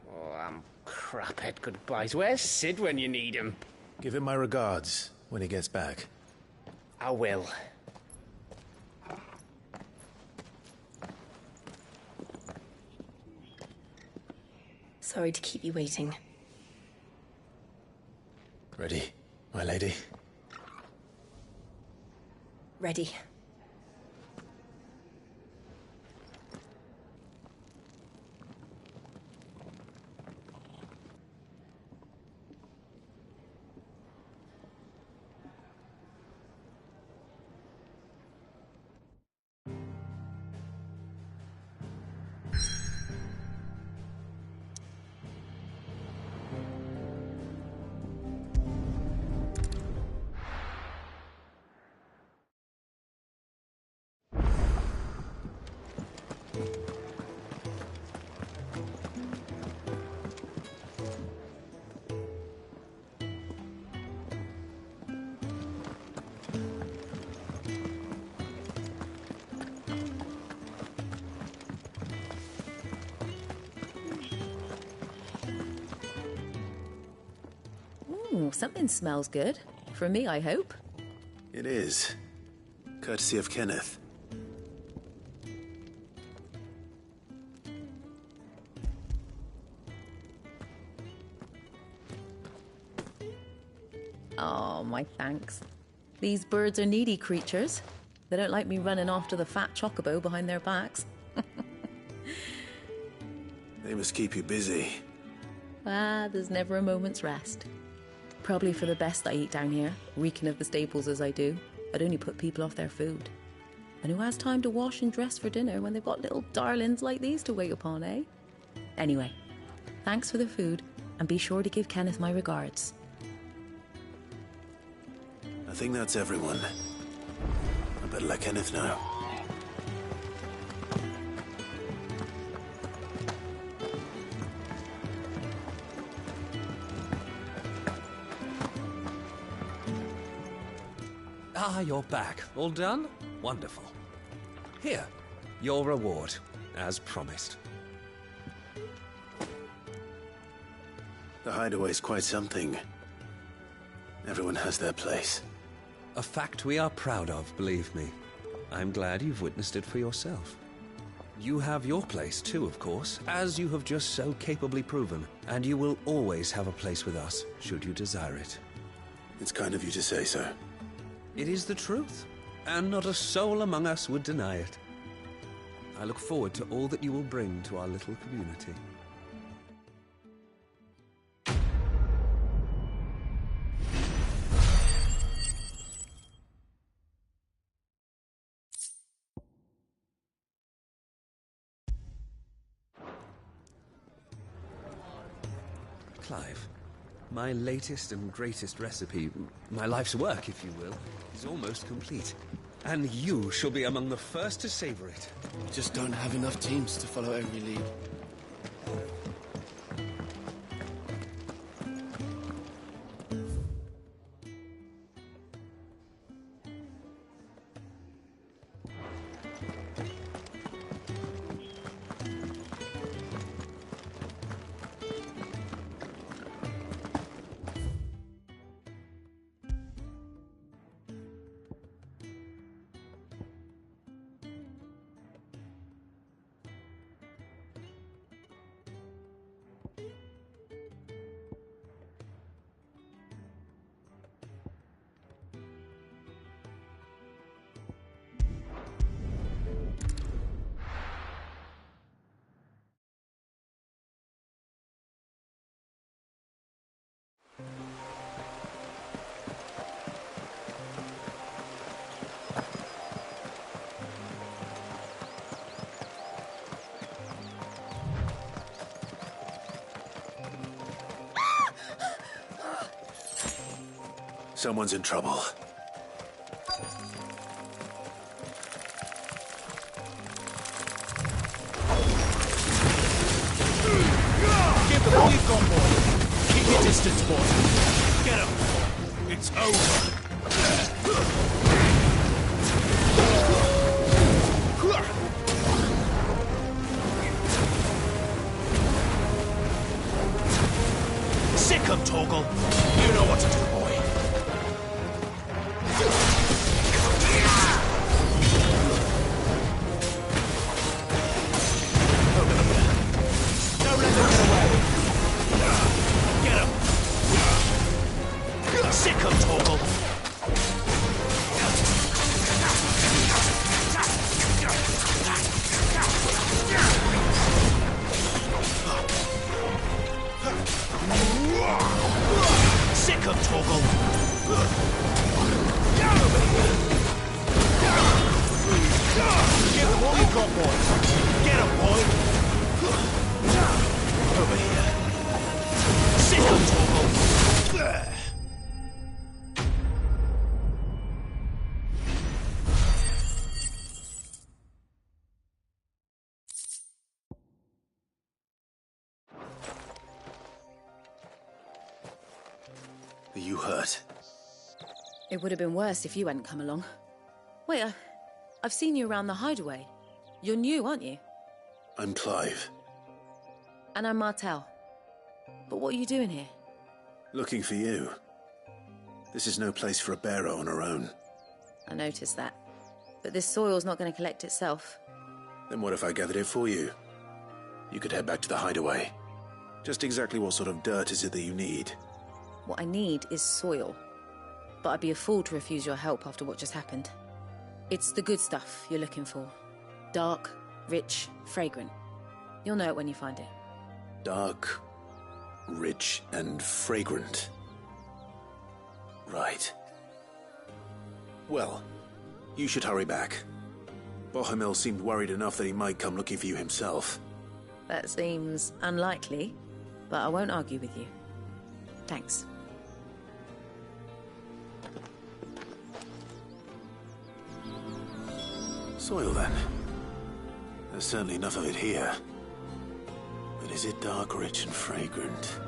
S5: Oh, I'm crap at goodbyes. Where's Sid when you need him?
S1: Give him my regards when he gets back.
S5: I will.
S4: Sorry to keep you waiting.
S1: Ready, my lady?
S4: Ready. Ooh, something smells good. For me, I hope.
S1: It is. Courtesy of Kenneth.
S4: Oh, my thanks. These birds are needy creatures. They don't like me running off to the fat chocobo behind their backs.
S1: They must keep you busy.
S4: Ah, there's never a moment's rest. Probably for the best I eat down here, reeking of the staples as I do. I'd only put people off their food. And who has time to wash and dress for dinner when they've got little darlings like these to wait upon, eh? Anyway, thanks for the food, and be sure to give Kenneth my regards.
S1: I think that's everyone. I better let Kenneth know.
S7: Ah, you're back. All done? Wonderful. Here, your reward, as promised.
S1: The hideaway's quite something. Everyone has their place.
S7: A fact we are proud of, believe me. I'm glad you've witnessed it for yourself. You have your place too, of course, as you have just so capably proven, and you will always have a place with us, should you desire it.
S1: It's kind of you to say so.
S7: It is the truth, and not a soul among us would deny it. I look forward to all that you will bring to our little community. Clive, my latest and greatest recipe, my life's work, if you will, is almost complete. And you shall be among the first to savor it.
S18: We just don't have enough teams to follow every lead.
S1: Someone's in trouble.
S3: Give them all you've got, boy. Keep your distance, boy. Get him. It's over. Sick 'em, Torgal. You know what to do, boy. Don't let them get away. Get him. Sick 'em, Torgal. Sick 'em, Torgal. Give them all you've got, boys. Get 'em, boy. Over here. Sick 'em, Torgal.
S1: Are you hurt?
S11: It would have been worse if you hadn't come along. Wait, I've seen you around the hideaway. You're new, aren't you?
S1: I'm Clive.
S11: And I'm Martel. But what are you doing here?
S1: Looking for you. This is no place for a bearer on her own.
S11: I noticed that. But this soil's not going to collect itself.
S1: Then what if I gathered it for you? You could head back to the hideaway. Just exactly what sort of dirt is it that you need?
S11: What I need is soil. But I'd be a fool to refuse your help after what just happened. It's the good stuff you're looking for. Dark, rich, fragrant. You'll know it when you find it.
S1: Dark, rich, and fragrant. Right. Well, you should hurry back. Bohemil seemed worried enough that he might come looking for you himself.
S11: That seems unlikely, but I won't argue with you. Thanks.
S1: Soil, then. There's certainly enough of it here. But is it dark, rich, and fragrant?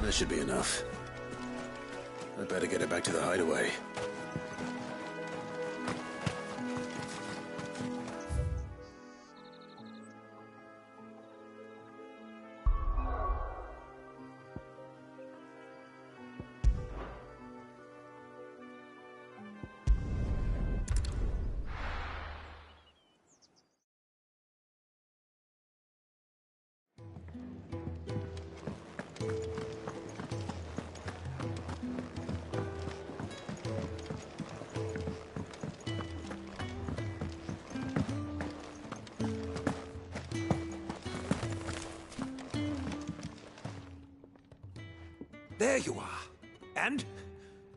S1: That should be enough. I'd better get it back to the hideaway.
S9: There you are. And?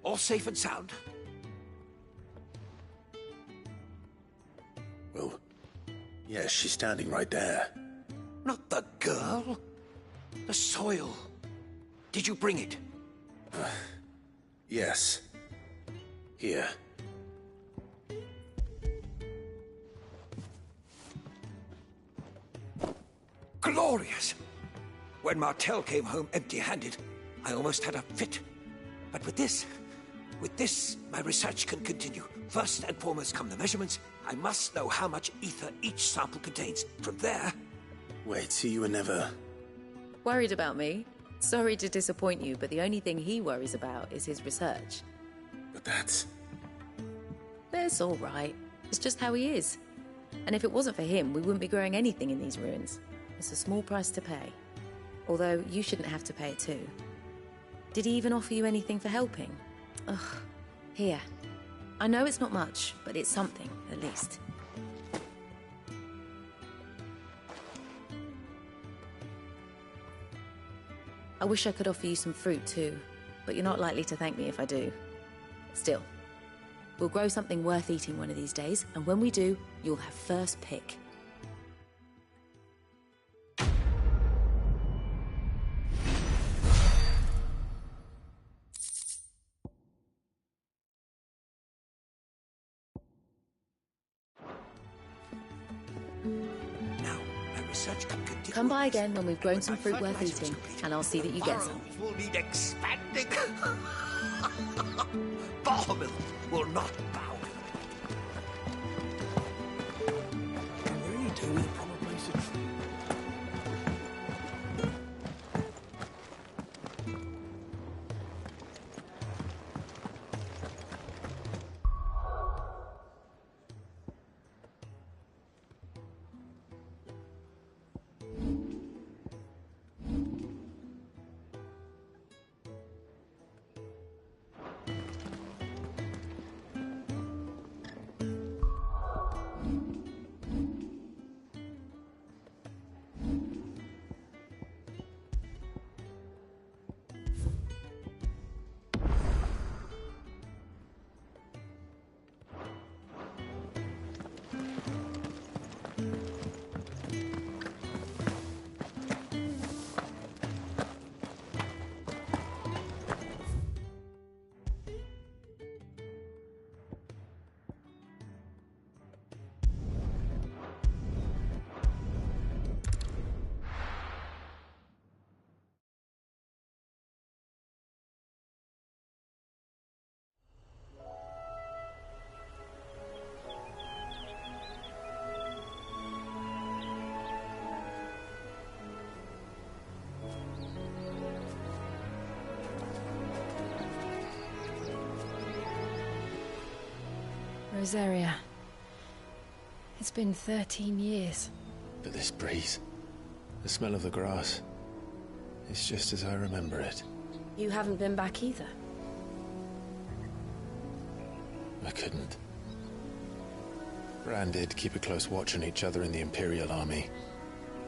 S9: All safe and sound?
S1: Well, yes, she's standing right there.
S9: Not the girl. The soil. Did you bring it?
S1: Yes. Here.
S9: Glorious! When Martel came home empty-handed, I almost had a fit. But with this, my research can continue. First and foremost come the measurements. I must know how much ether each sample contains. From there...
S1: Wait, so you were never...
S11: Worried about me? Sorry to disappoint you, but the only thing he worries about is his research.
S1: But that's
S11: all right. It's just how he is. And if it wasn't for him, we wouldn't be growing anything in these ruins. It's a small price to pay. Although, you shouldn't have to pay it too. Did he even offer you anything for helping? Ugh. Here. I know it's not much, but it's something, at least. I wish I could offer you some fruit too, but you're not likely to thank me if I do. Still, we'll grow something worth eating one of these days, and when we do, you'll have first pick. Come by again when we've grown some fruit worth eating, and I'll see that you get some.
S9: Will need expanding. Barmill will not bow.
S3: Can we really do with a proper place to tree?
S4: Rosaria. It's been 13 years.
S1: But this breeze, the smell of the grass, it's just as I remember it.
S4: You haven't been back either.
S1: I couldn't. Branded, keep a close watch on each other in the Imperial Army.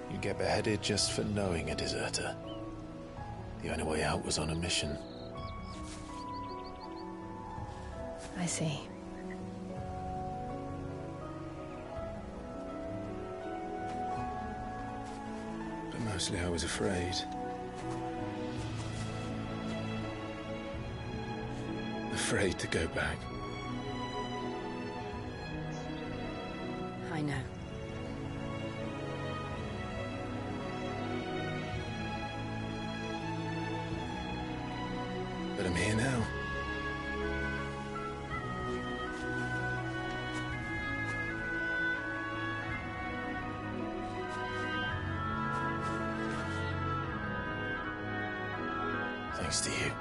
S1: You get beheaded just for knowing a deserter. The only way out was on a mission.
S4: I see.
S1: But mostly I was afraid. Afraid to go back.
S4: I know.
S1: But I'm here now. Thanks to you.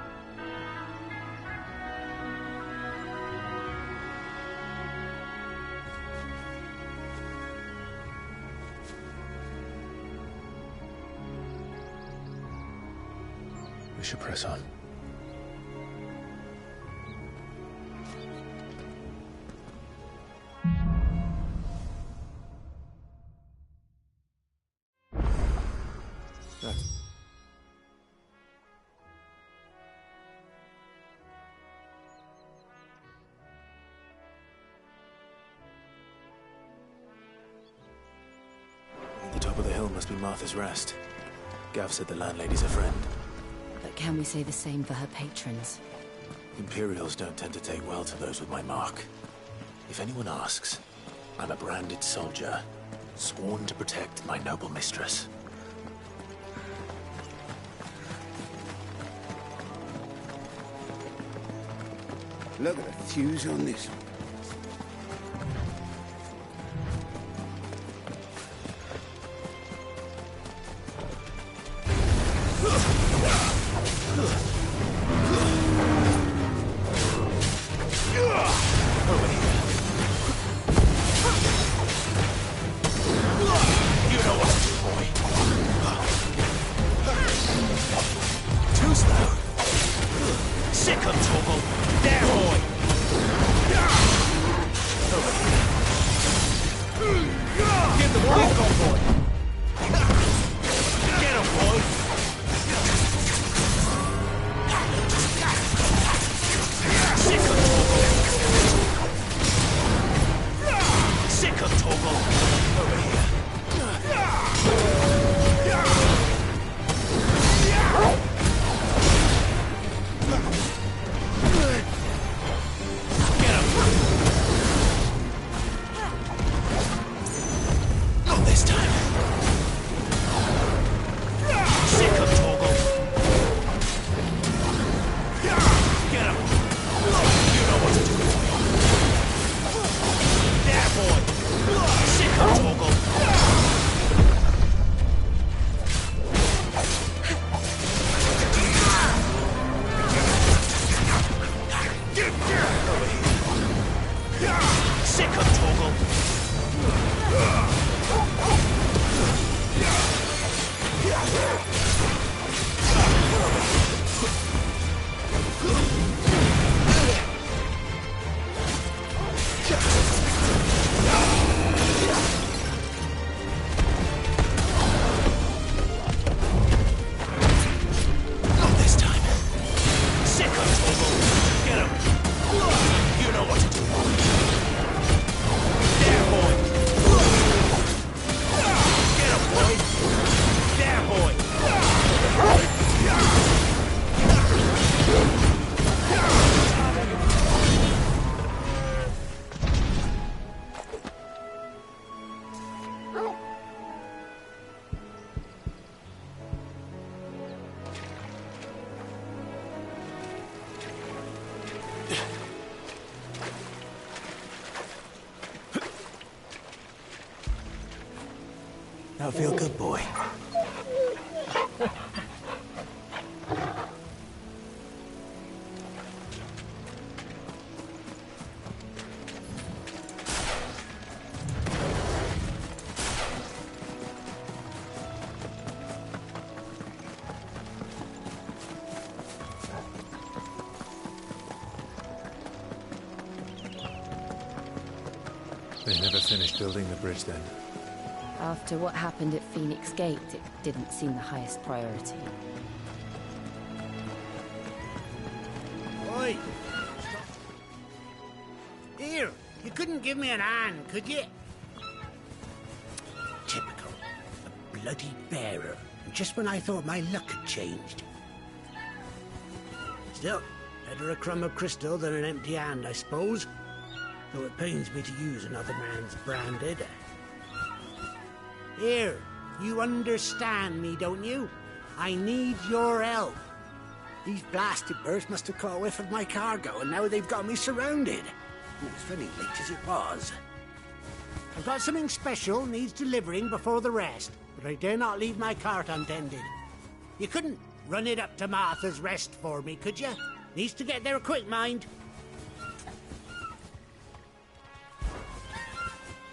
S1: We should press on. The top of the hill must be Martha's Rest. Gav said the landlady's a friend.
S4: But can we say the same for her patrons?
S1: Imperials don't tend to take well to those with my mark. If anyone asks, I'm a branded soldier, sworn to protect my noble mistress.
S13: Look at the fuse on this.
S1: Now feel good, boy.
S23: They never finished building the bridge then.
S4: After what happened at Phoenix Gate, it didn't seem the highest priority.
S8: Oi! Here, you couldn't give me an hand, could you? Typical. A bloody bearer. Just when I thought my luck had changed. Still, better a crumb of crystal than an empty hand, I suppose. Though it pains me to use another man's branded. Here, you understand me, don't you? I need your help. These blasted birds must have caught a whiff of my cargo, and now they've got me surrounded. It's very late as it was. I've got something special needs delivering before the rest, but I dare not leave my cart untended. You couldn't run it up to Martha's Rest for me, could you? Needs to get there quick, mind.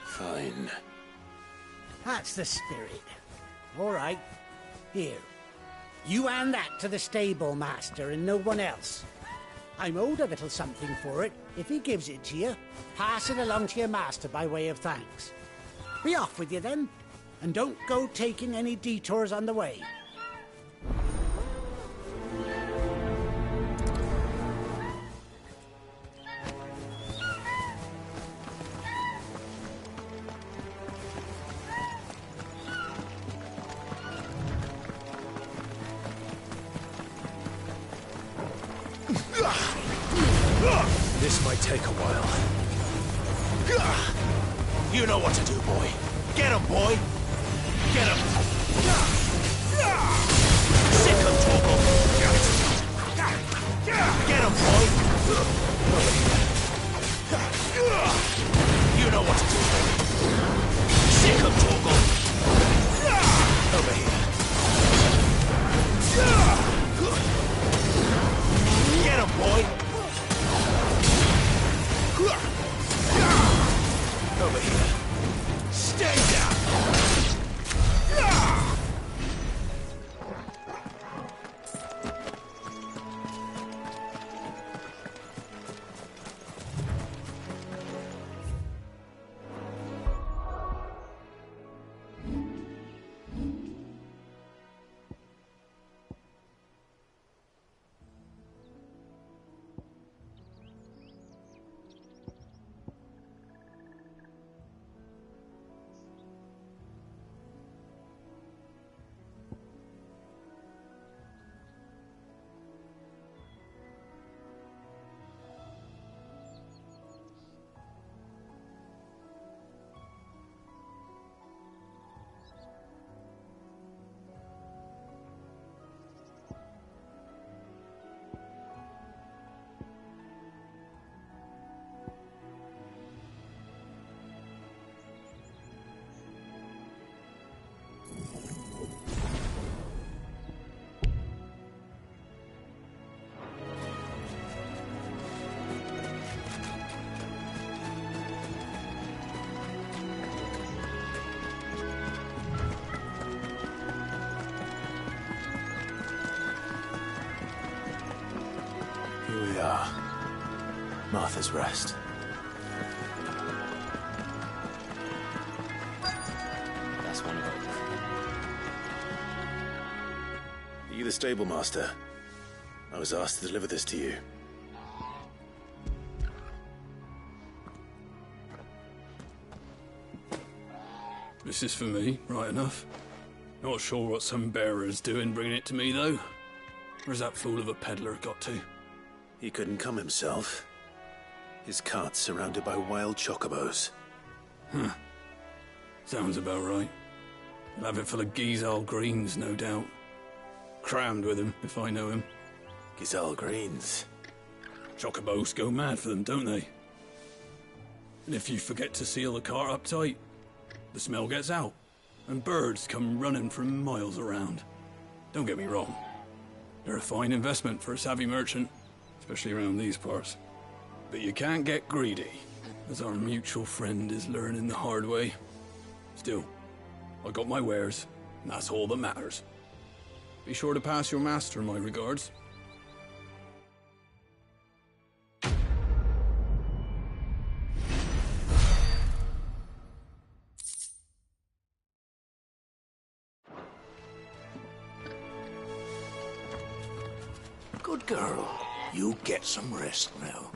S1: Fine.
S8: That's the spirit. All right. Here. You hand that to the stable master and no one else. I'm owed a little something for it. If he gives it to you, pass it along to your master by way of thanks. Be off with you then, and don't go taking any detours on the way.
S3: This might take a while.
S1: You know what to do, boy. Get him, boy! Get him! Sick him, Torgal! Get him, boy! You know what to do, boy. Sick him, Torgal! Over here. Get him, boy! Over here. Stay down! Here we are. Martha's Rest.
S17: That's one of them.
S1: Are you the stable master? I was asked to deliver this to you.
S19: This is for me, right enough. Not sure what some bearer's doing bringing it to me, though. Where's that fool of a peddler got to?
S1: He couldn't come himself. His cart's surrounded by wild chocobos.
S19: Huh. Sounds about right. He'll have it full of Gizal greens, no doubt. Crammed with him, if I know him.
S1: Gizal greens?
S19: Chocobos go mad for them, don't they? And if you forget to seal the cart up tight, the smell gets out, and birds come running from miles around. Don't get me wrong. They're a fine investment for a savvy merchant, especially around these parts. But you can't get greedy, as our mutual friend is learning the hard way. Still, I got my wares, and that's all that matters. Be sure to pass your master my regards.
S18: Good girl. You get some rest now.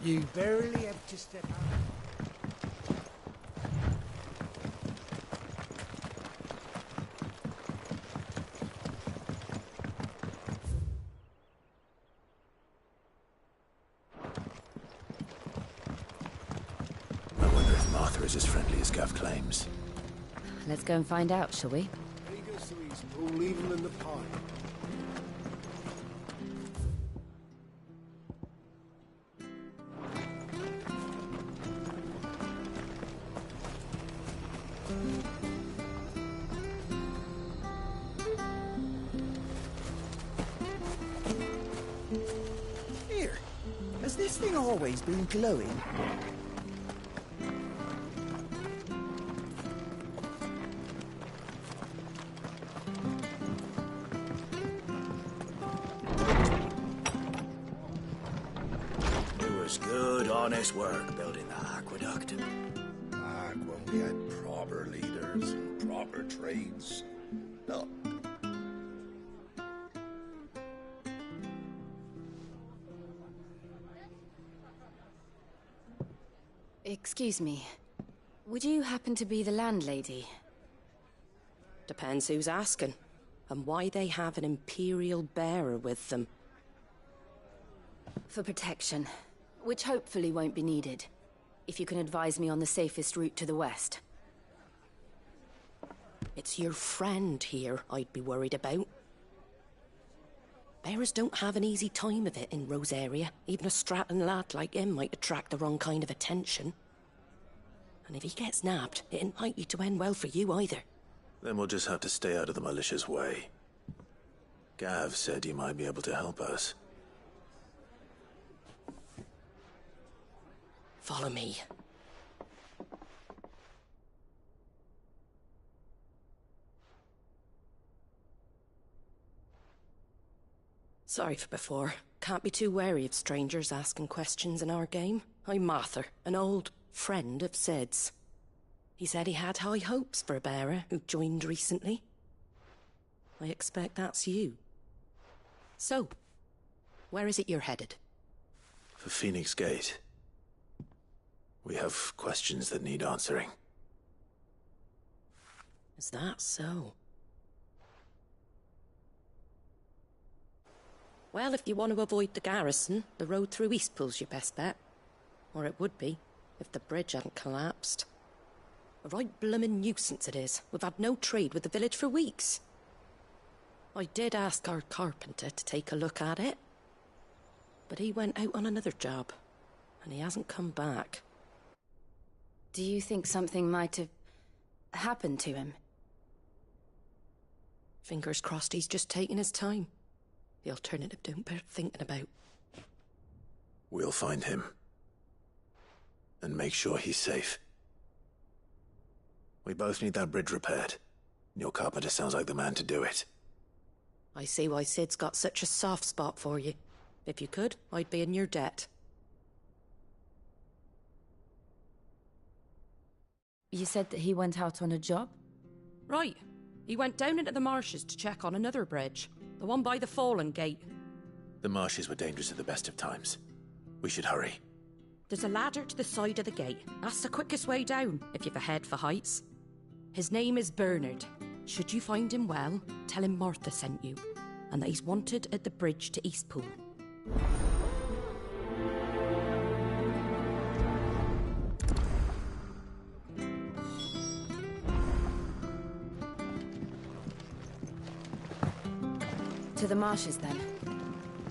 S8: You barely have to step out.
S1: I wonder if Martha is as friendly as Gav claims.
S4: Let's go and find out, shall we?
S8: We'll leave him in the pond.
S20: Here, has this thing always been glowing?
S18: It was good, honest work building the aqueduct. Back when we had proper leaders and proper trades. Look.
S4: Excuse me. Would you happen to be the landlady?
S6: Depends who's asking, and why they have an Imperial bearer with them.
S4: For protection, which hopefully won't be needed. If you can advise me on the safest route to the west.
S6: It's your friend here I'd be worried about. Bearers don't have an easy time of it in Rose area. Even a Stratton lad like him might attract the wrong kind of attention. And if he gets nabbed, it ain't likely to end well for you either.
S1: Then we'll just have to stay out of the malicious way. Gav said you might be able to help us.
S6: Follow me. Sorry for before. Can't be too wary of strangers asking questions in our game. I'm Martha, an old friend of Sid's. He said he had high hopes for a bearer who joined recently. I expect that's you. So, where is it you're headed?
S1: For Phoenix Gate. We have questions that need answering.
S6: Is that so? Well, if you want to avoid the garrison, the road through Eastpool's your best bet. Or it would be, if the bridge hadn't collapsed. A right bloomin' nuisance it is. We've had no trade with the village for weeks. I did ask our carpenter to take a look at it. But he went out on another job, and he hasn't come back.
S4: Do you think something might have happened to him?
S6: Fingers crossed he's just taking his time. The alternative don't bear thinking about.
S1: We'll find him. And make sure he's safe. We both need that bridge repaired. Your carpenter sounds like the man to do it.
S6: I see why Sid's got such a soft spot for you. If you could, I'd be in your debt.
S4: You said that he went out on a job?
S6: Right. He went down into the marshes to check on another bridge. The one by the Fallen Gate.
S1: The marshes were dangerous at the best of times. We should hurry.
S6: There's a ladder to the side of the gate. That's the quickest way down, if you've a head for heights. His name is Bernard. Should you find him well, tell him Martha sent you, and that he's wanted at the bridge to Eastpool.
S4: To the marshes, then.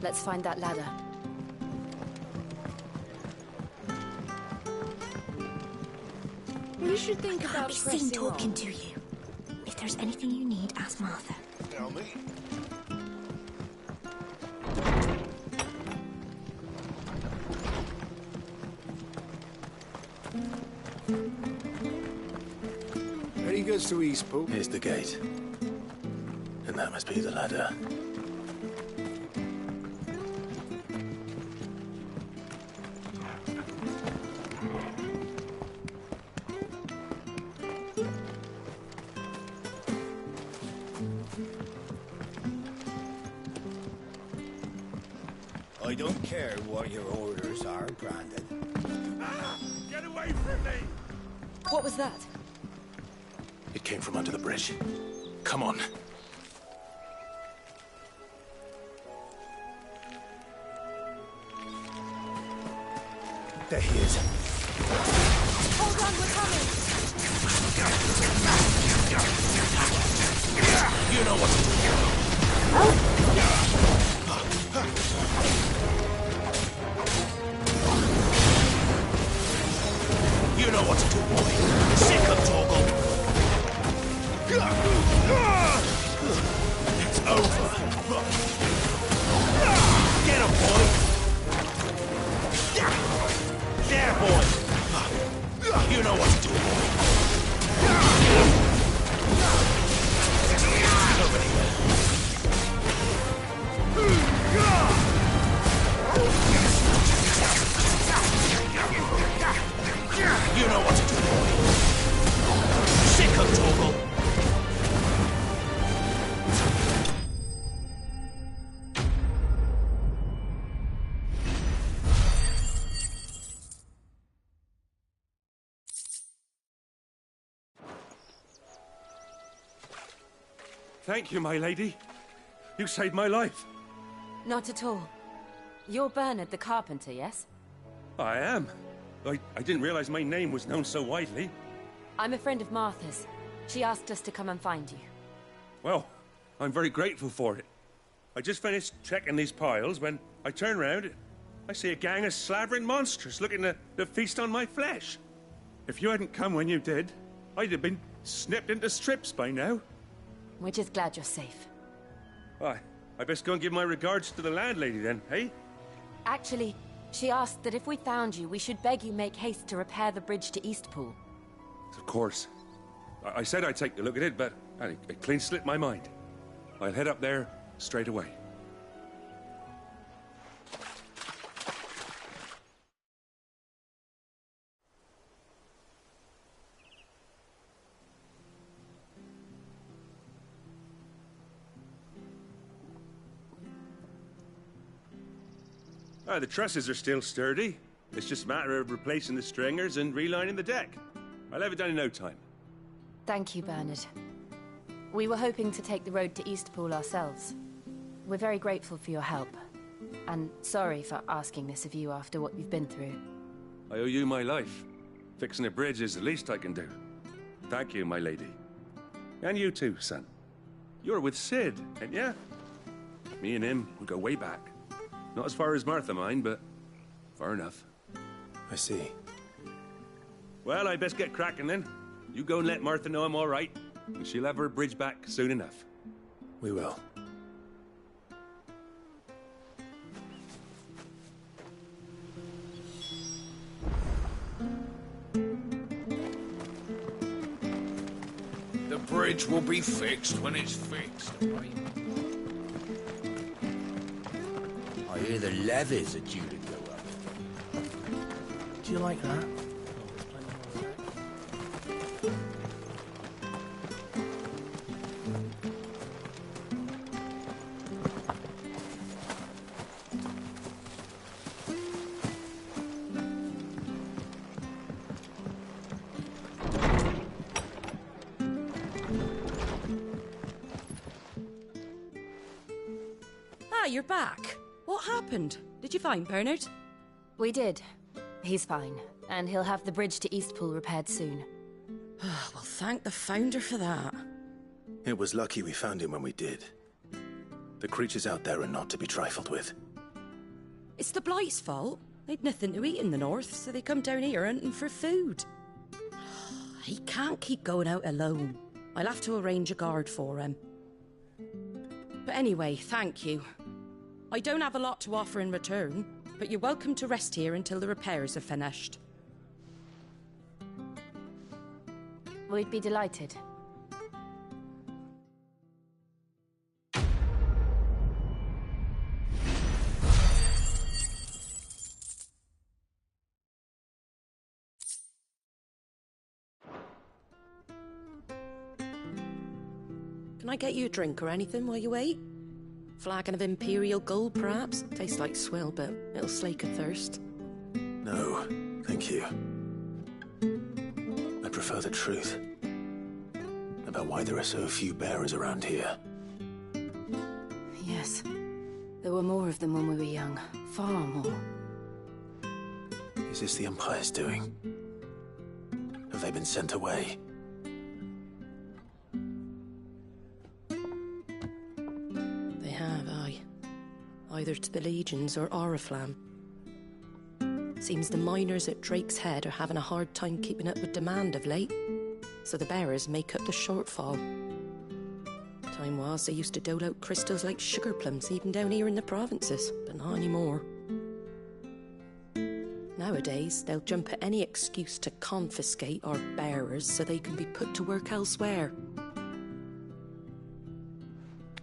S4: Let's find that ladder.
S15: We should think about be seen pressing talking on. to you. If there's anything you need, ask Martha.
S2: Tell me.
S8: There he goes to Eastpool.
S1: Here's the gate. And that must be the ladder.
S13: I don't care what your orders are, Brandon.
S18: Ah! Get away from me!
S11: What was that?
S1: It came from under the bridge. Come on. There he is.
S15: Hold on, we're coming.
S1: You know what to do. You know what to do, boy. Sick of Torgal. It's over. Get him, boy. There, boy. You know what to do, boy. Over here. You know what to do, boy. Sick of Torgal.
S18: Thank you, my lady. You saved my life.
S4: Not at all. You're Bernard the carpenter, yes?
S18: I am. I didn't realize my name was known so widely.
S4: I'm a friend of Martha's. She asked us to come and find you.
S18: Well, I'm very grateful for it. I just finished checking these piles when I turn around. I see a gang of slavering monsters looking to feast on my flesh. If you hadn't come when you did, I'd have been snipped into strips by now.
S4: We're just glad you're safe.
S18: Why, I best go and give my regards to the landlady then, hey?
S4: Actually, she asked that if we found you, we should beg you make haste to repair the bridge to Eastpool.
S18: Of course. I said I'd take a look at it, but it clean slipped my mind. I'll head up there straight away. The trusses are still sturdy. It's just a matter of replacing the stringers and relining the deck. I'll have it done in no time.
S4: Thank you, Bernard. We were hoping to take the road to Eastpool ourselves. We're very grateful for your help. And sorry for asking this of you after what you've been through.
S18: I owe you my life. Fixing a bridge is the least I can do. Thank you, my lady. And you too, son. You're with Sid, ain't ya? Me and him, we go way back. Not as far as Martha, mind, but far enough.
S1: I see.
S18: Well, I best get cracking then. You go and let Martha know I'm all right, and she'll have her bridge back soon enough.
S1: We will.
S14: The bridge will be fixed when it's fixed, right?
S13: I hear the levies are due to go up.
S20: Do you like that?
S21: Ah, you're back. What happened? Did you find Bernard?
S4: We did. He's fine, and he'll have the bridge to Eastpool repaired soon.
S21: Well, thank the Founder for that.
S1: It was lucky we found him when we did. The creatures out there are not to be trifled with.
S21: It's the Blight's fault. They'd nothing to eat in the north, so they come down here hunting for food. He can't keep going out alone. I'll have to arrange a guard for him. But anyway, thank you. I don't have a lot to offer in return, but you're welcome to rest here until the repairs are finished.
S4: We'd be delighted.
S21: Can I get you a drink or anything while you wait? Flagon of Imperial gold, perhaps? Tastes like swill, but it'll slake a thirst.
S1: No, thank you. I prefer the truth. About why there are so few bearers around here.
S4: Yes. There were more of them when we were young. Far more.
S1: Is this the Empire's doing? Have they been sent away?
S21: They have, aye. Either to the Legions or Oriflamme. Seems the miners at Drake's Head are having a hard time keeping up with demand of late, so the bearers make up the shortfall. Time was they used to dole out crystals like sugar plums even down here in the provinces, but not anymore. Nowadays, they'll jump at any excuse to confiscate our bearers so they can be put to work elsewhere.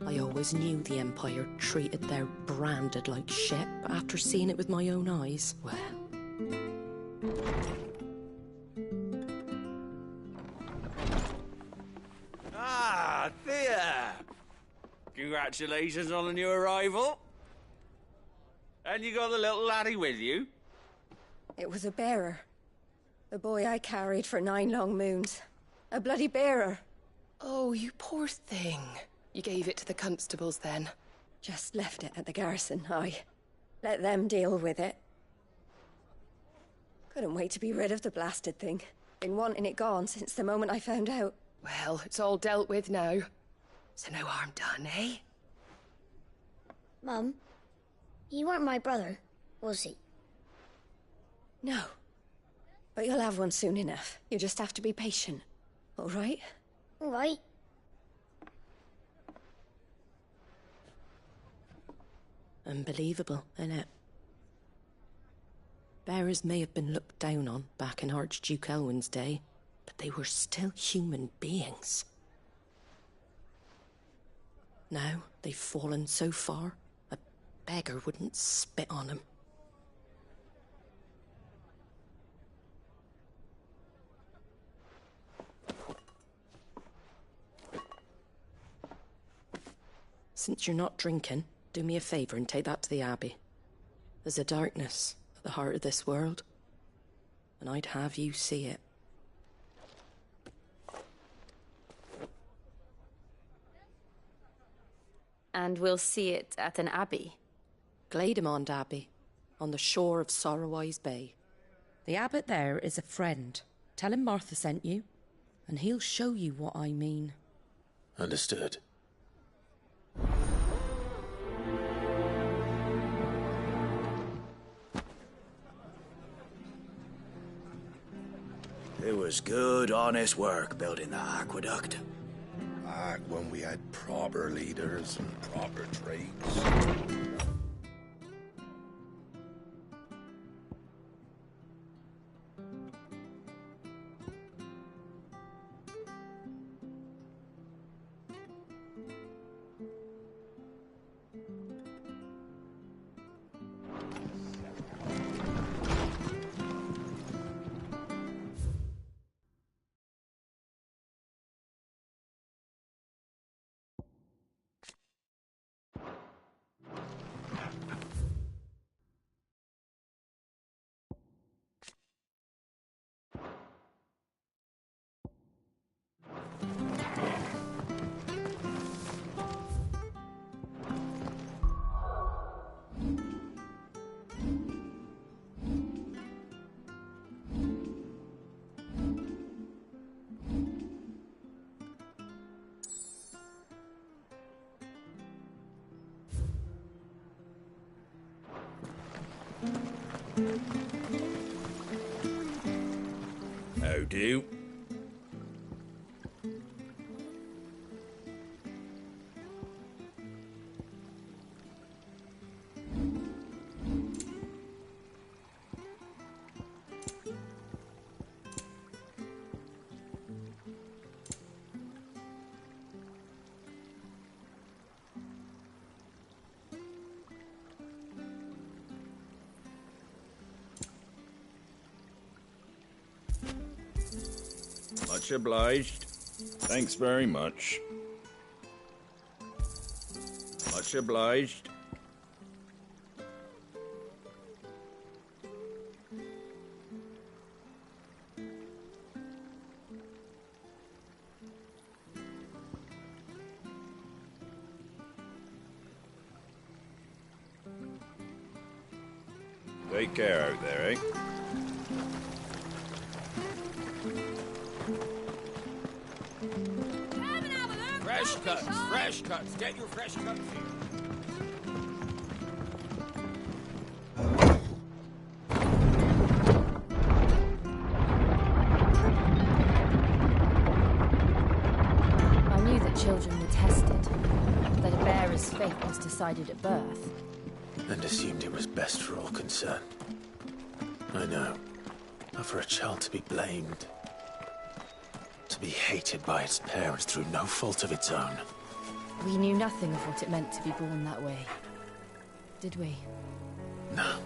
S21: I always knew the Empire treated their branded like shit, but after seeing it with my own eyes, well...
S14: Ah, Thea! Congratulations on the new arrival. And you got the little laddie with you?
S12: It was a bearer. The boy I carried for 9 long moons. A bloody bearer.
S16: Oh, you poor thing. You gave it to the constables then?
S12: Just left it at the garrison, aye. Let them deal with it. Couldn't wait to be rid of the blasted thing. Been wanting it gone since the moment I found out.
S16: Well, it's all dealt with now. So no harm done, eh?
S15: Mum, he weren't my brother, was he?
S12: No. But you'll have one soon enough. You just have to be patient. All right?
S15: All right.
S21: Unbelievable, innit? Bearers may have been looked down on back in Archduke Elwin's day, but they were still human beings. Now they've fallen so far, a beggar wouldn't spit on them. Since you're not drinking, do me a favour and take that to the Abbey. There's a darkness at the heart of this world, and I'd have you see it.
S4: And we'll see it at an abbey?
S21: Glademond Abbey, on the shore of Sorrowwise Bay. The abbot there is a friend. Tell him Martha sent you, and he'll show you what I mean.
S1: Understood.
S13: It was good, honest work building the aqueduct.
S2: Back when we had proper leaders and proper trades.
S13: How do? Much obliged. Thanks very much. Much
S14: Much obliged. Take care out there, eh?
S13: Fresh cuts, fresh cuts. Get your fresh cuts here.
S4: I knew that children were tested, that a bearer's fate was decided at birth.
S1: And assumed it was best for all concerned. I know. But for a child to be blamed, to be hated by its parents through no fault of its own.
S4: We knew nothing of what it meant to be born that way. Did we?
S1: No.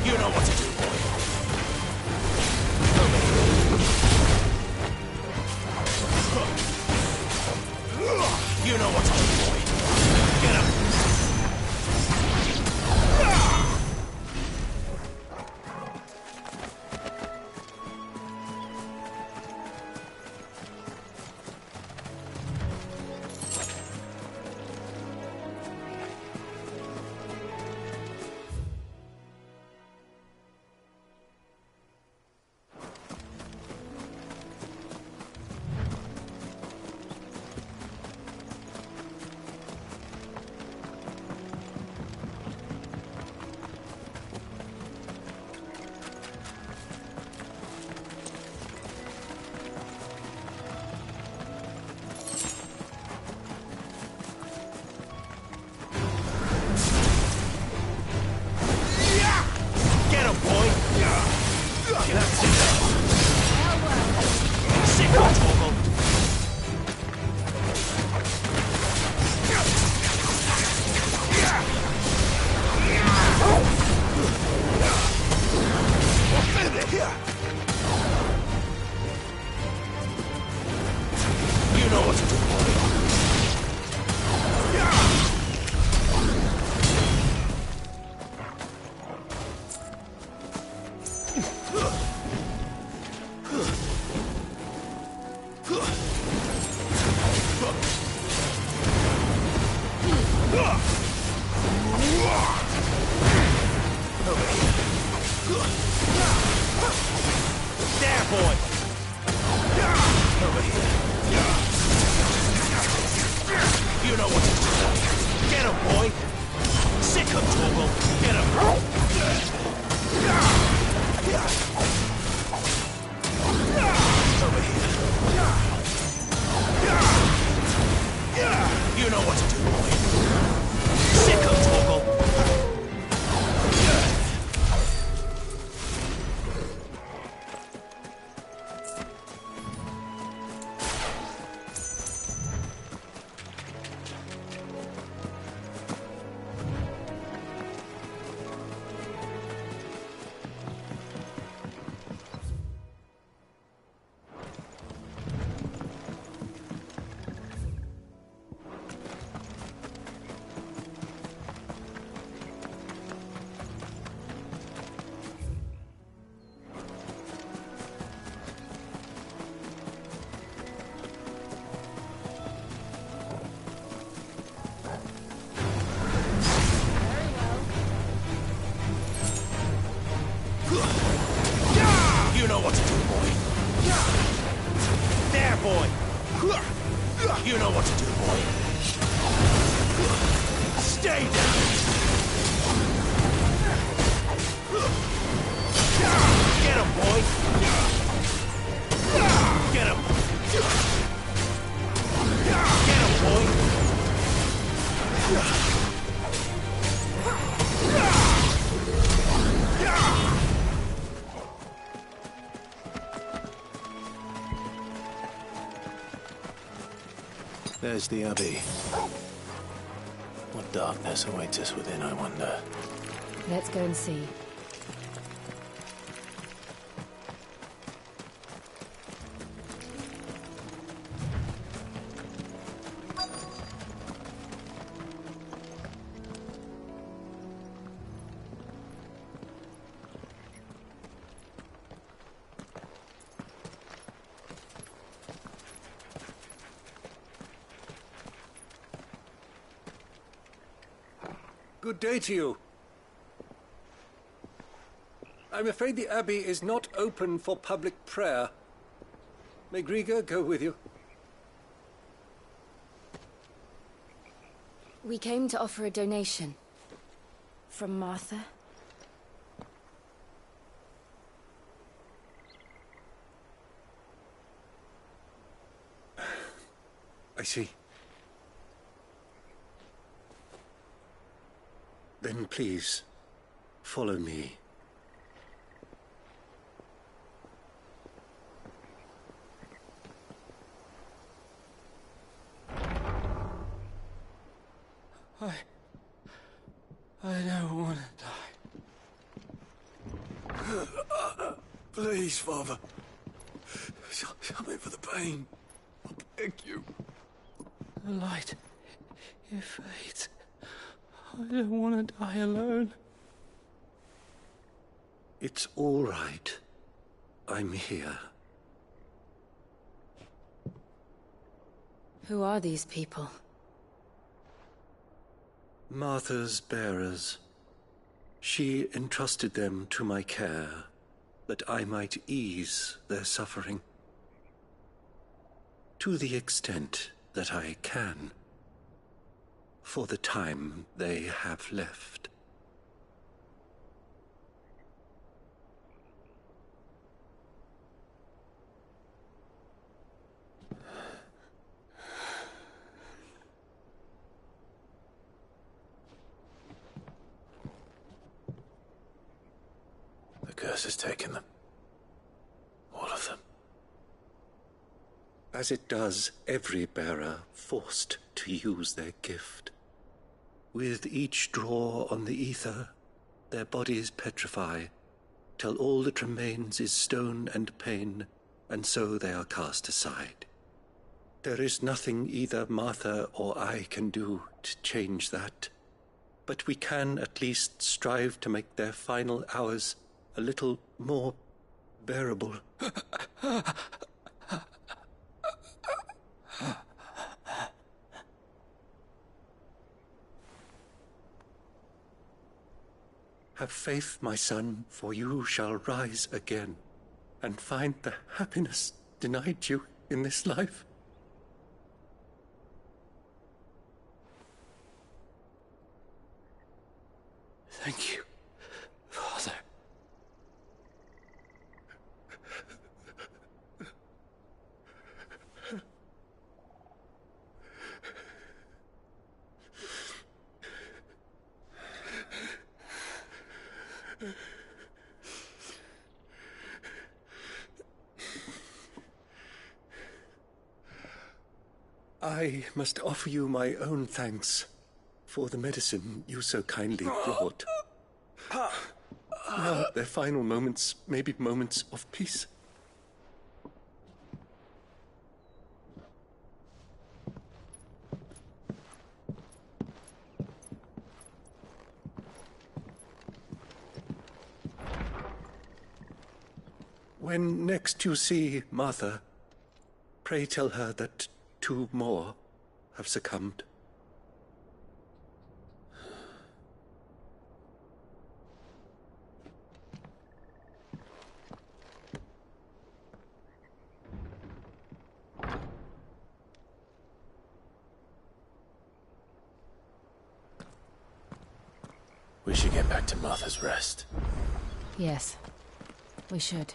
S1: You know what to do, boy. You know what to do, boy. Get up. There, boy! Over here. You know what to do. Get him, boy! Sick him, Torgal! Get him! Over here. You know what to do, boy. Sick him, Torgal! You know what to do, boy. There, boy. You know what to do, boy. Stay down. Get him, boy. Get him. Get him, boy. There's the Abbey. What darkness awaits us within, I wonder?
S4: Let's go and see.
S9: Good day to you. I'm afraid the Abbey is not open for public prayer. May Griga go with you?
S4: We came to offer a donation. From Martha.
S9: I see. Then please, follow me.
S5: I don't want to die. Please, Father. Show me for the pain. I beg you.
S19: The light, it fades. I don't want to die alone.
S9: It's all right. I'm here.
S4: Who are these people?
S9: Martha's bearers. She entrusted them to my care, that I might ease their suffering. To the extent that I can, for the time they have left.
S1: The curse has taken them. All of them.
S9: As it does every bearer forced to use their gift. With each draw on the ether, their bodies petrify, till all that remains is stone and pain, and so they are cast aside. There is nothing either Martha or I can do to change that, but we can at least strive to make their final hours a little more bearable. Have faith, my son, for you shall rise again and find the happiness denied you in this life.
S19: Thank you, Father.
S9: I must offer you my own thanks for the medicine you so kindly brought. Now their final moments may be moments of peace. When next you see Martha, pray tell her that 2 more have succumbed.
S1: We should get back to Martha's Rest.
S4: Yes, we should.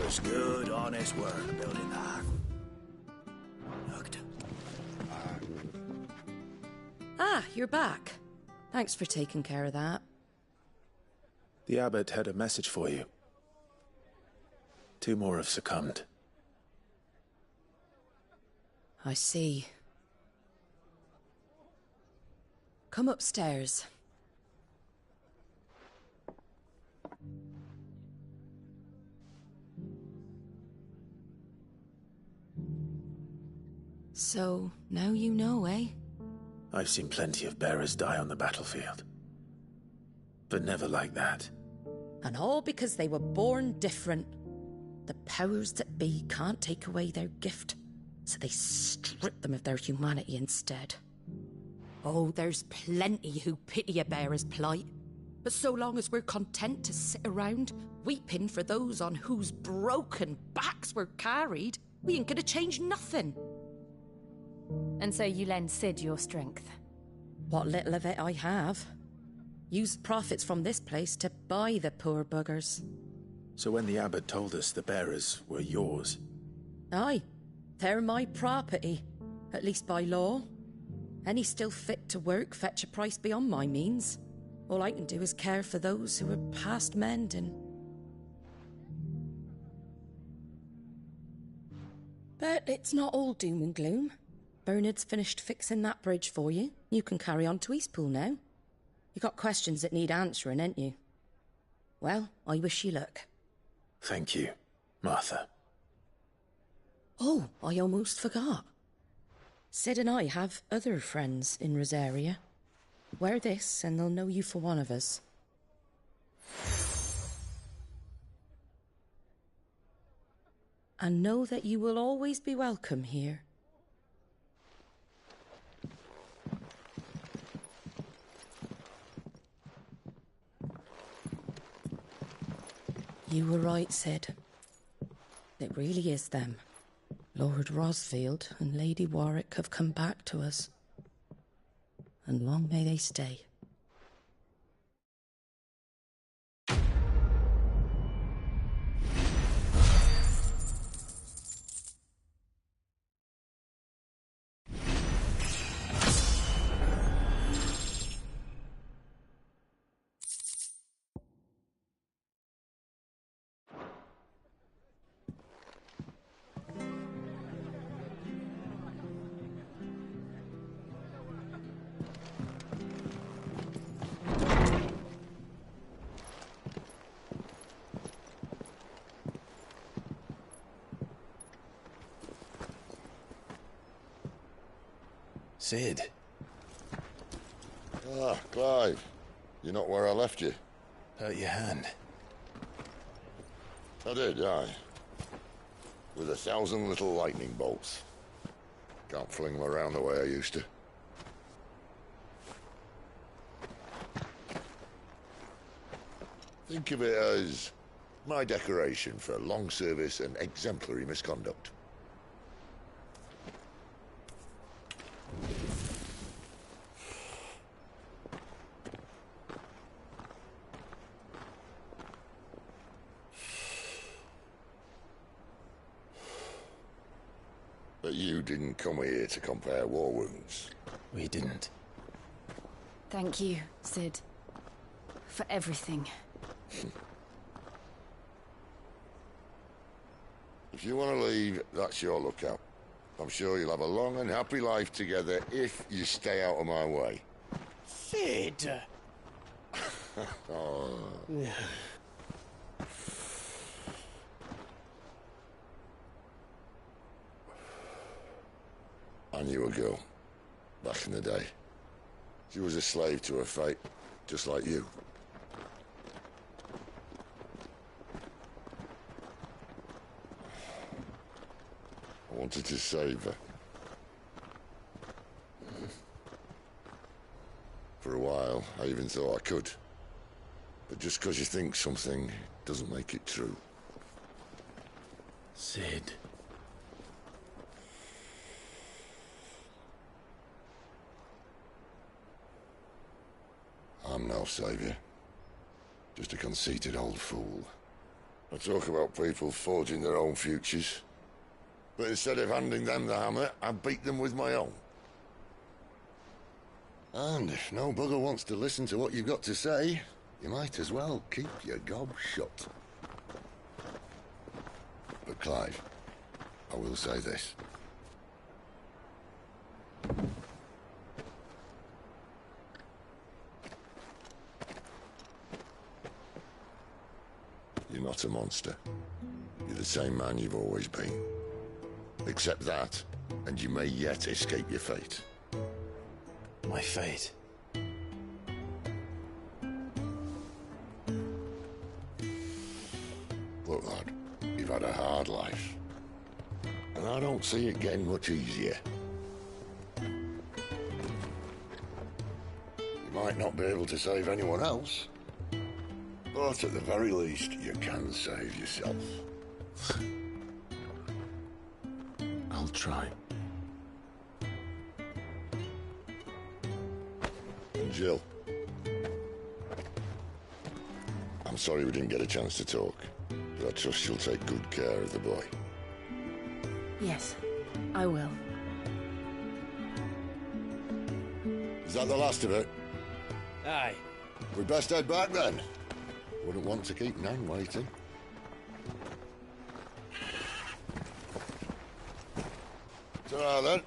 S13: was good, honest work building that. Looked.
S21: Ah, you're back. Thanks for taking care of that.
S1: The abbot had a message for you. 2 more have succumbed.
S21: I see. Come upstairs. So, now you know, eh?
S1: I've seen plenty of bearers die on the battlefield. But never like that.
S21: And all because they were born different. The powers that be can't take away their gift, so they strip them of their humanity instead. Oh, there's plenty who pity a bearer's plight. But so long as we're content to sit around, weeping for those on whose broken backs we're carried, we ain't gonna change nothing.
S4: And so you lend Sid your strength?
S21: What little of it I have. Use profits from this place to buy the poor buggers.
S1: So when the abbot told us the bearers were yours...
S21: Aye, they're my property, at least by law. Any still fit to work fetch a price beyond my means. All I can do is care for those who are past mending. But it's not all doom and gloom. Bernard's finished fixing that bridge for you. You can carry on to Eastpool now. You got questions that need answering, ain't you? Well, I wish you luck.
S1: Thank you, Martha.
S21: Oh, I almost forgot. Sid and I have other friends in Rosaria. Wear this and they'll know you for one of us. And know that you will always be welcome here. You were right, Sid. It really is them. Lord Rosfield and Lady Warwick have come back to us. And long may they stay.
S1: Sid.
S2: Ah, Clive. You're not where I left you.
S1: Hurt your hand.
S2: I did, aye. With 1,000 little lightning bolts. Can't fling them around the way I used to. Think of it as my decoration for long service and exemplary misconduct. But you didn't come here to compare war wounds.
S1: We didn't.
S4: Thank you, Sid. For everything.
S2: If you want to leave, that's your lookout. I'm sure you'll have a long and happy life together if you stay out of my way.
S3: Sid!
S2: Oh. I knew a girl, back in the day. She was a slave to her fate, just like you. I wanted to save her. For a while, I even thought I could. But just because you think something doesn't make it true.
S1: Sid.
S2: I'm no savior. Just a conceited old fool. I talk about people forging their own futures. But instead of handing them the hammer, I beat them with my own. And if no bugger wants to listen to what you've got to say, you might as well keep your gob shut. But Clive, I will say this. You're not a monster. You're the same man you've always been. Accept that, and you may yet escape your fate.
S1: My fate?
S2: Look, lad, you've had a hard life. And I don't see it getting much easier. You might not be able to save anyone else, but at the very least, you can save yourself.
S1: I'll try.
S2: And Jill, I'm sorry we didn't get a chance to talk, but I trust you'll take good care of the boy.
S4: Yes, I will.
S2: Is that the last of it?
S3: Aye.
S2: We best head back then. Wouldn't want to keep Nan waiting. Ta-ra then.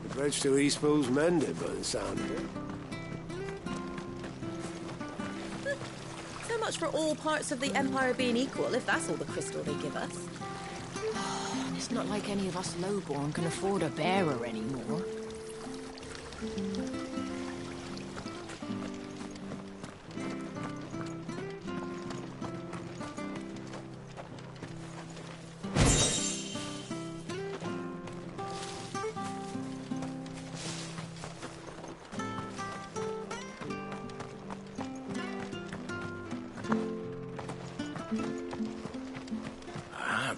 S5: The bridge to Eastpool's mended by the sound of it.
S21: So much for all parts of the Empire being equal, if that's all the crystal they give us.
S6: It's not like any of us lowborn can afford a bearer anymore.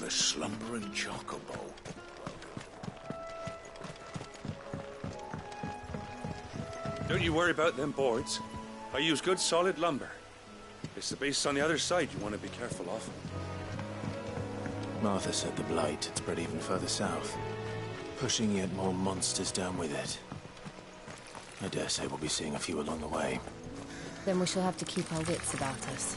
S13: The slumbering chocobo.
S18: Don't you worry about them boards. I use good solid lumber. It's the beasts on the other side you want to be careful of.
S1: Martha said the blight had spread even further south, pushing yet more monsters down with it. I dare say we'll be seeing a few along the way.
S4: Then we shall have to keep our wits about us.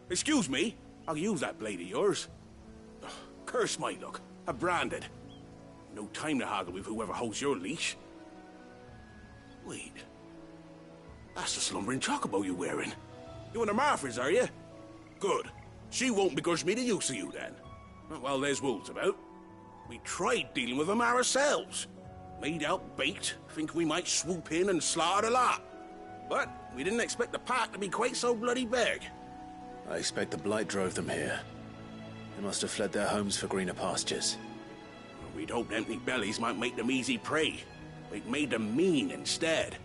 S7: Excuse me? I'll use that blade of yours. Ugh, curse my luck. I'm branded. No time to haggle with whoever holds your leash. Wait. That's the slumbering chocobo you're wearing. You and the Marfors, are you? Good. She won't begrudge me the use of you, then. Well, there's wolves about. We tried dealing with them ourselves. Made out bait, think we might swoop in and slaughter the lot. But we didn't expect the pack to be quite so bloody big.
S1: I expect the blight drove them here. They must have fled their homes for greener pastures.
S7: We'd hoped empty bellies might make them easy prey. But it made them mean instead.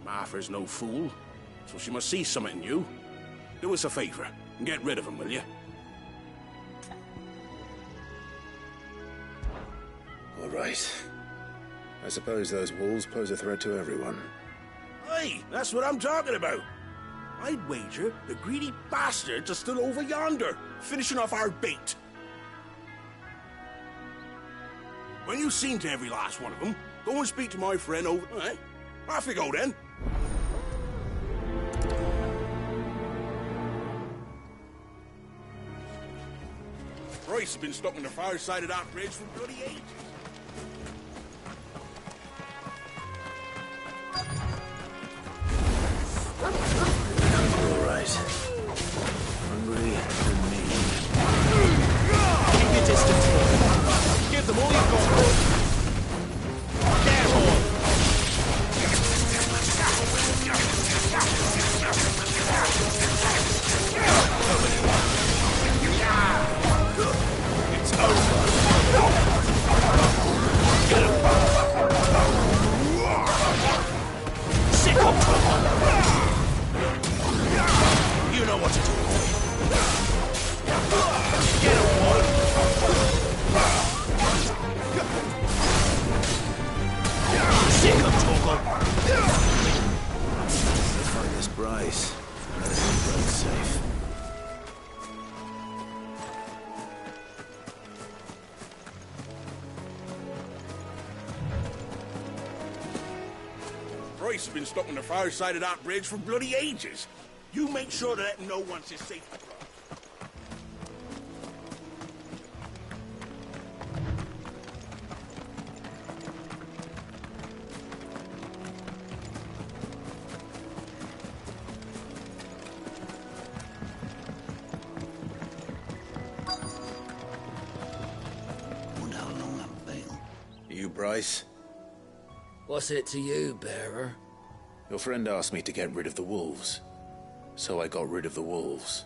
S7: Martha's no fool, so she must see something in you. Do us a favor and get rid of them, will you?
S1: All right. I suppose those wolves pose a threat to everyone.
S7: Hey, that's what I'm talking about. I'd wager the greedy bastards are still over yonder, finishing off our bait. When you've seen to every last one of them, go and speak to my friend over... All right, off you go then. Royce has been stuck on the far side of that bridge for bloody ages.
S1: All right. Hungry and mean.
S3: Keep your distance, boy. Give them all you've got, boy. There, boy.
S1: It's over.
S3: Get him. Sick of trouble. You know what to do, boy. Get him, boy. Sick of trouble.
S1: Let's find this Bryce. Let us be both safe.
S7: Royce has been stuck on the far side of that bridge for bloody ages. You make sure to let him know once it's safe to cross.
S13: Wonder how long I've been.
S1: You, Bryce?
S13: What's it to you, bearer?
S1: Your friend asked me to get rid of the wolves. So I got rid of the wolves.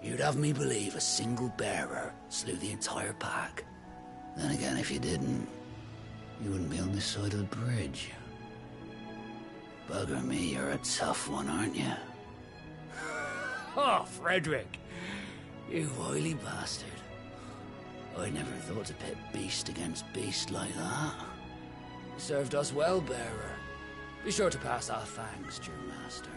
S13: You'd have me believe a single bearer slew the entire pack. Then again, if you didn't, you wouldn't be on this side of the bridge. Bugger me, you're a tough one, aren't you? Oh, Frederick! You wily bastard. I never thought to pit beast against beast like that. You served us well, bearer. Be sure to pass our thanks to your master.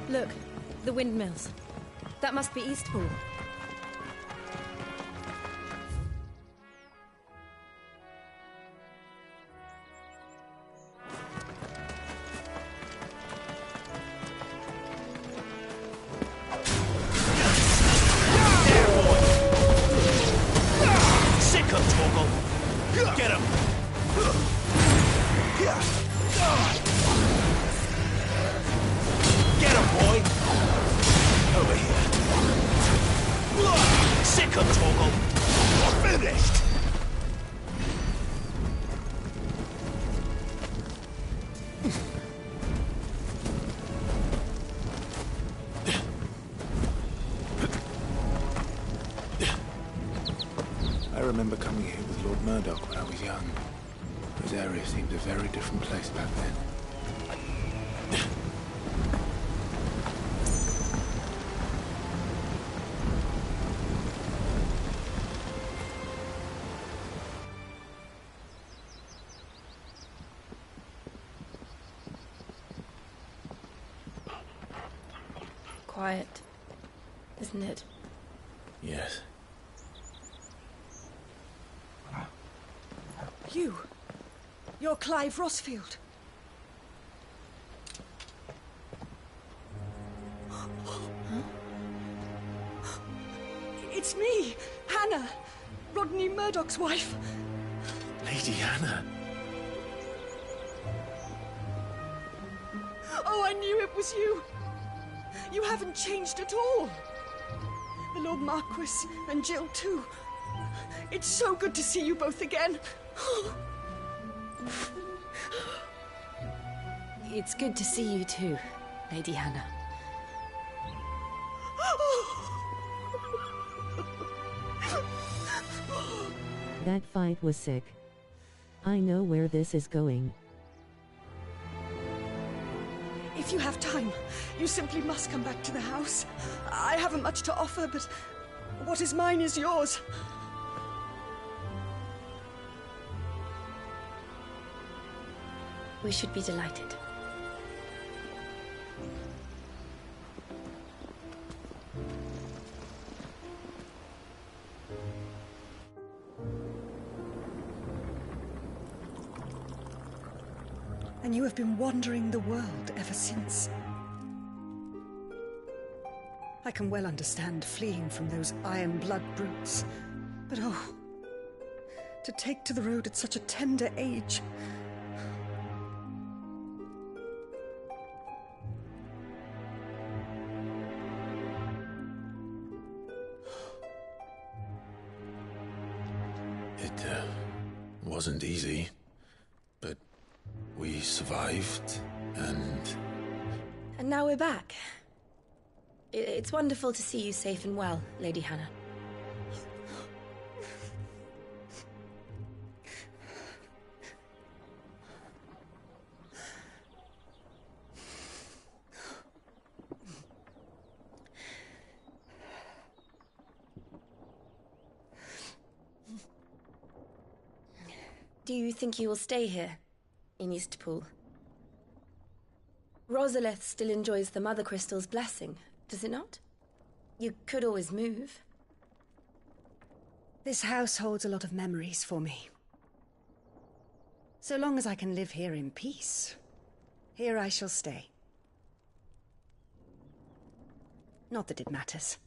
S4: Look, the windmills. That must be Eastpool.
S3: Sick of trouble. Get him. Get him, boy. Over here. Sick of trouble. Finished.
S1: I remember coming here with Lord Murdoch when I was young. This area seemed a very different place back then.
S4: quiet, isn't it?
S1: Yes.
S21: You're Clive Rossfield. It's me, Hannah, Rodney Murdoch's wife.
S1: Lady Hannah.
S21: Oh, I knew it was you. You haven't changed at all. The Lord Marquis and Jill too. It's so good to see you both again.
S4: It's good to see you too, Lady Hannah.
S10: That fight was sick. I know where this is going.
S21: If you have time, you simply must come back to the house. I haven't much to offer, but what is mine is yours.
S4: We should be delighted.
S21: And you have been wandering the world ever since. I can well understand fleeing from those iron blood brutes. But oh, to take to the road at such a tender age.
S1: It wasn't easy, but we survived, and...
S4: And now we're back. It's wonderful to see you safe and well, Lady Hannah. Do you think you will stay here, in Eastpool? Rosalith still enjoys the Mother Crystal's blessing, does it not? You could always move.
S21: This house holds a lot of memories for me. So long as I can live here in peace, here I shall stay. Not that it matters.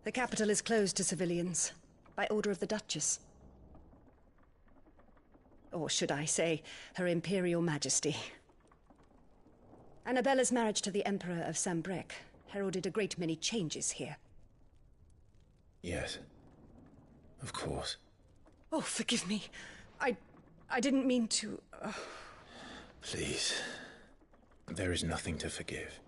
S21: The capital is closed to civilians, by order of the Duchess. Or should I say, Her Imperial Majesty. Annabella's marriage to the Emperor of Sambrec heralded a great many changes here.
S1: Yes. Of course.
S21: Oh, forgive me. I didn't mean to...
S1: Please. There is nothing to forgive.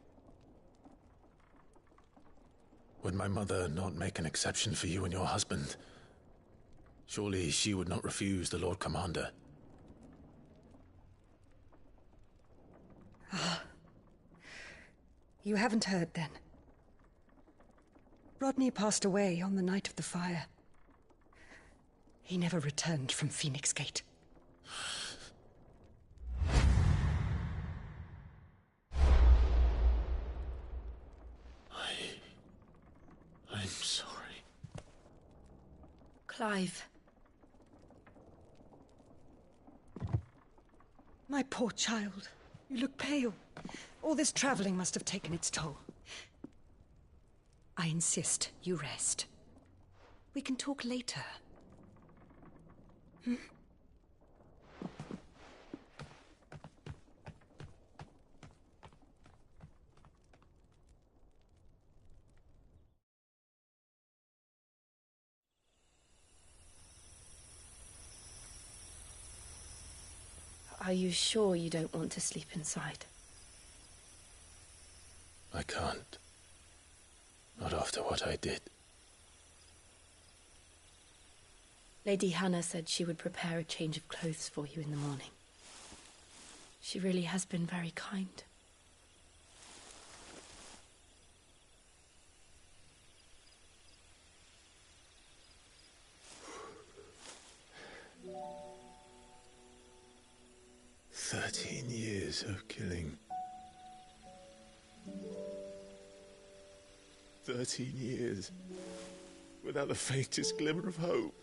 S1: Would my mother not make an exception for you and your husband? Surely she would not refuse the Lord Commander.
S21: You haven't heard, then. Rodney passed away on the night of the fire. He never returned from Phoenix Gate.
S1: I'm sorry.
S4: Clive.
S21: My poor child. You look pale. All this traveling must have taken its toll. I insist you rest. We can talk later. Hmm?
S4: Are you sure you don't want to sleep inside?
S1: I can't. Not after what I did.
S4: Lady Hannah said she would prepare a change of clothes for you in the morning. She really has been very kind.
S1: "13 years of killing.
S5: 13 years, without the faintest glimmer of hope.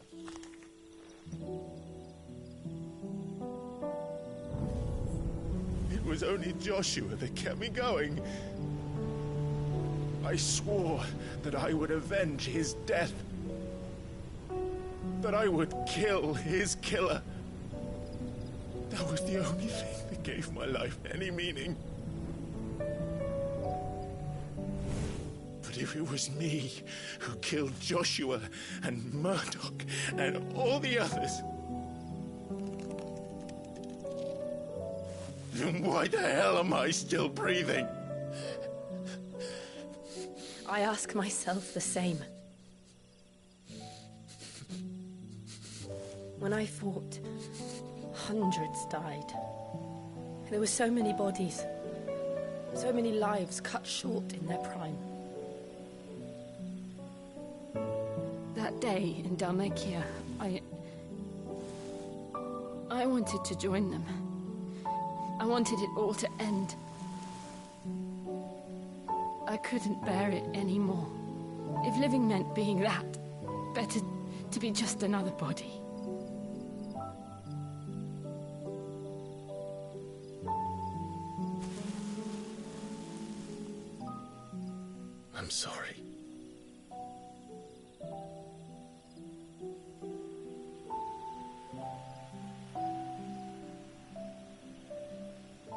S5: It was only Joshua that kept me going. I swore that I would avenge his death. That I would kill his killer. That was the only thing that gave my life any meaning. But if it was me who killed Joshua and Murdoch and all the others, then why the hell am I still breathing?
S4: I ask myself the same. When I fought, hundreds died. There were so many bodies, so many lives cut short in their prime. That day in Dalmekia, I wanted to join them. I wanted it all to end. I couldn't bear it anymore. If living meant being that, better to be just another body.
S5: I'm sorry.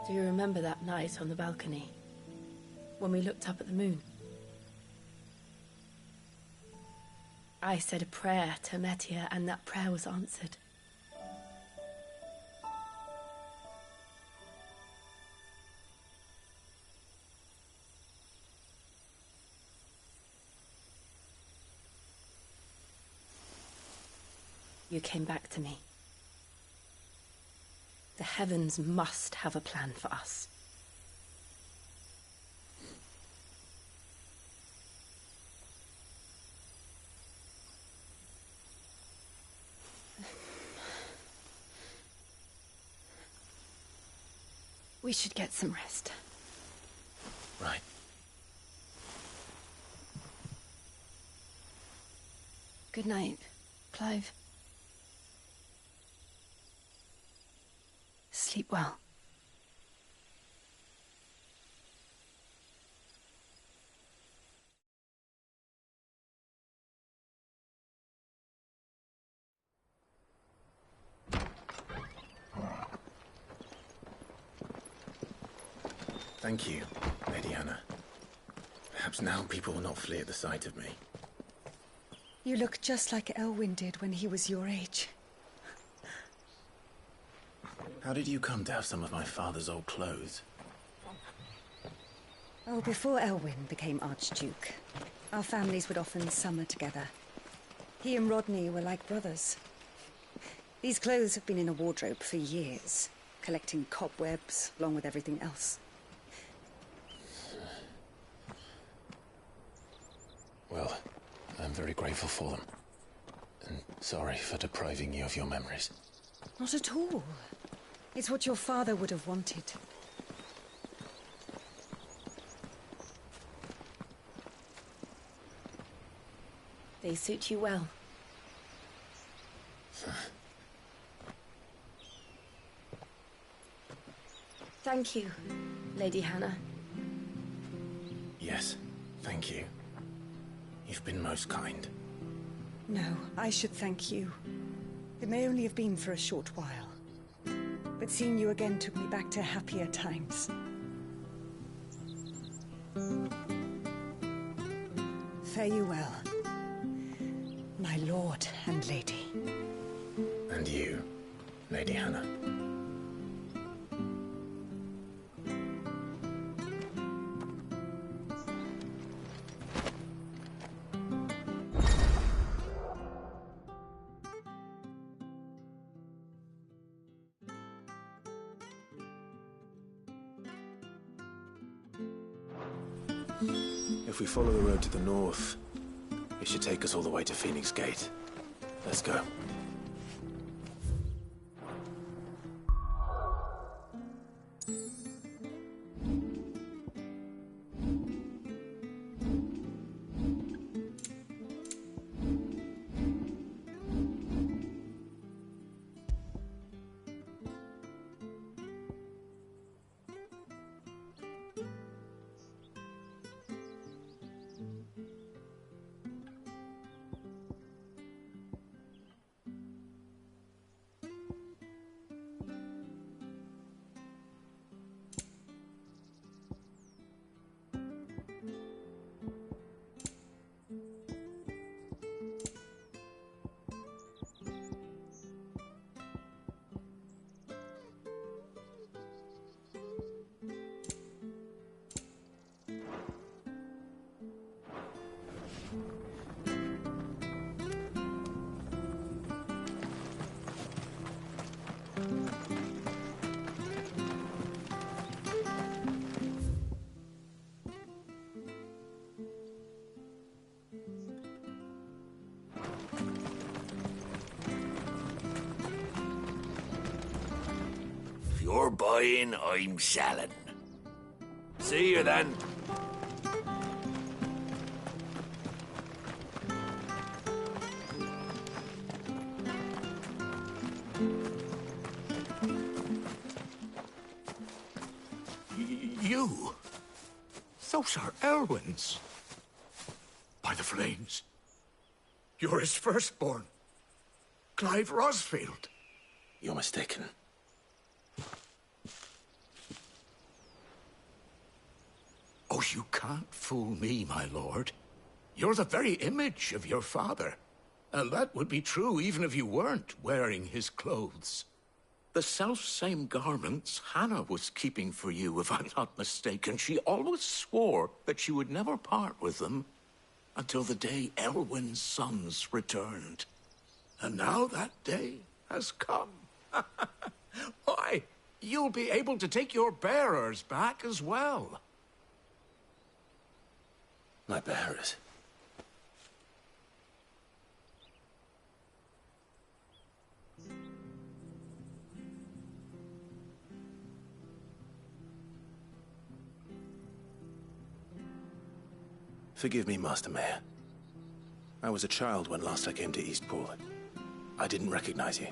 S4: Do you remember that night on the balcony, when we looked up at the moon? I said a prayer to Metia, and that prayer was answered. You came back to me. The heavens must have a plan for us. We should get some rest.
S1: Right.
S4: Good night, Clive. Sleep well.
S1: Thank you, Lady Hannah. Perhaps now people will not flee at the sight of me.
S17: You look just like Elwyn did when he was your age.
S1: How did you come to have some of my father's old clothes?
S17: Oh, before Elwyn became Archduke, our families would often summer together. He and Rodney were like brothers. These clothes have been in a wardrobe for years, collecting cobwebs along with everything else.
S1: Well, I'm very grateful for them. And sorry for depriving you of your memories.
S17: Not at all. It's what your father would have wanted.
S4: They suit you well. Thank you, Lady Hannah.
S1: Yes, thank you. You've been most kind.
S17: No, I should thank you. It may only have been for a short while, but seeing you again took me back to happier times. Fare you well, my lord and lady.
S1: And you, Lady Hannah. If we follow the road to the north, it should take us all the way to Phoenix Gate. Let's go.
S9: If you're buying, I'm selling. See you then.
S5: You? Those are Elwyn's. By the flames. You're his firstborn. Clive Rosfield.
S1: You're mistaken.
S5: Oh, you can't fool me, my lord. You're the very image of your father. And that would be true even if you weren't wearing his clothes. The self-same garments Hannah was keeping for you, if I'm not mistaken. She always swore that she would never part with them until the day Elwyn's sons returned. And now that day has come. Why, you'll be able to take your bearers back as well.
S1: My bearers? Forgive me, Master Mayor. I was a child when last I came to Eastpool. I didn't recognize you.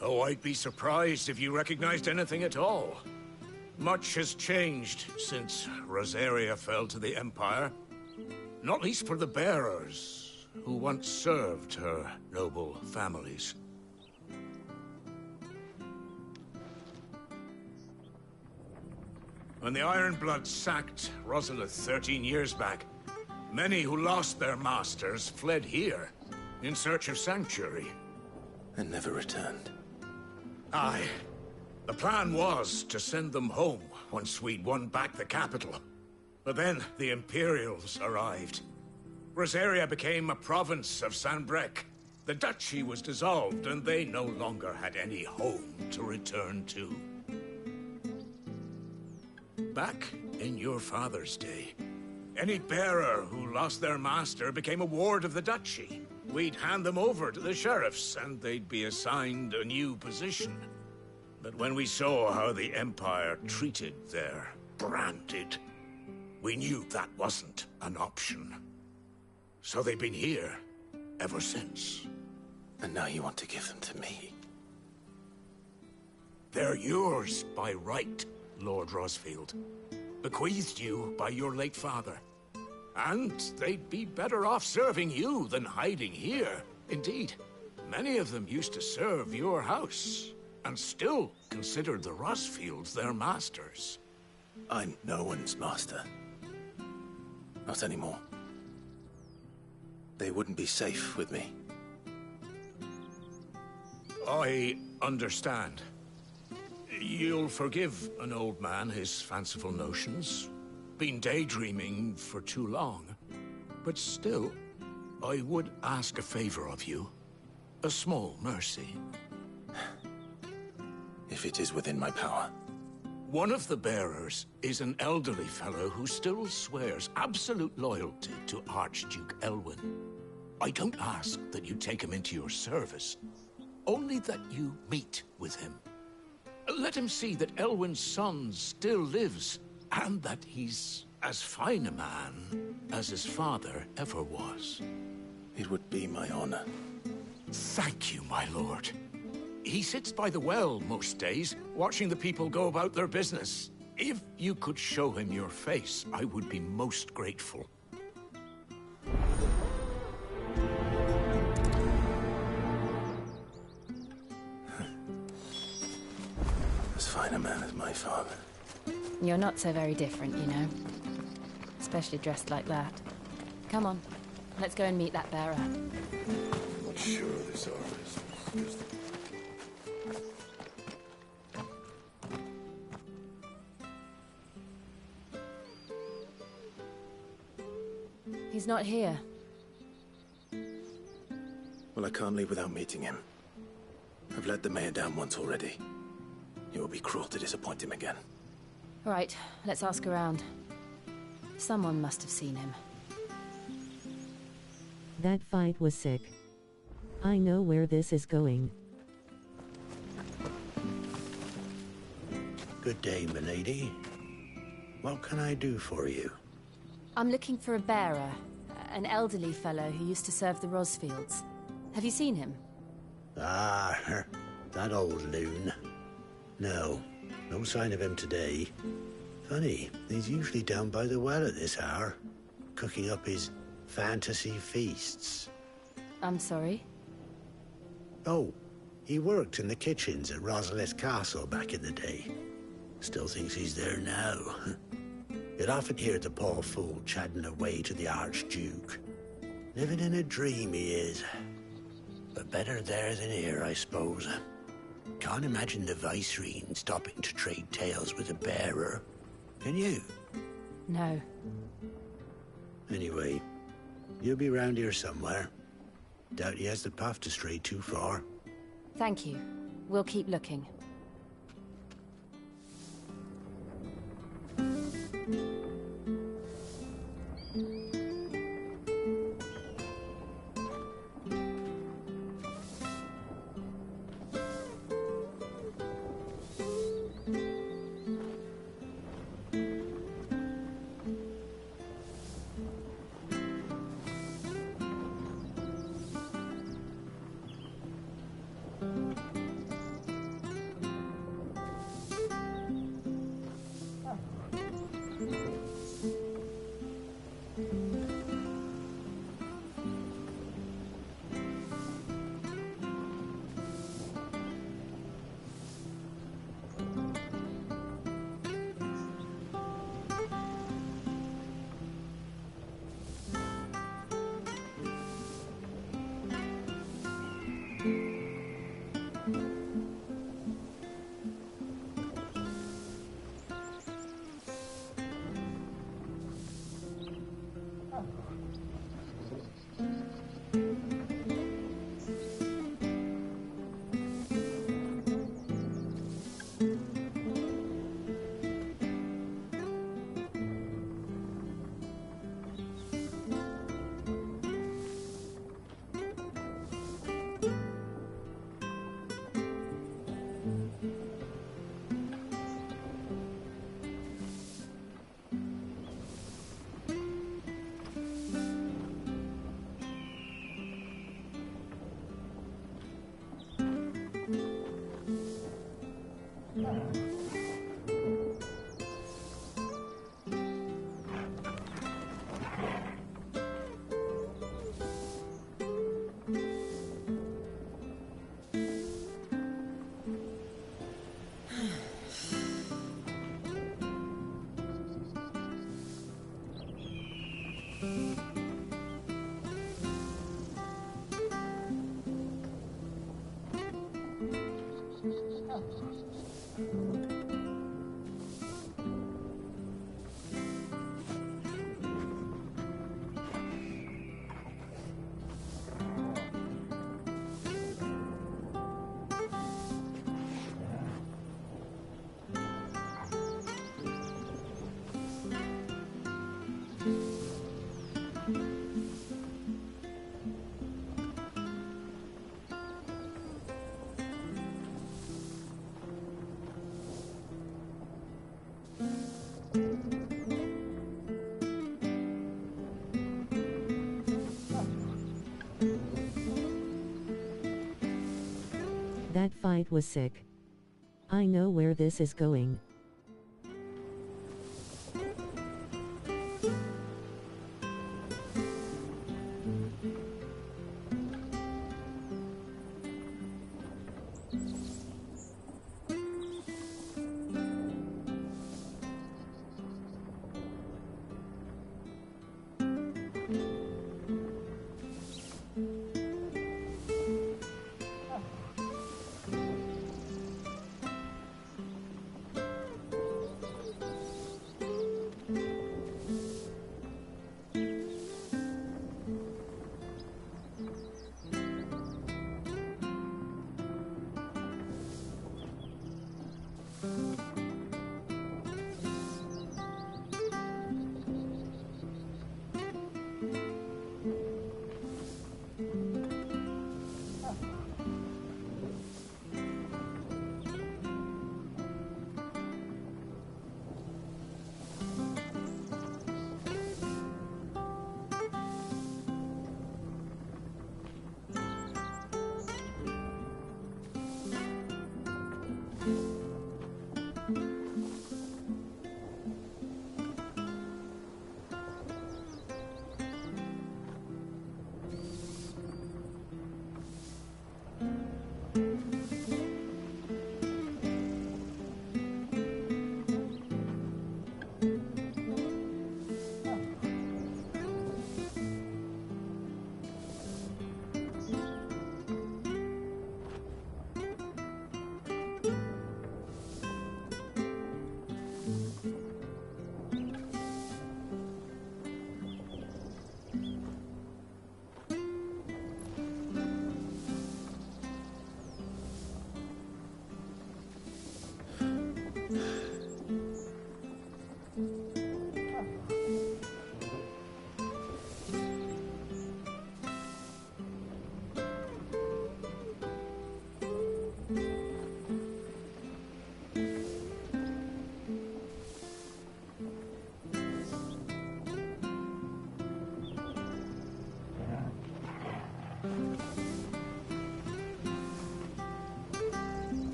S5: Oh, I'd be surprised if you recognized anything at all. Much has changed since Rosaria fell to the Empire. Not least for the bearers, who once served her noble families. When the Ironbloods sacked Rosalith 13 years back, many who lost their masters fled here, in search of sanctuary.
S1: And never returned.
S5: Aye. The plan was to send them home once we'd won back the capital. But then the Imperials arrived. Rosaria became a province of Sanbreque. The duchy was dissolved, and they no longer had any home to return to. Back in your father's day, any bearer who lost their master became a ward of the duchy. We'd hand them over to the sheriffs, and they'd be assigned a new position. But when we saw how the Empire treated their branded, we knew that wasn't an option. So they've been here ever since.
S1: And now you want to give them to me?
S5: They're yours by right, Lord Rosfield. Bequeathed you by your late father. And they'd be better off serving you than hiding here. Indeed, many of them used to serve your house, and still considered the Rosfields their masters.
S1: I'm no one's master. Not anymore. They wouldn't be safe with me.
S5: I understand. You'll forgive an old man his fanciful notions. Been daydreaming for too long. But still, I would ask a favor of you. A small mercy.
S1: If it is within my power.
S5: One of the bearers is an elderly fellow who still swears absolute loyalty to Archduke Elwyn. I don't ask that you take him into your service, only that you meet with him. Let him see that Elwyn's son still lives, and that he's as fine a man as his father ever was.
S1: It would be my honor.
S5: Thank you, my lord. He sits by the well most days, watching the people go about their business. If you could show him your face, I would be most grateful.
S1: As fine a man as my father.
S4: You're not so very different, you know. Especially dressed like that. Come on, let's go and meet that bearer.
S2: I'm not sure this artist was just...
S4: He's not here.
S1: Well, I can't leave without meeting him. I've let the mayor down once already. It would be cruel to disappoint him again.
S4: Right, let's ask around. Someone must have seen him.
S10: That fight was sick. I know where this is going.
S13: Good day, milady. What can I do for you?
S4: I'm looking for a bearer. An elderly fellow who used to serve the Rosfields. Have you seen him?
S13: Ah, that old loon. No sign of him today. Funny, he's usually down by the well at this hour, cooking up his fantasy feasts.
S4: I'm sorry?
S13: Oh, he worked in the kitchens at Rosalith Castle back in the day. Still thinks he's there now. You'd often hear the poor fool chatting away to the Archduke. Living in a dream he is. But better there than here, I suppose. Can't imagine the Viceroy stopping to trade tales with a bearer. Can you?
S4: No.
S13: Anyway, you'll be round here somewhere. Doubt he has the puff to stray too far.
S4: Thank you. We'll keep looking.
S10: That fight was sick. I know where this is going.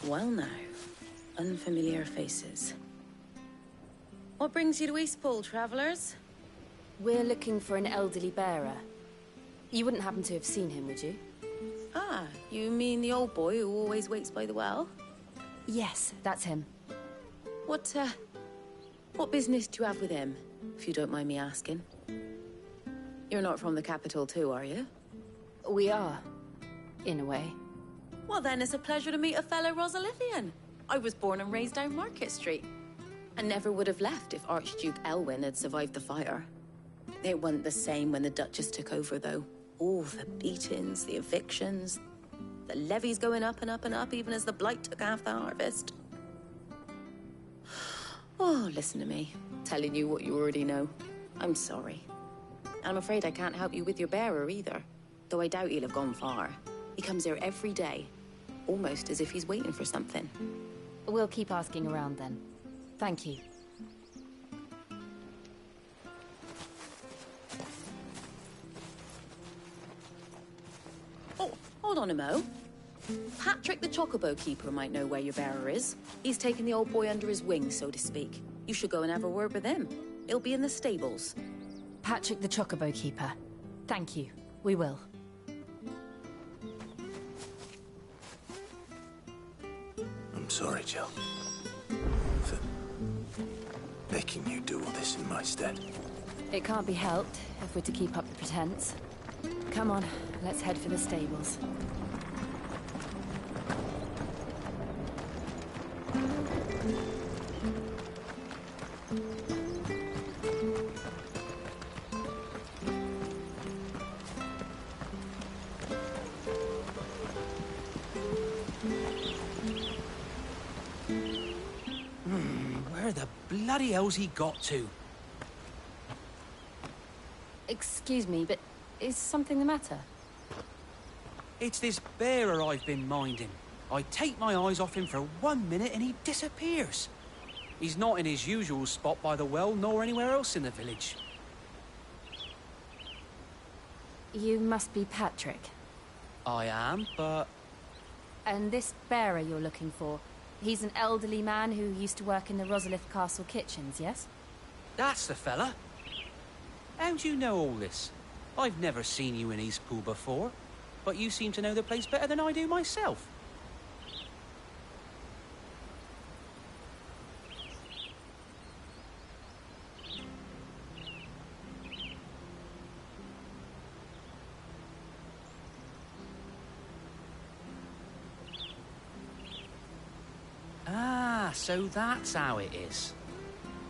S11: Well now, unfamiliar faces. What brings you to Eastpool, travellers?
S4: We're looking for an elderly bearer. You wouldn't happen to have seen him, would you?
S11: Ah, you mean the old boy who always waits by the well?
S4: Yes, that's him.
S11: What business do you have with him, if you don't mind me asking? You're not from the capital too, are you?
S4: We are, in a way.
S11: Well then, it's a pleasure to meet a fellow Rosalithian. I was born and raised down Market Street. I never would have left if Archduke Elwyn had survived the fire. It wasn't the same when the Duchess took over, though. All the beatings, the evictions, the levies going up and up and up, even as the blight took half the harvest. Oh, listen to me, telling you what you already know. I'm sorry. I'm afraid I can't help you with your bearer either, though I doubt he'll have gone far. He comes here every day, almost as if he's waiting for something.
S4: We'll keep asking around then. Thank you.
S11: Oh, hold on a mo. Patrick the Chocobo Keeper might know where your bearer is. He's taken the old boy under his wing, so to speak. You should go and have a word with him. He'll be in the stables.
S4: Patrick the Chocobo Keeper. Thank you. We will.
S1: I'm sorry, Jill. For making you do all this in my stead.
S4: It can't be helped if we're to keep up the pretense. Come on, let's head for the stables.
S3: Where the bloody hell's he got to?
S4: Excuse me, but is something the matter?
S3: It's this bearer I've been minding. I take my eyes off him for 1 minute and he disappears. He's not in his usual spot by the well, nor anywhere else in the village.
S4: You must be Patrick.
S3: I am, but...
S4: And this bearer you're looking for, he's an elderly man who used to work in the Rosalith Castle kitchens, yes?
S3: That's the fella. How do you know all this? I've never seen you in Eastpool before, but you seem to know the place better than I do myself. Ah, so that's how it is.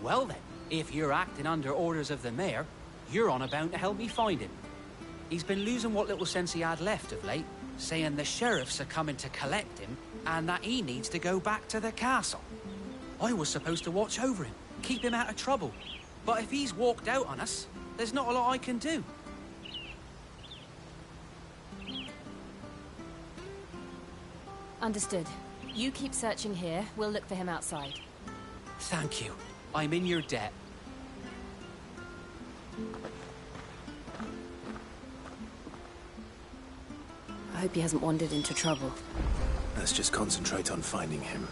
S3: Well then, if you're acting under orders of the mayor, you're on about to help me find him. He's been losing what little sense he had left of late, saying the sheriffs are coming to collect him and that he needs to go back to the castle. I was supposed to watch over him, keep him out of trouble. But if he's walked out on us, there's not a lot I can do.
S4: Understood. You keep searching here, we'll look for him outside.
S3: Thank you. I'm in your debt.
S4: I hope he hasn't wandered into trouble.
S1: Let's just concentrate on finding him.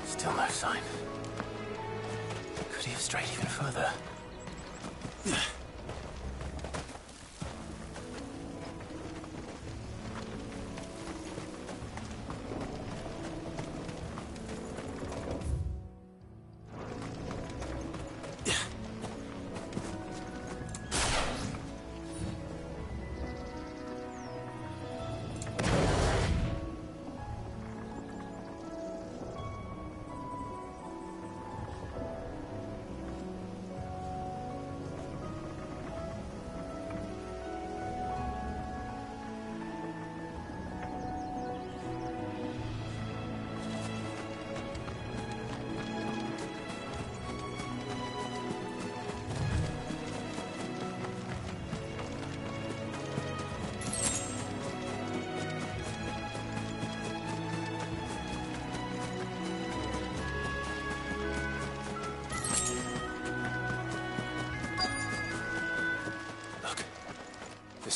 S1: Still no sign. Could he have strayed even further?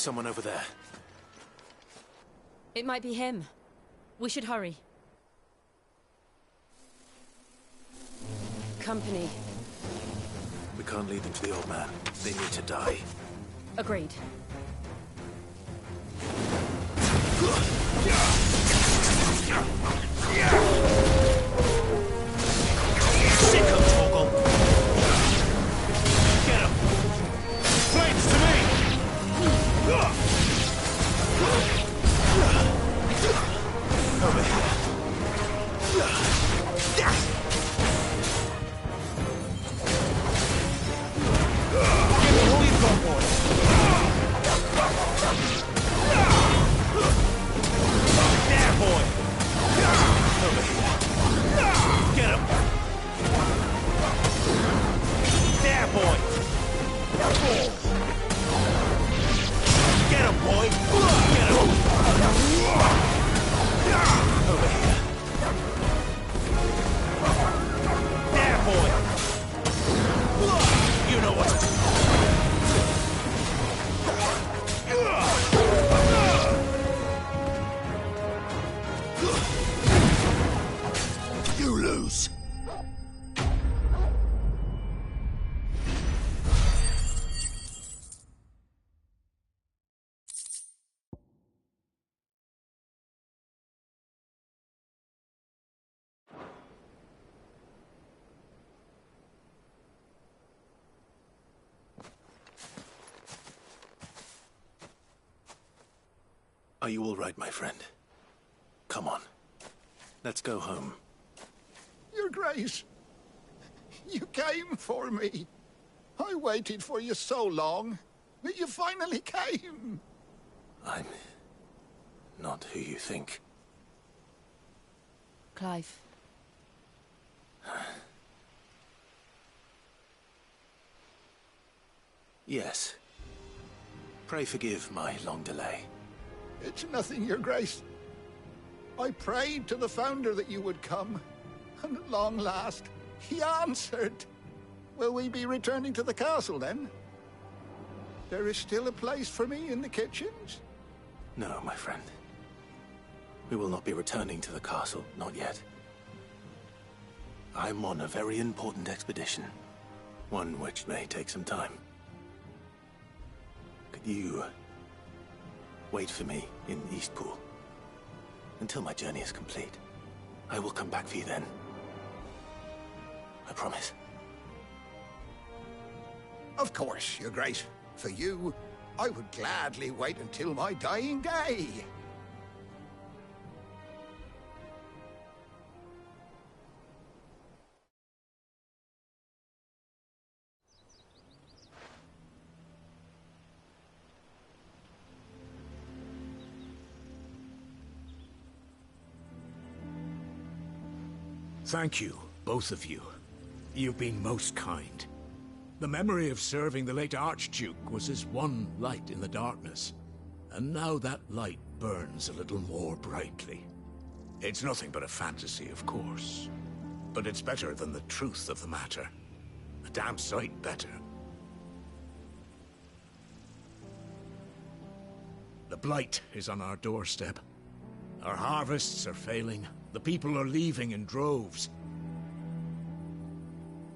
S1: someone over there.
S4: It might be him. We should hurry. Company.
S1: We can't lead them to the old man. They need to die.
S4: Agreed.
S1: Sicko Torgal! Get him! Flames to me! Over here. Give me all you've got, boys! There, boy! Over here. Get him! There, boy! Get him, boy! Get him! Over here. There, boy! You know what to do. You lose. Are you all right, my friend? Come on. Let's go home.
S8: Your Grace, you came for me. I waited for you so long, but you finally came.
S1: I'm not who you think.
S4: Clive.
S1: Yes. Pray forgive my long delay.
S8: It's nothing, Your Grace. I prayed to the Founder that you would come, and at long last, he answered. Will we be returning to the castle, then? There is still a place for me in the kitchens?
S1: No, my friend. We will not be returning to the castle, not yet. I'm on a very important expedition. One which may take some time. Could you wait for me in Eastpool until my journey is complete? I will come back for you then. I promise.
S8: Of course, Your Grace. For you, I would gladly wait until my dying day.
S5: Thank you, both of you. You've been most kind. The memory of serving the late Archduke was as one light in the darkness, and now that light burns a little more brightly. It's nothing but a fantasy, of course, but it's better than the truth of the matter. A damn sight better. The blight is on our doorstep. Our harvests are failing. The people are leaving in droves.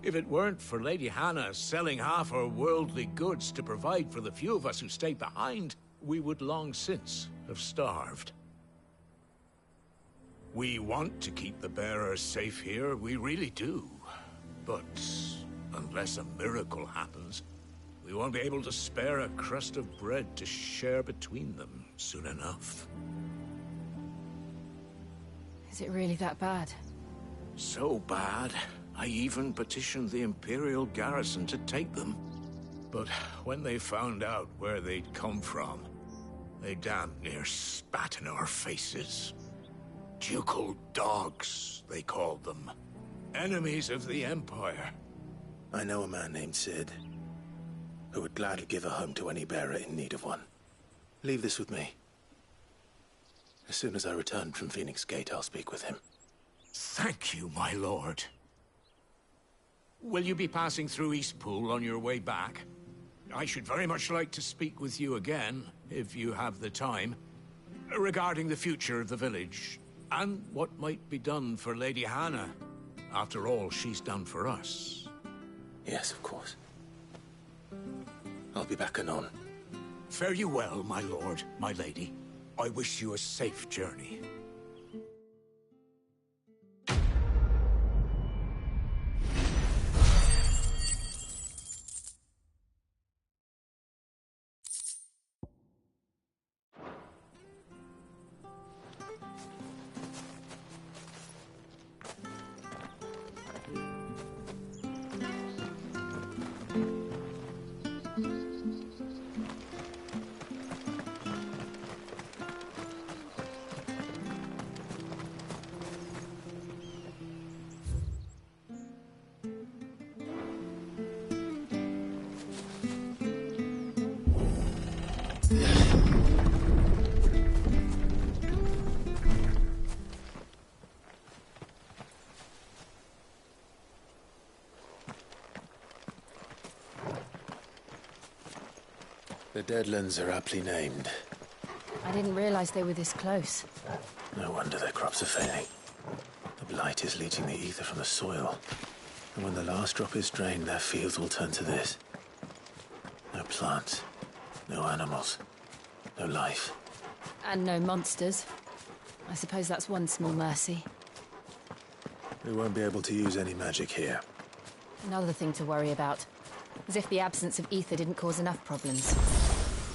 S5: If it weren't for Lady Hannah selling half her worldly goods to provide for the few of us who stayed behind, we would long since have starved. We want to keep the bearers safe here, we really do. But unless a miracle happens, we won't be able to spare a crust of bread to share between them soon enough.
S4: Is it really that bad?
S5: So bad, I even petitioned the Imperial garrison to take them. But when they found out where they'd come from, they damn near spat in our faces. Ducal dogs, they called them. Enemies of the Empire.
S1: I know a man named Sid, who would gladly give a home to any bearer in need of one. Leave this with me. As soon as I return from Phoenix Gate, I'll speak with him.
S5: Thank you, my lord. Will you be passing through Eastpool on your way back? I should very much like to speak with you again, if you have the time, regarding the future of the village, and what might be done for Lady Hannah. After all she's done for us.
S1: Yes, of course. I'll be back anon.
S5: Fare you well, my lord, my lady. I wish you a safe journey.
S1: The Deadlands are aptly named.
S4: I didn't realize they were this close.
S1: No wonder their crops are failing. The blight is leaching the ether from the soil. And when the last drop is drained, their fields will turn to this. No plants, no animals, no life.
S4: And no monsters. I suppose that's one small mercy.
S1: We won't be able to use any magic here.
S4: Another thing to worry about. As if the absence of ether didn't cause enough problems.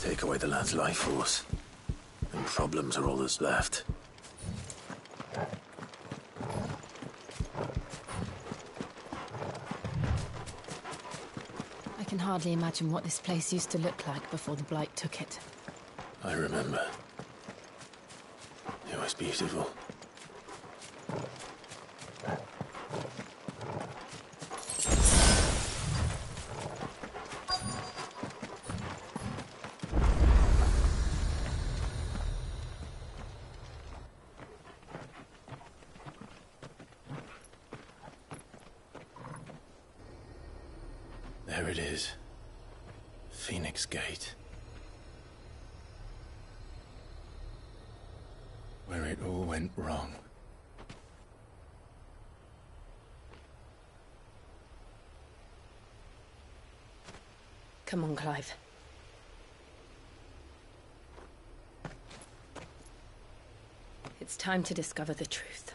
S1: Take away the land's life force, and problems are all that's left.
S4: I can hardly imagine what this place used to look like before the Blight took it.
S1: I remember. It was beautiful. There it is. Phoenix Gate. Where it all went wrong.
S4: Come on, Clive. It's time to discover the truth.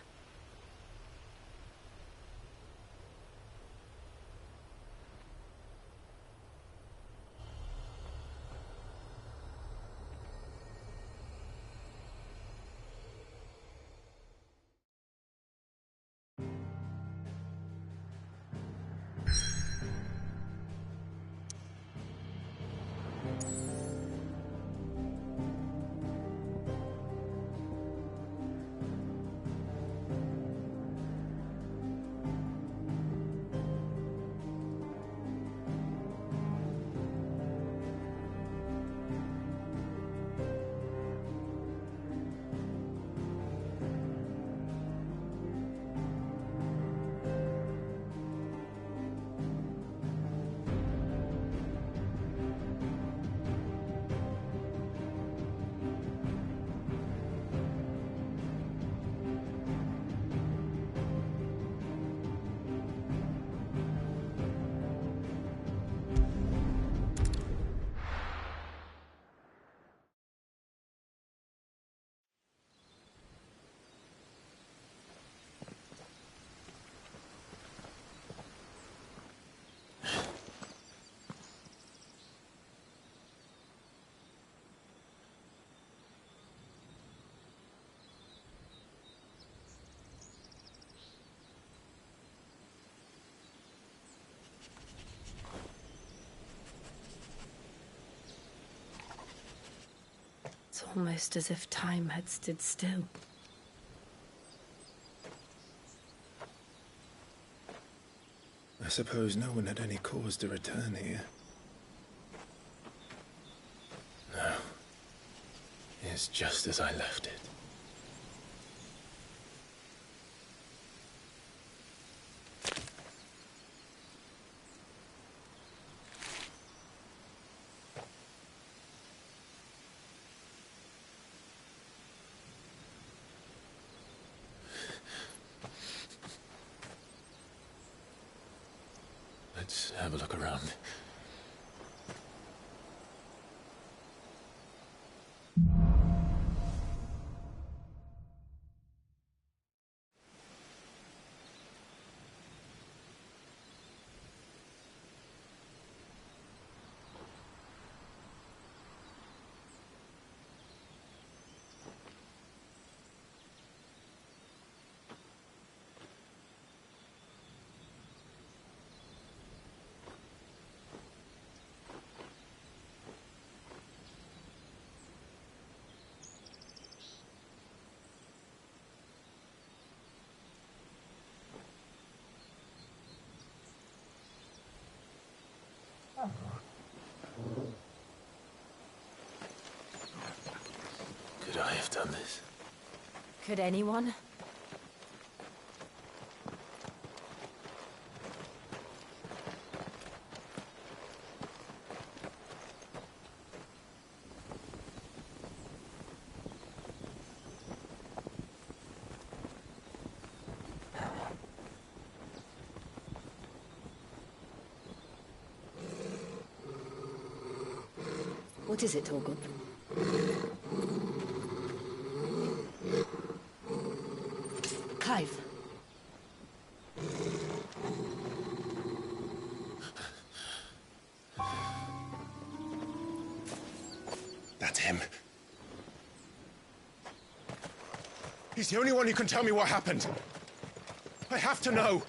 S4: It's almost as if time had stood still.
S1: I suppose no one had any cause to return here. No. It's just as I left it. have a look around. Could I have done this?
S4: Could anyone?
S17: What is it, Torgal? Clive.
S20: That's him. He's the only one who can tell me what happened. I have to know.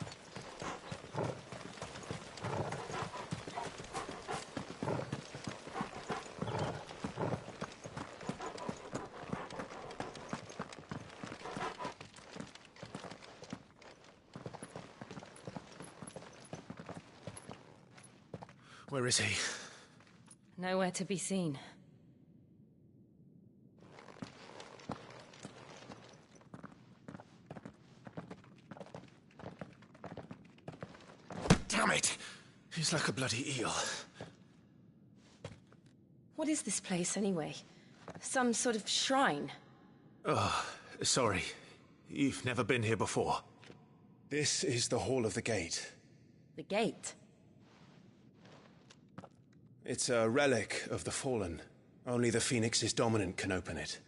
S1: Where is he?
S4: Nowhere to be seen.
S1: Damn it! He's like a bloody eel.
S4: What is this place, anyway? Some sort of shrine?
S1: Oh, sorry. You've never been here before.
S20: This is the Hall of the Gate.
S4: The gate?
S20: It's a relic of the Fallen. Only the Phoenix's dominant can open it.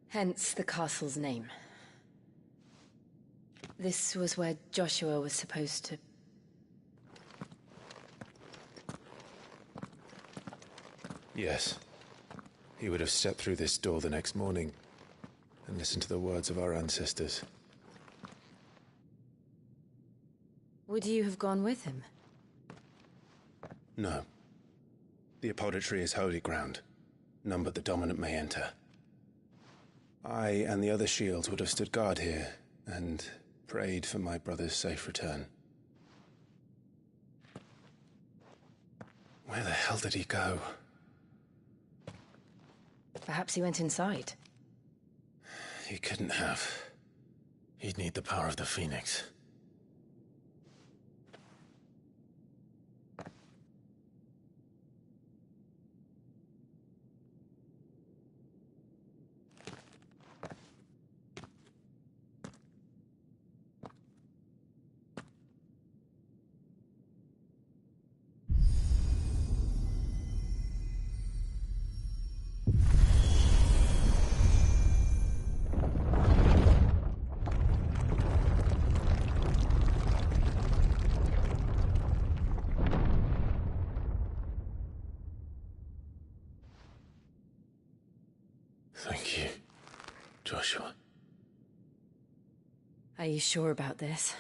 S4: Hence the castle's name. This was where Joshua was supposed to...
S20: Yes. He would have stepped through this door the next morning and listened to the words of our ancestors.
S4: Would you have gone with him?
S20: No. The apodatory is holy ground. None but the dominant may enter. I and the other shields would have stood guard here and prayed for my brother's safe return. Where the hell did he go?
S4: Perhaps he went inside.
S20: He couldn't have.
S1: He'd need the power of the Phoenix. Thank you, Joshua.
S4: Are you sure about this?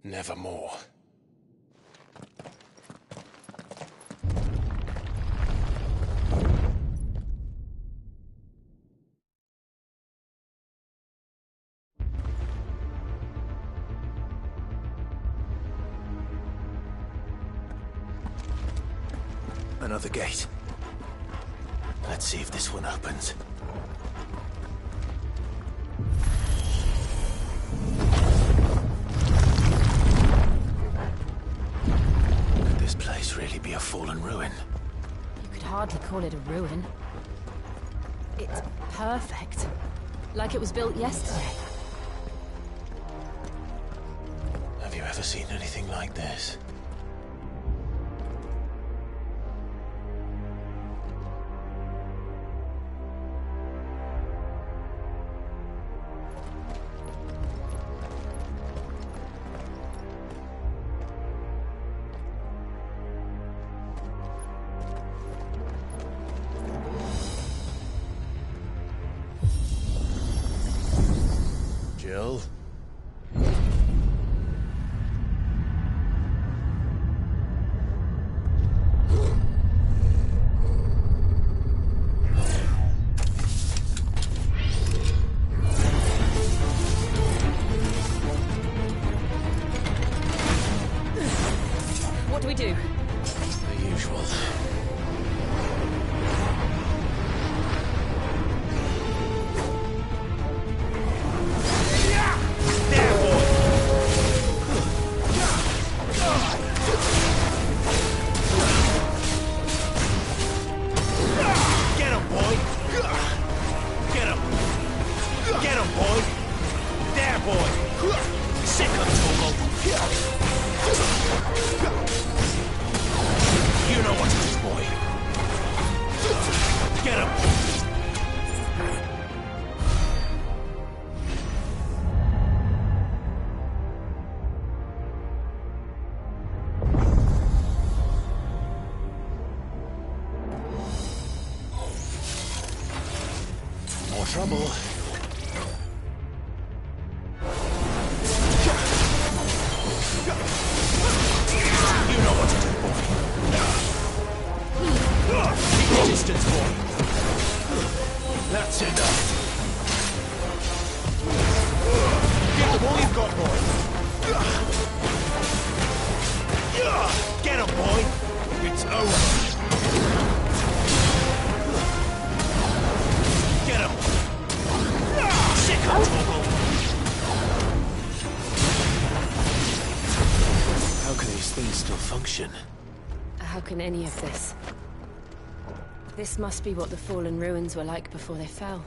S20: Nevermore.
S1: Another gate. Let's see if this one opens. Could this place really be a fallen ruin?
S4: You could hardly call it a ruin. It's perfect. Like it was built yesterday.
S1: ever seen anything like this? Jill?
S4: What do we do?
S1: The usual. Get him, boy! Get him! Get him, boy! There, boy! Sick of Togo! You know what to do, boy! Get him! More trouble. You know what to do, boy. Keep your distance, boy. That's enough. Give them all you've got, boy. Get him, boy. It's over. Get him! Sick of Toggle! How can these things still function?
S4: How can any of this? This must be what the fallen ruins were like before they fell.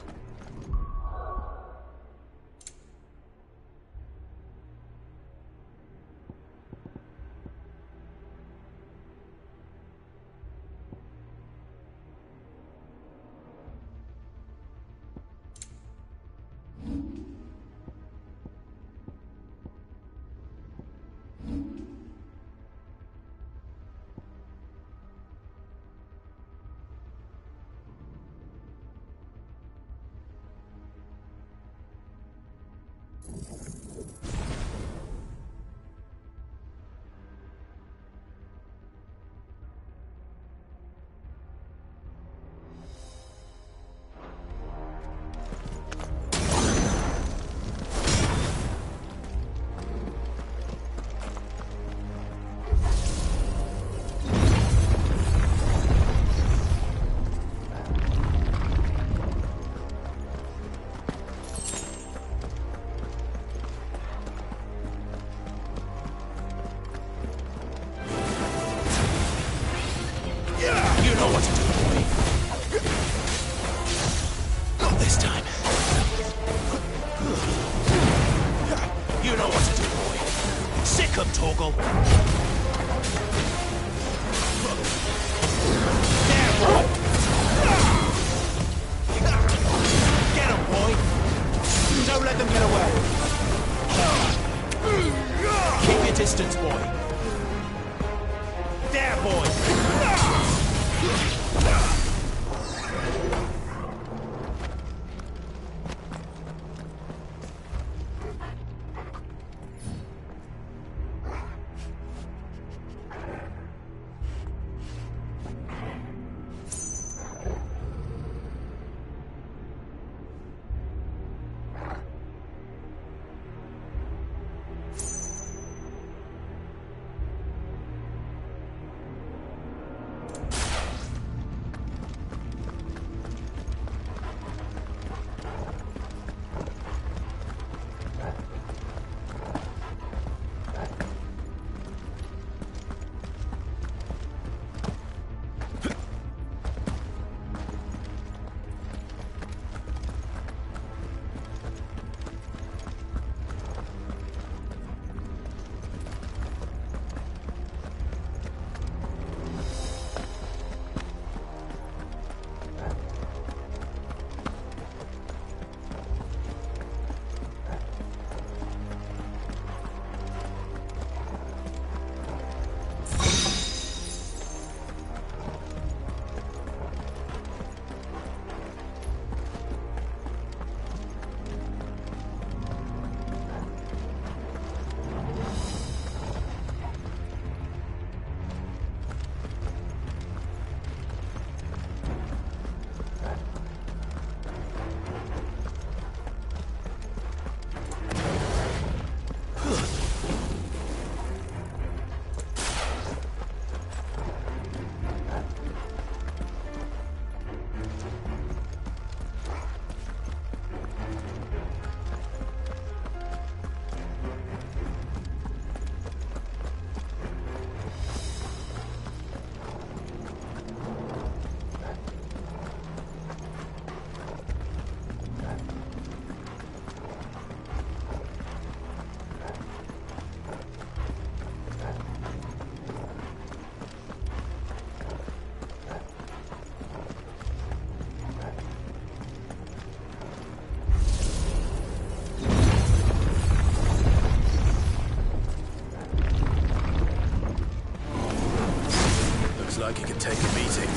S1: like it could take a beating.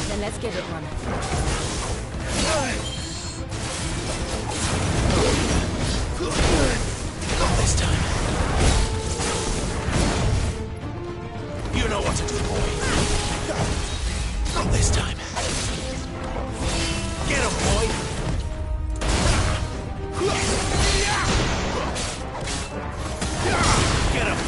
S4: Then let's give it one.
S1: Not this time. You know what to do, boy. Not this time. Get him, boy. Get him.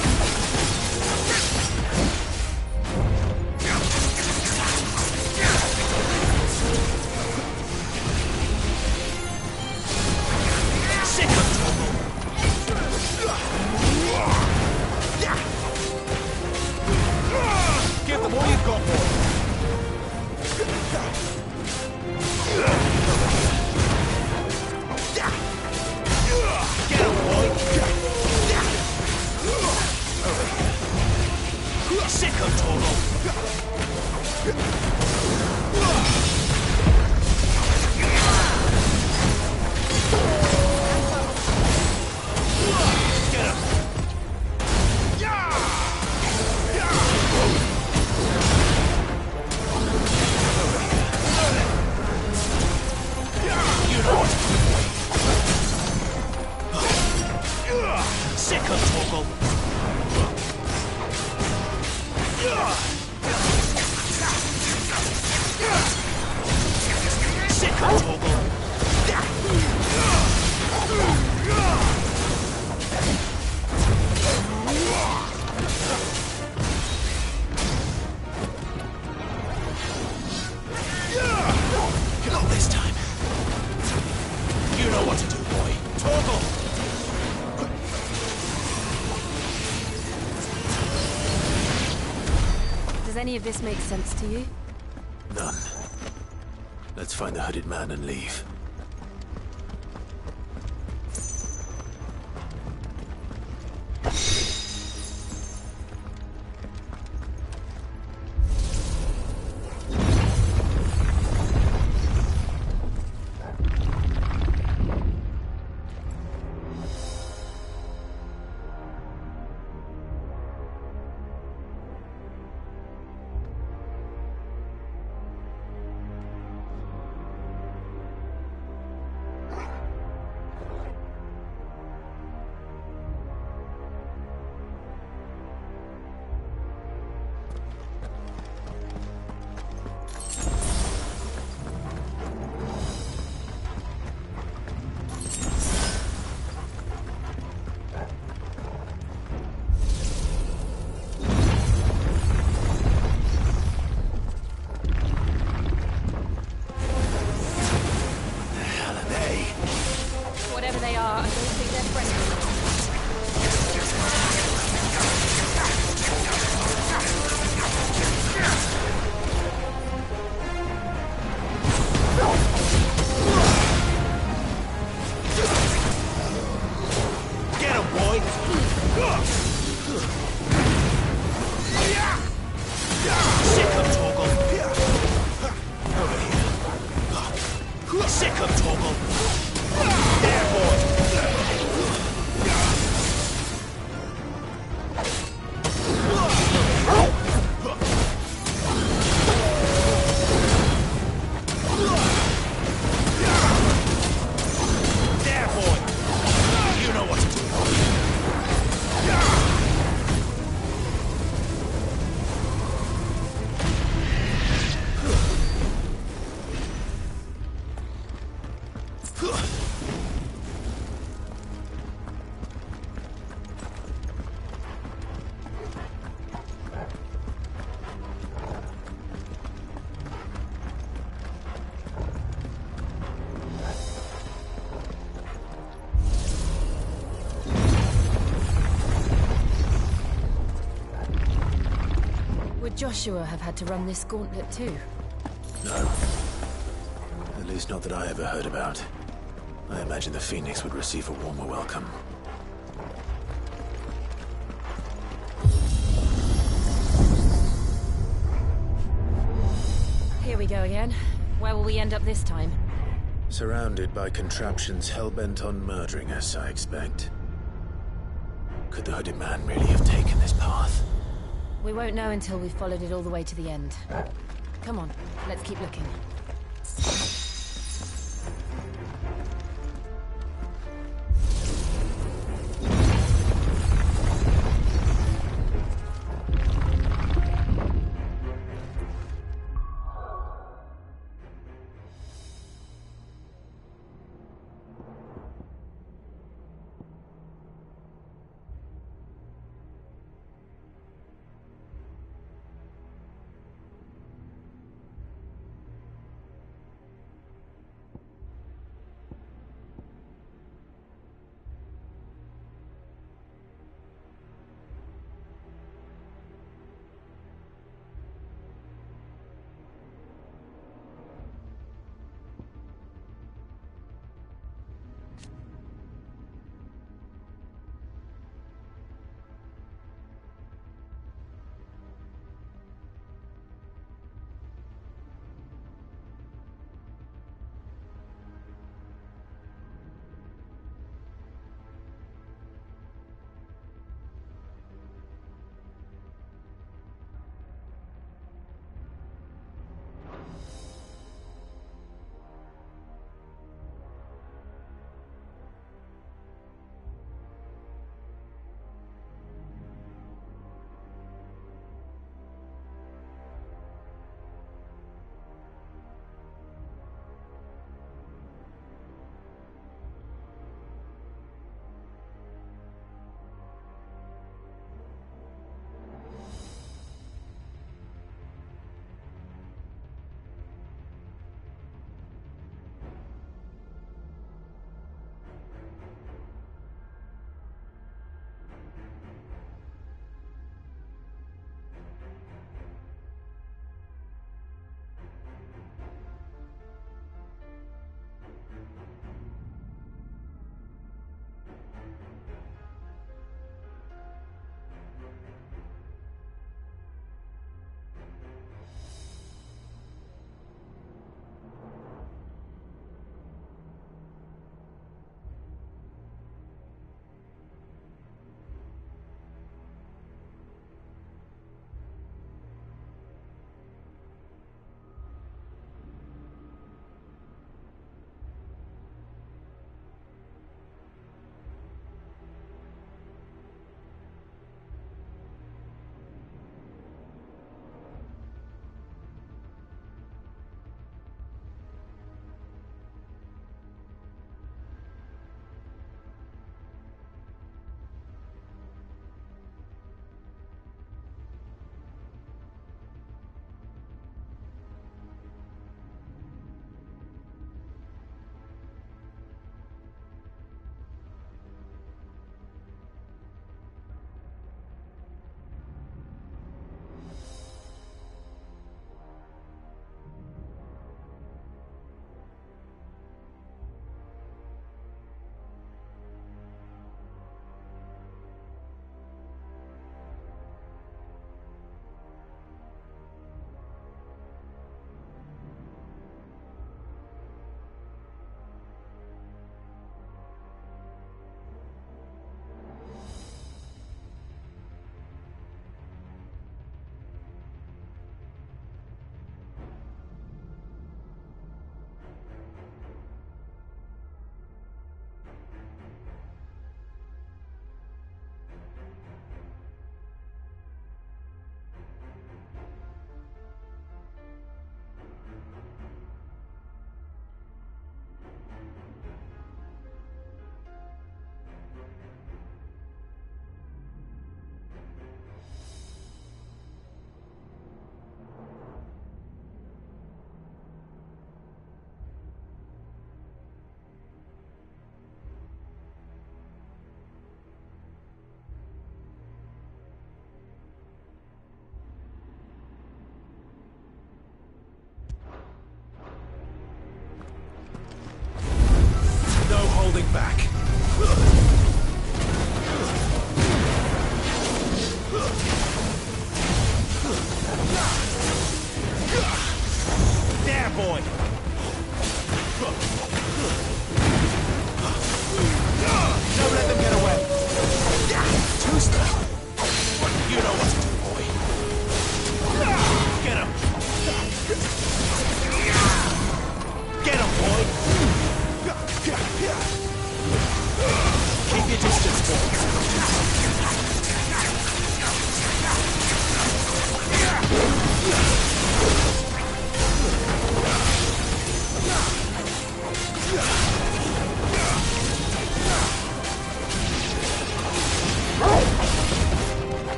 S1: Sick of trouble. Give them all you've got, boy. Get him, boy. Sick of trouble. Get him. You know what to do, boy. Sick of trouble. Sick of trouble. Not this time. You know what to do, boy. Torgal!
S4: Does any of this make sense to you?
S1: None. Let's find the hooded man and leave.
S4: Whatever they are, I don't think they're friendly.
S1: Get him, boy! Sick of Torgal! Over here. Sick of Torgal! There, boy! There, boy! You know what to do.
S4: Would Joshua have had to run this gauntlet too?
S1: No. At least not that I ever heard about. I imagine the Phoenix would receive a warmer welcome.
S4: Here we go again. Where will we end up this time?
S1: Surrounded by contraptions hell-bent on murdering us, I expect. Could the hooded man really have taken this path?
S4: We won't know until we've followed it all the way to the end. Come on, let's keep looking.
S1: holding back. There, boy! Don't let them get away! Two-step! You know what to do, boy.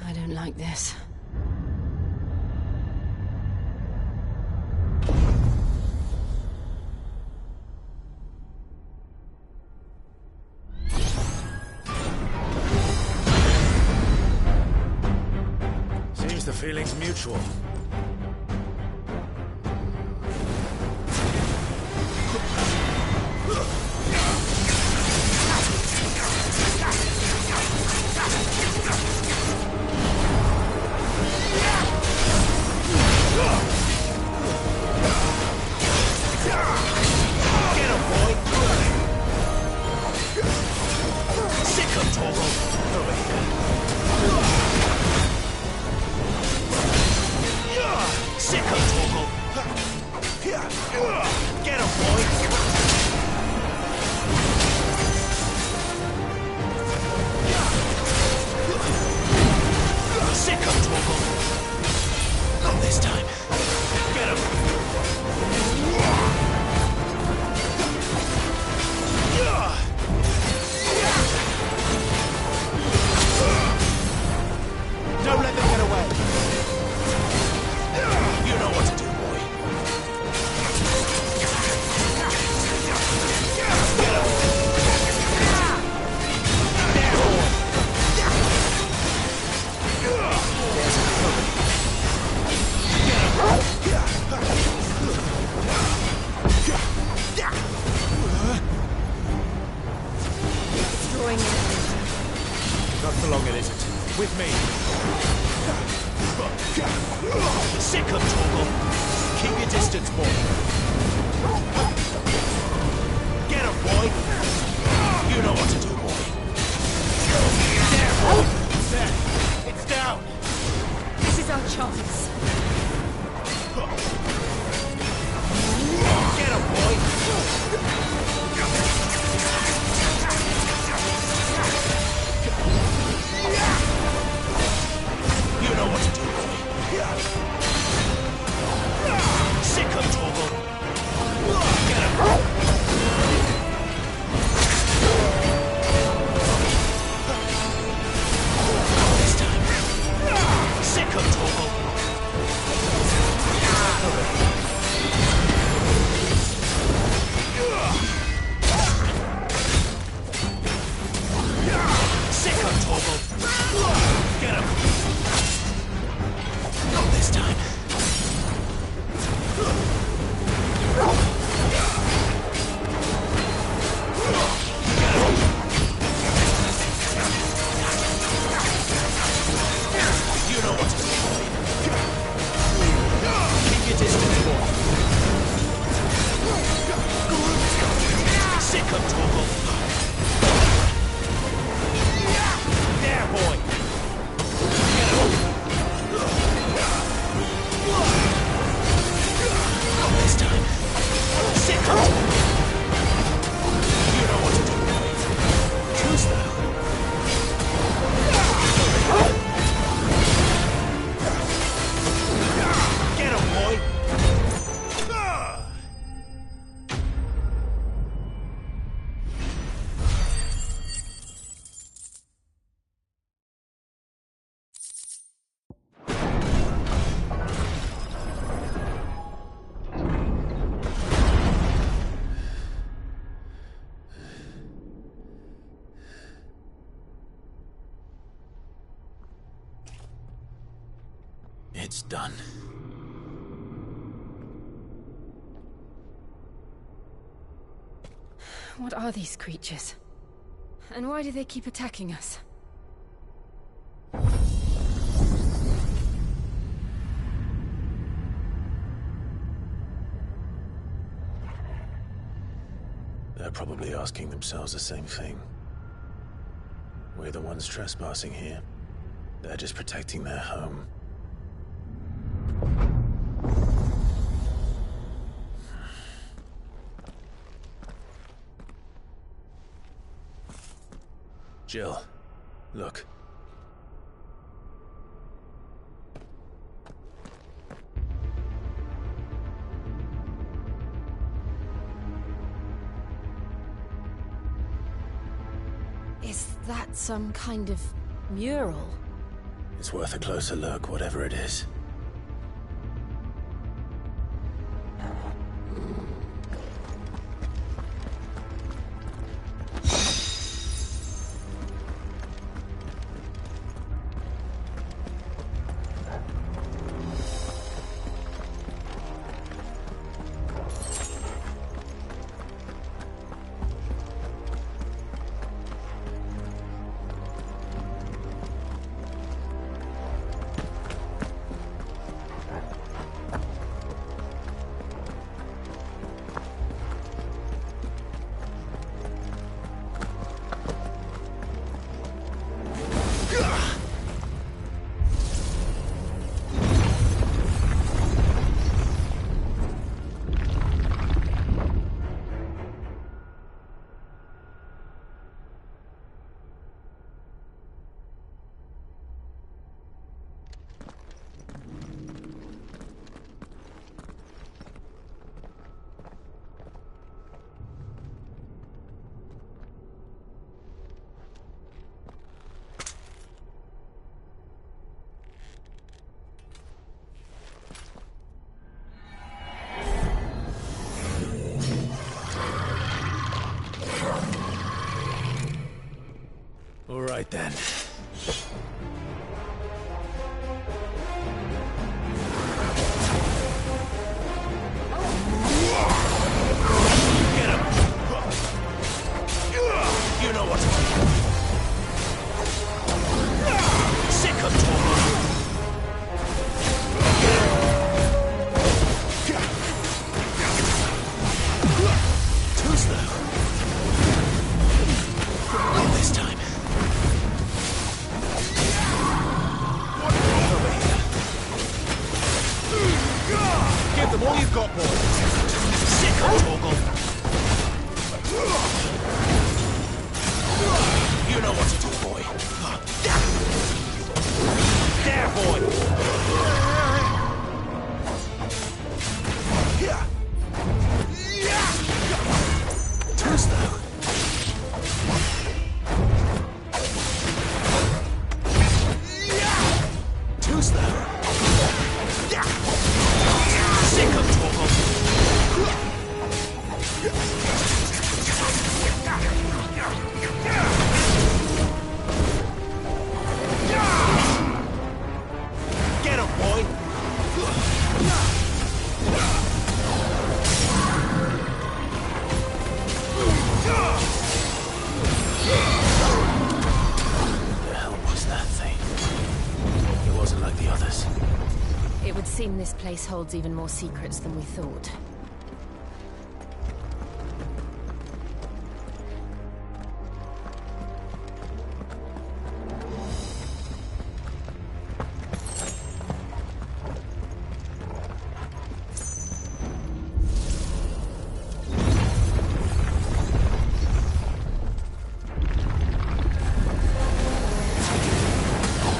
S4: I don't like this.
S1: Seems the feeling's mutual. Not for long, it isn't. With me. Sick of Torgal. Keep your distance, boy. Get him, boy. You know what to do, boy. There, boy. There. It's down.
S4: This is our chance.
S1: Get him, boy. You know what to do, boy. Sick of Torgal. Get him. This time. It's done.
S4: What are these creatures? And why do they keep attacking us?
S1: They're probably asking themselves the same thing. We're the ones trespassing here. They're just protecting their home. Jill, look.
S4: Is that some kind of mural?
S1: It's worth a closer look, whatever it is. All right then. Get him! You know what to do. Sick of talking. Too slow. Not this time. Give them all you've got, boy. Sick of Torgal. You know what to do, boy. There, boy. Too slow. Too slow. Sick of Torgal. Get him, boy. The hell was that thing? It wasn't like the others.
S4: It would seem this place holds even more secrets than we thought.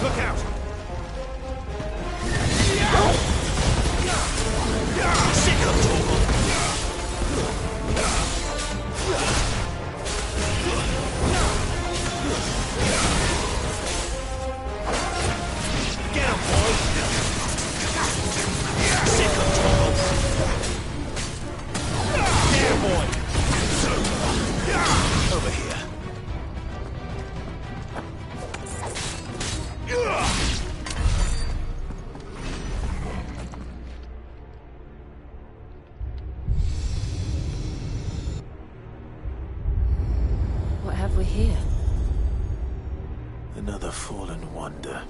S7: Look out! Sick of Torgal.
S1: fallen wonder.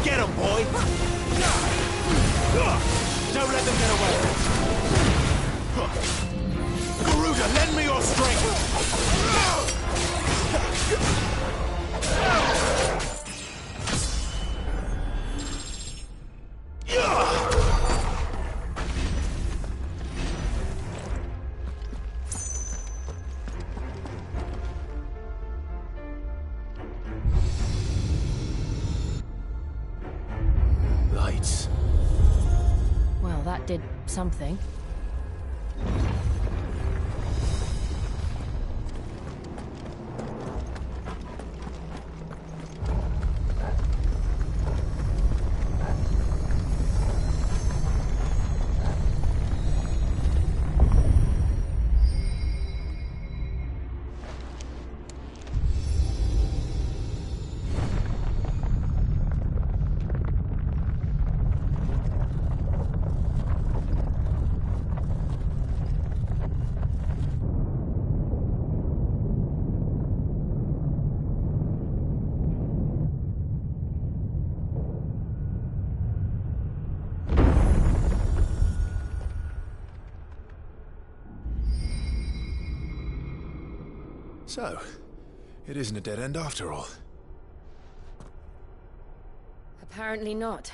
S1: Get him, boy! Don't let them get away! Garuda, lend me your strength! Lights.
S4: Well, that did something.
S1: So, it isn't a dead end after all.
S4: Apparently not.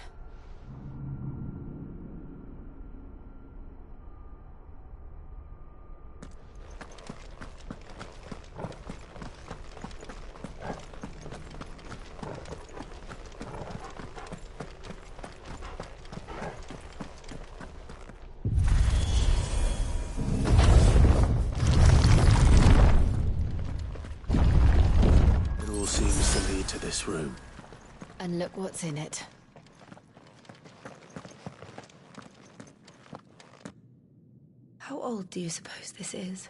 S1: It all seems to lead to this room.
S4: And look what's in it. How old do you suppose this is?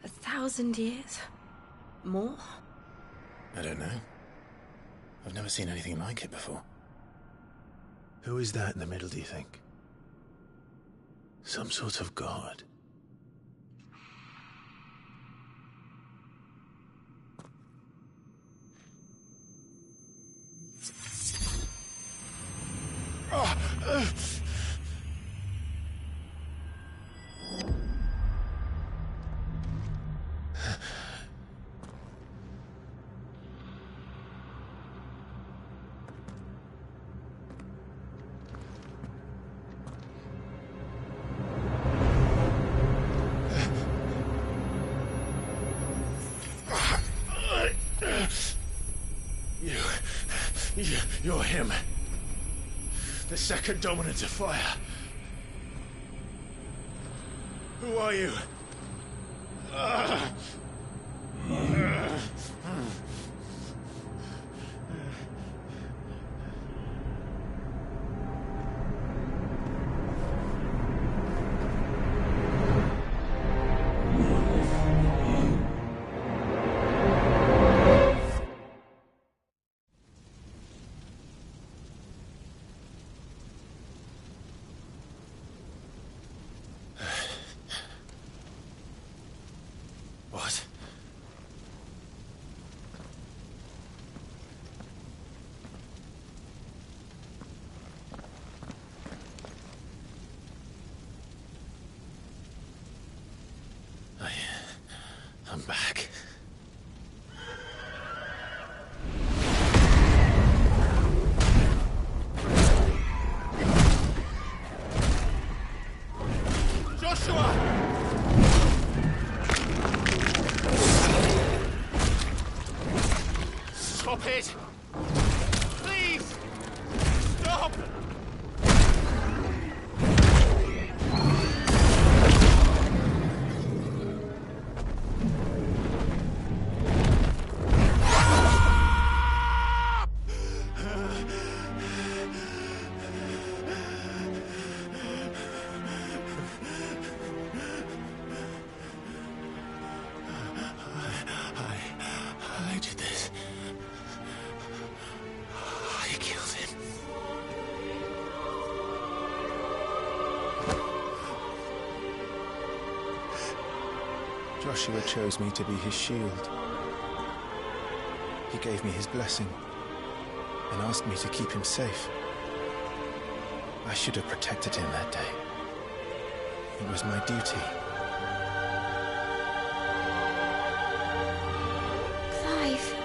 S4: 1,000 years? More?
S1: I don't know. I've never seen anything like it before. Who is that in the middle, do you think? Some sort of god? You're him. The second dominant of fire. Who are you? What?
S7: Stop it! Please! Stop!
S1: I did this. I killed him.
S20: Joshua chose me to be his shield. He gave me his blessing and asked me to keep him safe. I should have protected him that day. It was my duty.
S15: Clive.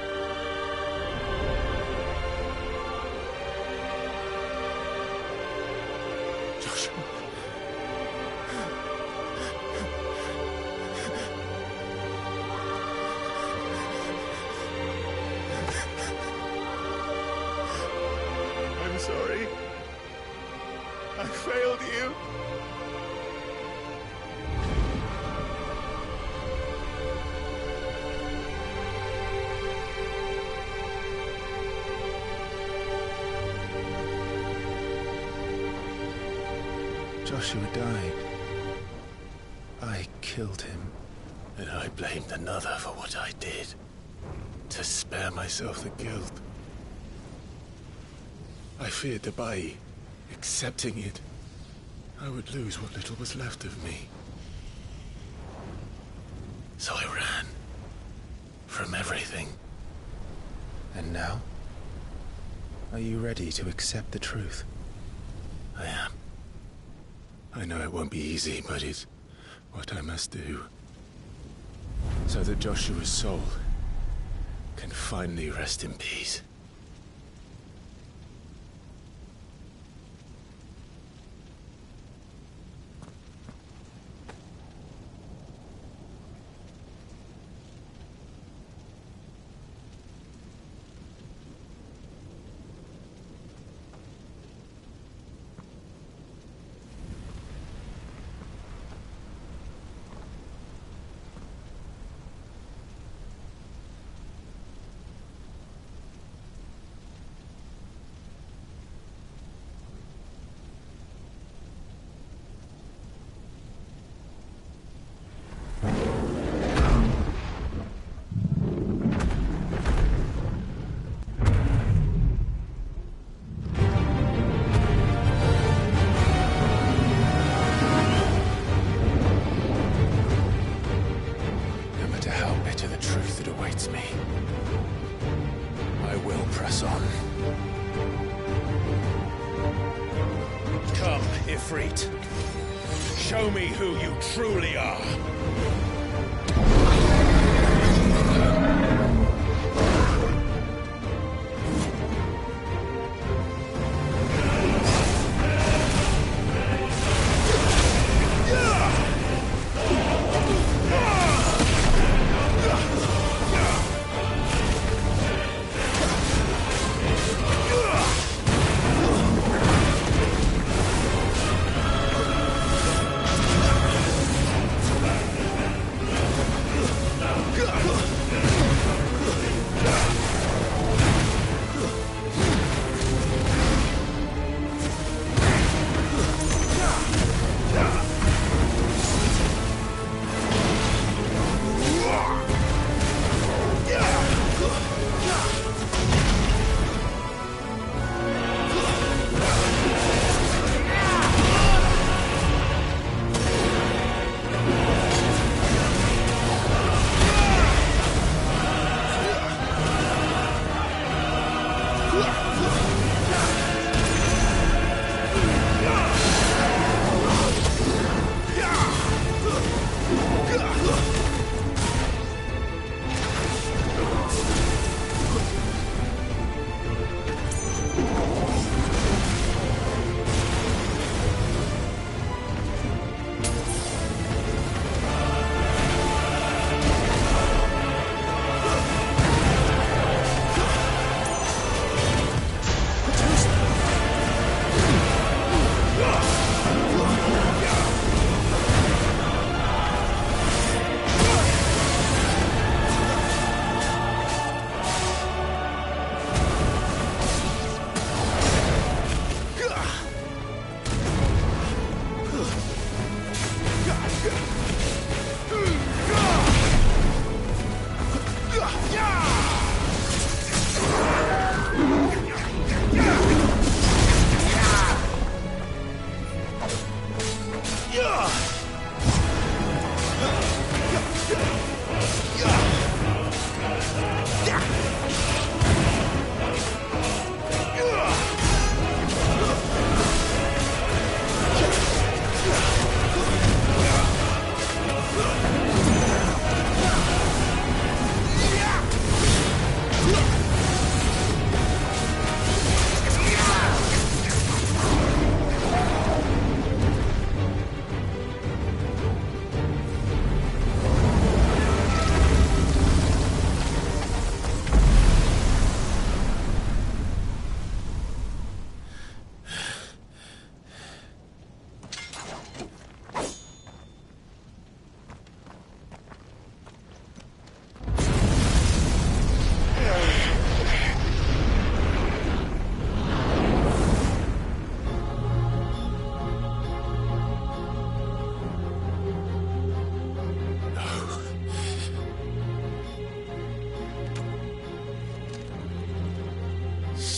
S1: Joshua.
S8: I'm sorry. I failed you.
S20: Joshua died. I killed him.
S1: And I blamed another for what I did. To spare myself the guilt. I feared that by accepting it, I would lose what little was left of me. So I ran. From everything.
S20: And now? Are you ready to accept the truth?
S1: I am. I know it won't be easy, but it's what I must do. So that Joshua's soul can finally rest in peace. Me. I will press on.
S18: Come, Ifrit. Show me who you truly are.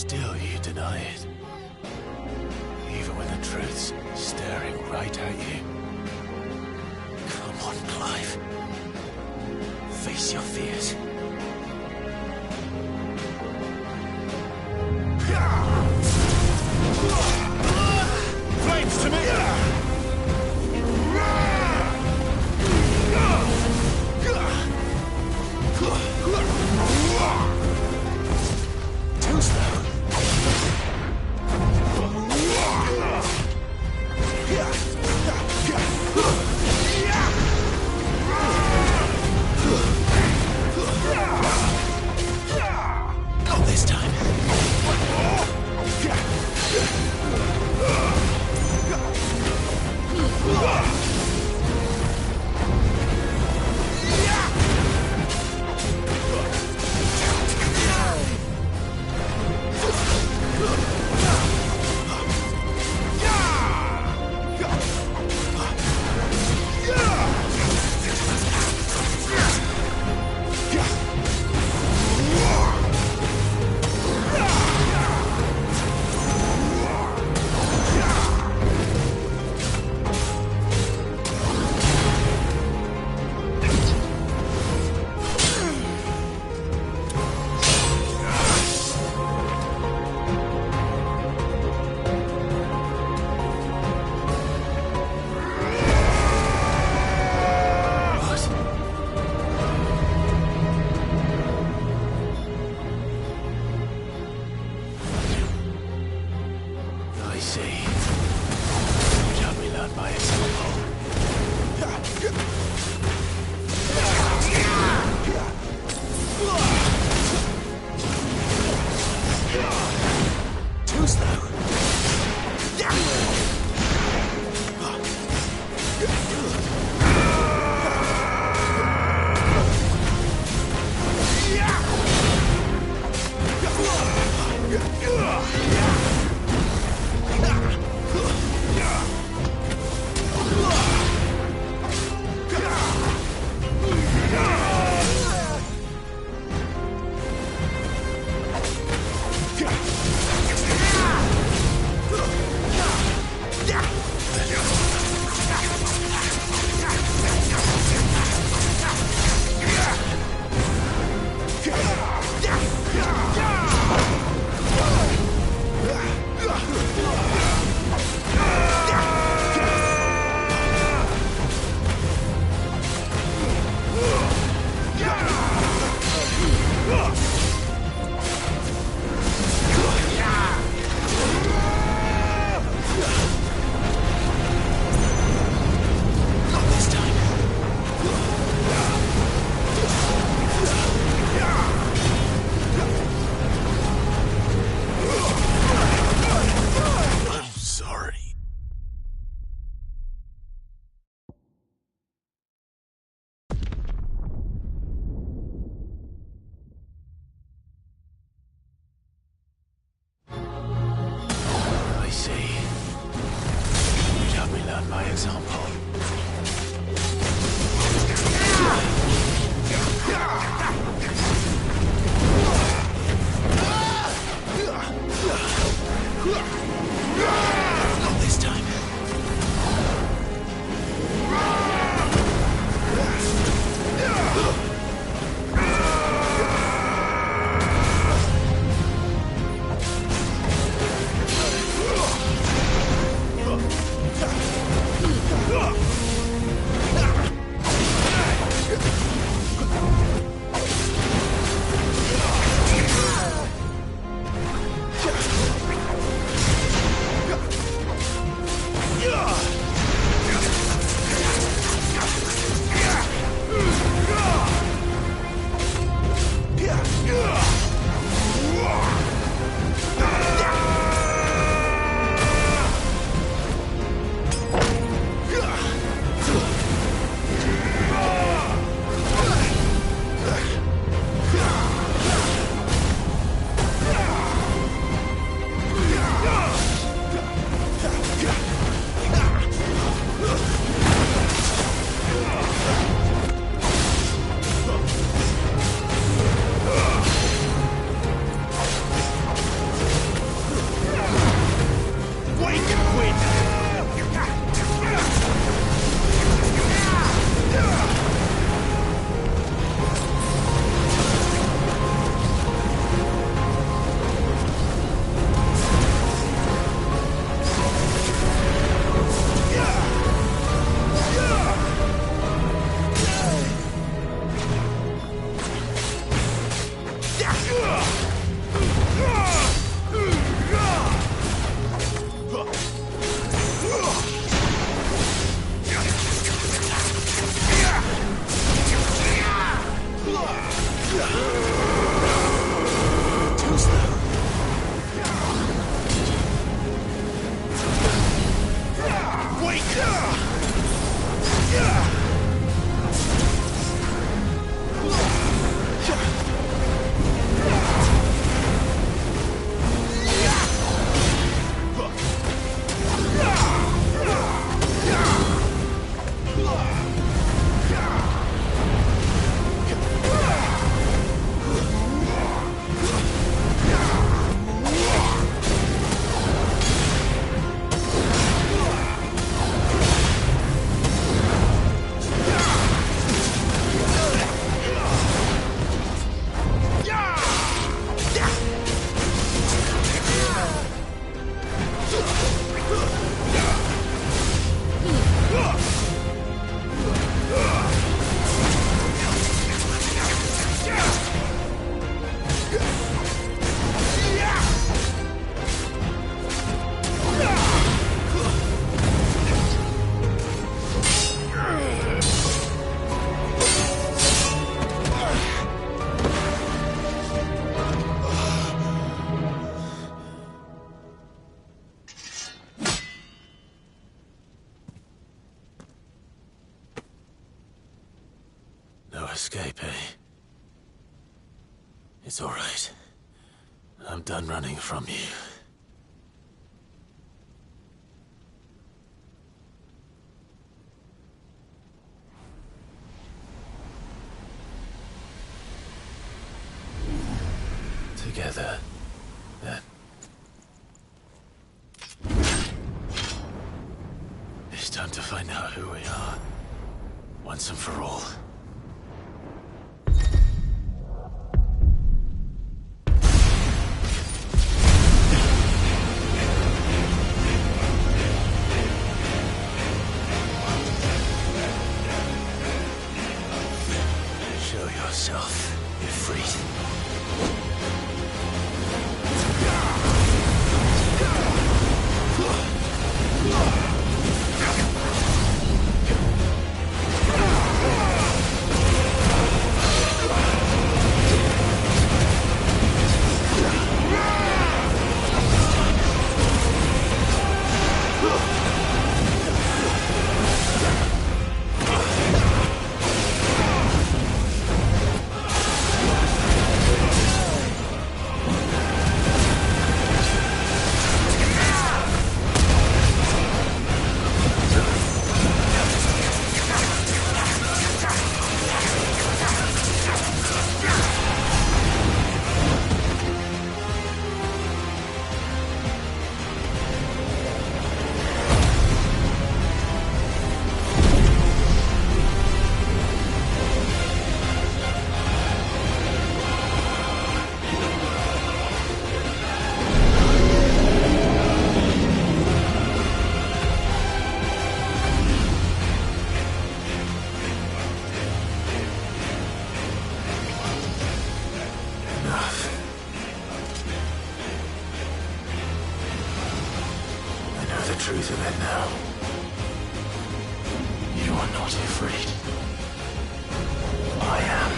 S1: still you deny it. Even when the truth's staring right at you. Come on, Clive. Face your fears. Flames to me! Too slow. Not this time. I see. You'd have me learn by example. Too slow. Too slow. Wait! No escape, eh? It's all right. I'm done running from you. Together, then. It's time to find out who we are, once and for all. Show yourself, Ifrit. Truth of it now. You are not afraid. I am.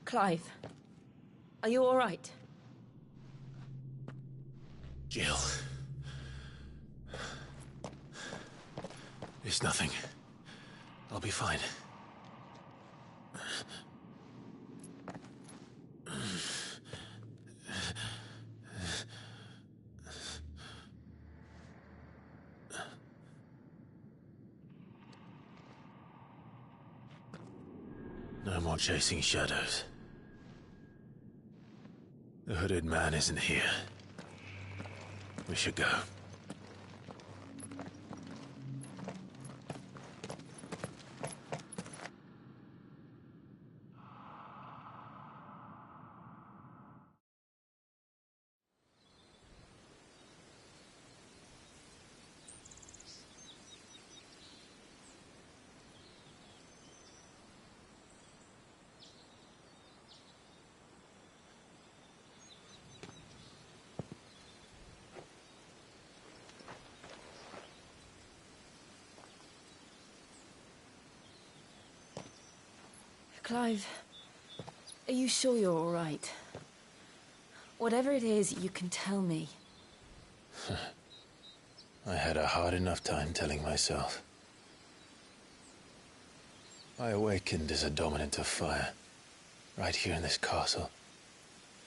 S4: Clive, are you all right?
S1: Jill. It's nothing. I'll be fine. No more chasing shadows. The hooded man isn't here. We should go.
S4: Clive, are you sure you're all right? Whatever it is, you can tell me.
S1: I had a hard enough time telling myself. I awakened as a dominant of fire, right here in this castle,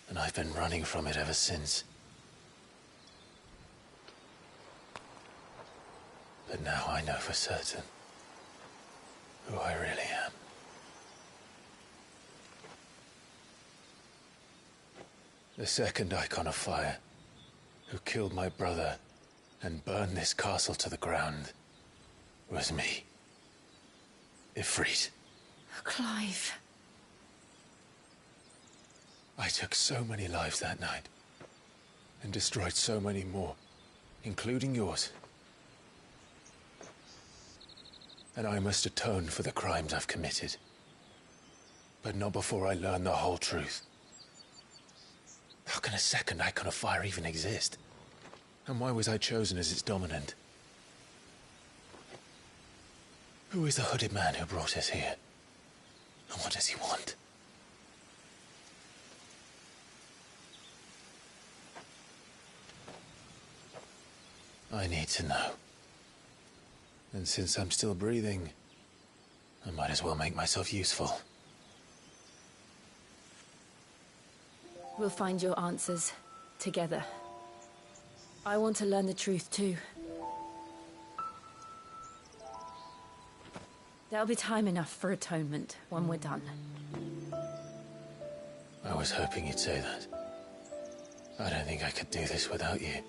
S1: and I've been running from it ever since. But now I know for certain who I really am. The second icon of fire, who killed my brother and burned this castle to the ground, was me. Ifrit.
S4: Clive.
S1: I took so many lives that night, and destroyed so many more, including yours. And I must atone for the crimes I've committed. But not before I learn the whole truth. How can a second icon of fire even exist? And why was I chosen as its dominant? Who is the hooded man who brought us here? And what does he want? I need to know. And since I'm still breathing, I might as well make myself useful.
S4: We'll find your answers together. I want to learn the truth too. There'll be time enough for atonement when we're done.
S1: I was hoping you'd say that. I don't think I could do this without you.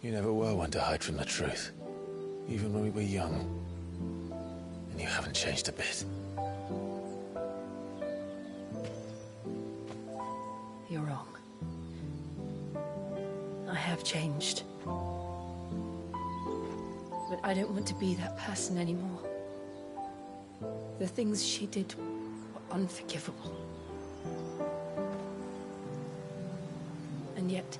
S1: You never were one to hide from the truth, even when we were young. And you haven't changed a bit.
S4: You're wrong. I have changed. But I don't want to be that person anymore. The things she did were unforgivable. And yet,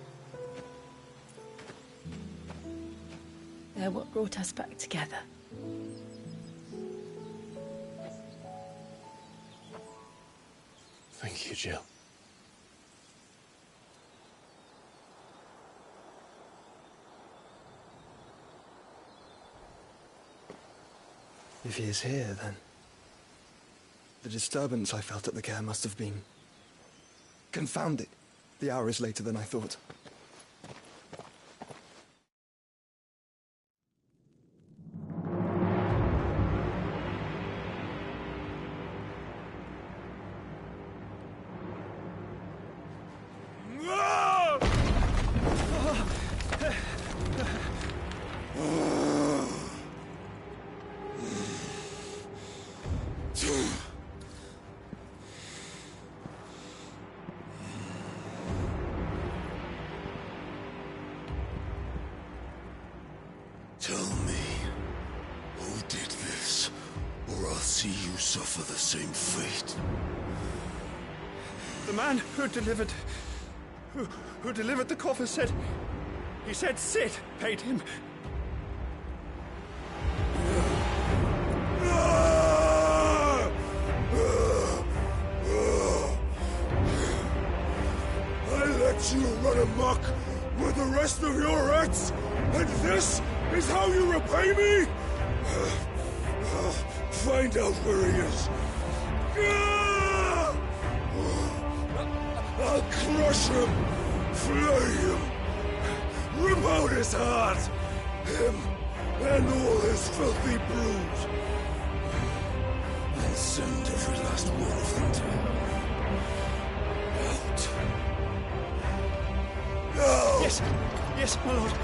S4: they're what brought us back together.
S1: Thank you, Jill.
S16: If he is here, then the disturbance I felt at the care must have been confounded. The hour is later than I thought.
S12: did this, or I'll see you suffer the same fate.
S16: The man who delivered the coffer said... He said Sid paid him.
S12: I let you run amok with the rest of your rats, and this is how you repay me? Find out where he is. I'll crush him, flay him, rip out his heart, him and all his filthy brood, and send every last one of them to out. Now!
S16: Yes, yes, my lord.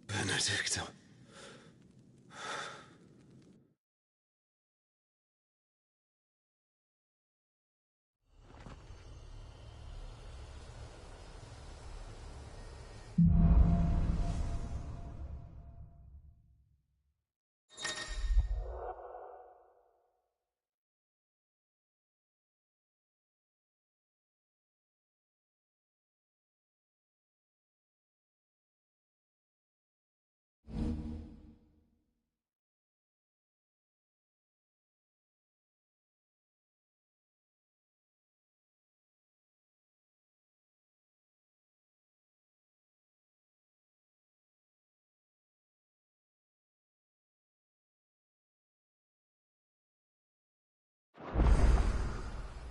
S12: Benedicta.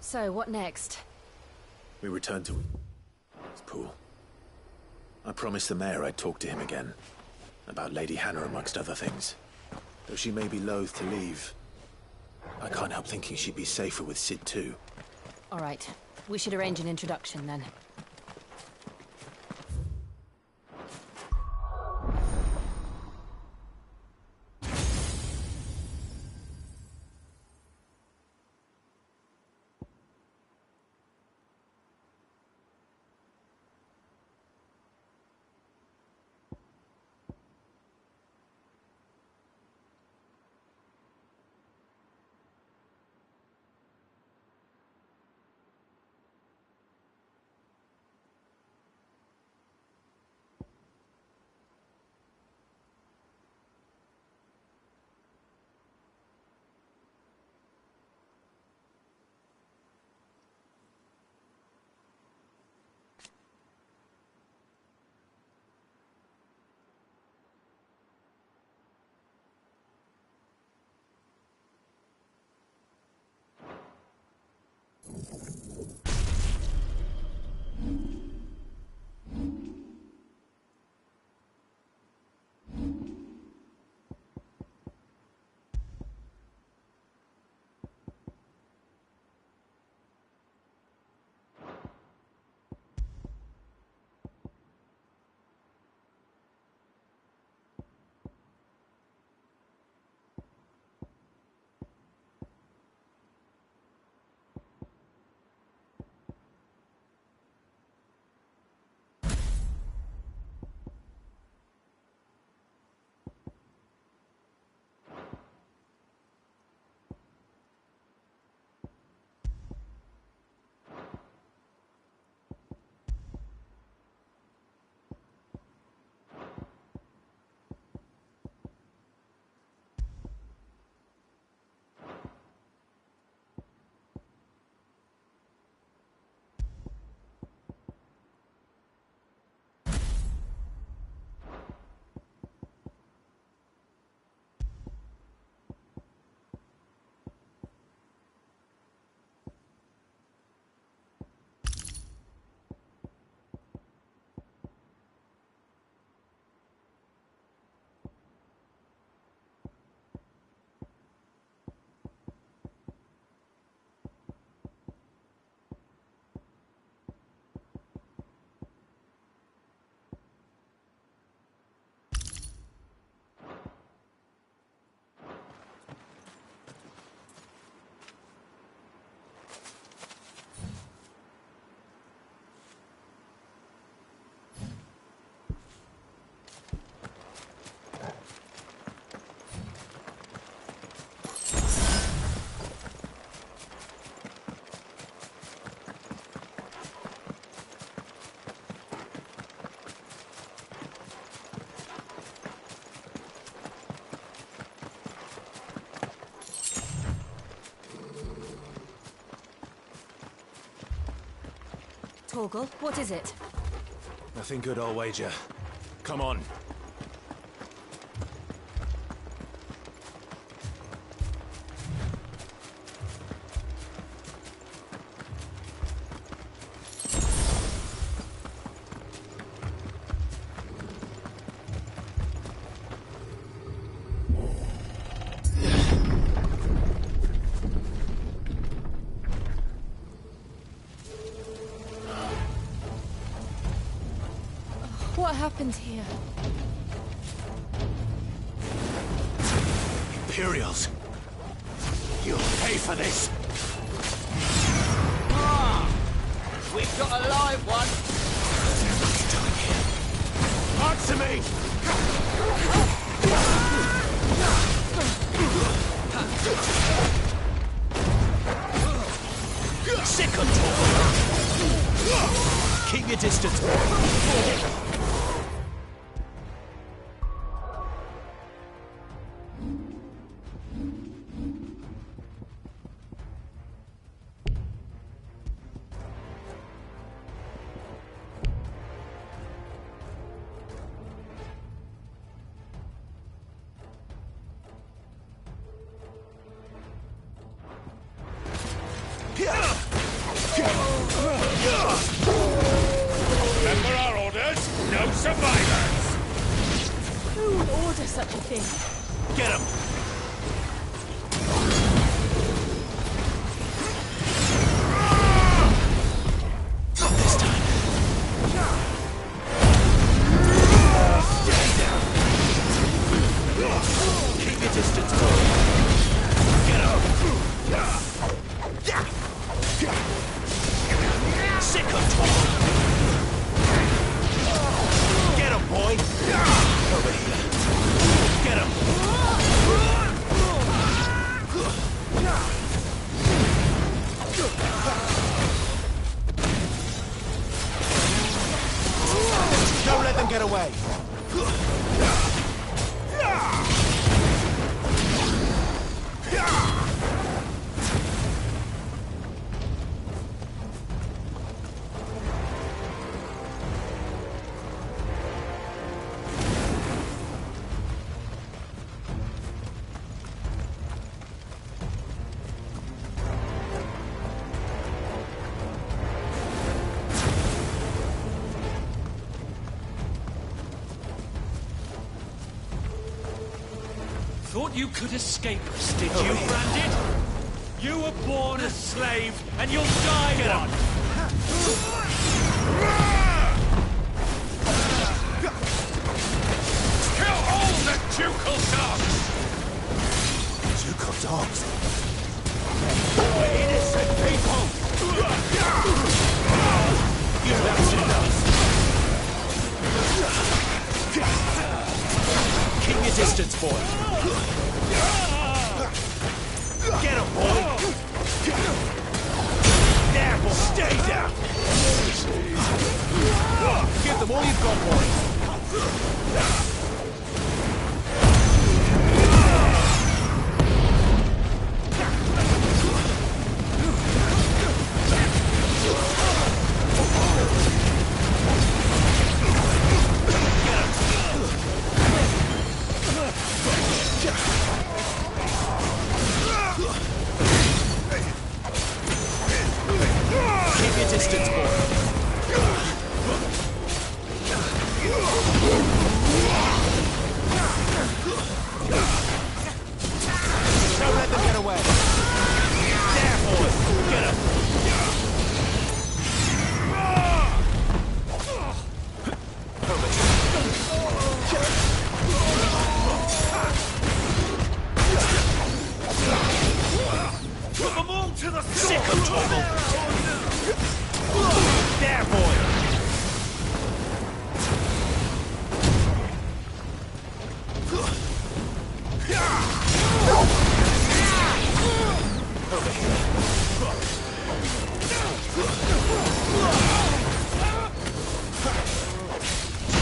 S4: So, what next?
S1: We return to his pool. I promised the mayor I'd talk to him again. About Lady Hannah, amongst other things. Though she may be loath to leave, I can't help thinking she'd be safer with Sid too.
S4: All right. We should arrange an introduction, then. Torgal, what is it?
S1: Nothing good, I'll wager. Come on.
S4: What happened here?
S1: Imperials! You'll pay for this!
S14: We've got a live one!
S1: Answer me! Sick on top! Keep your distance, boy!
S18: Remember our orders? No survivors!
S4: Who would order such a thing?
S1: Get him! Not this time. Stay down! Keep your distance, boy. Get him! Sick of talk! Get him, boy! Over here. Get him! Don't let them get away!
S18: Thought you could escape us, did you, Branded? You were born a slave, and you'll die one! Kill all the ducal dogs!
S1: Ducal dogs?
S18: Innocent people!
S1: You've never seen those! Keep your distance, boy! Get him, boy! There, boy! Stay down! Give them all you've got, boy! Keep your distance, boy. Don't let them get away. There, boy. Get him. Over here.
S18: Put them all to the
S1: Sick of Torgal. There, boy. Over here.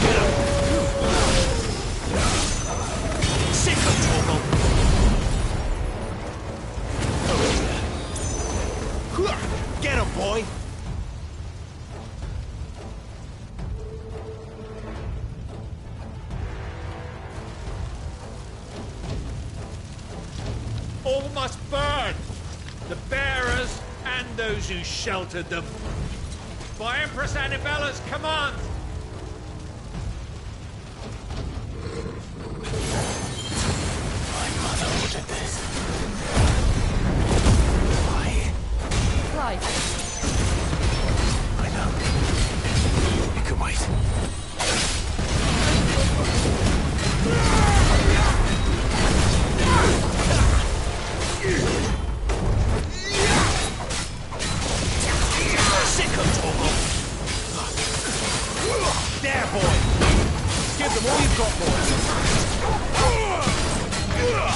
S1: Get him. Sick of Torgal. Over here. Get him, boy.
S19: the bearers, and those who sheltered them. By Empress Annabella's command!
S1: My mother ordered this. Why?
S4: Clive.
S1: I know. You can wait.
S19: There, boy! Give them all you've got, boys! Get up!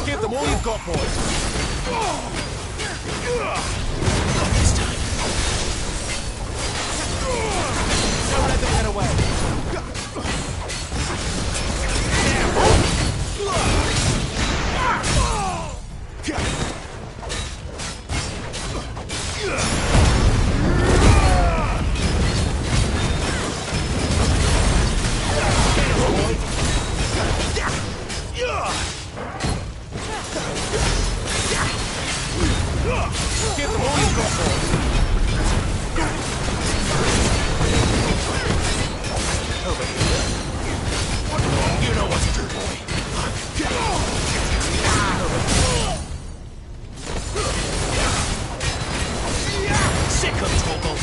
S19: Give them all you've got, boys!
S1: Not this time.
S19: Don't let them get away! Give them all you've got, boys! Over here. You know what to do, boy. Sick of trouble.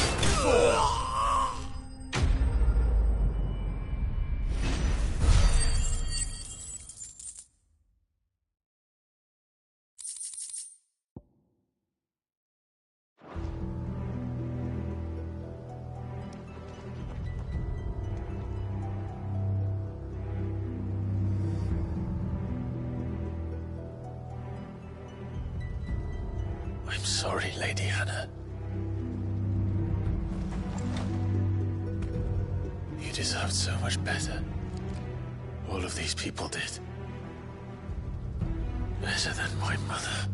S1: I'm sorry, Lady Hannah. You deserved so much better. All of these people did. Better than my mother.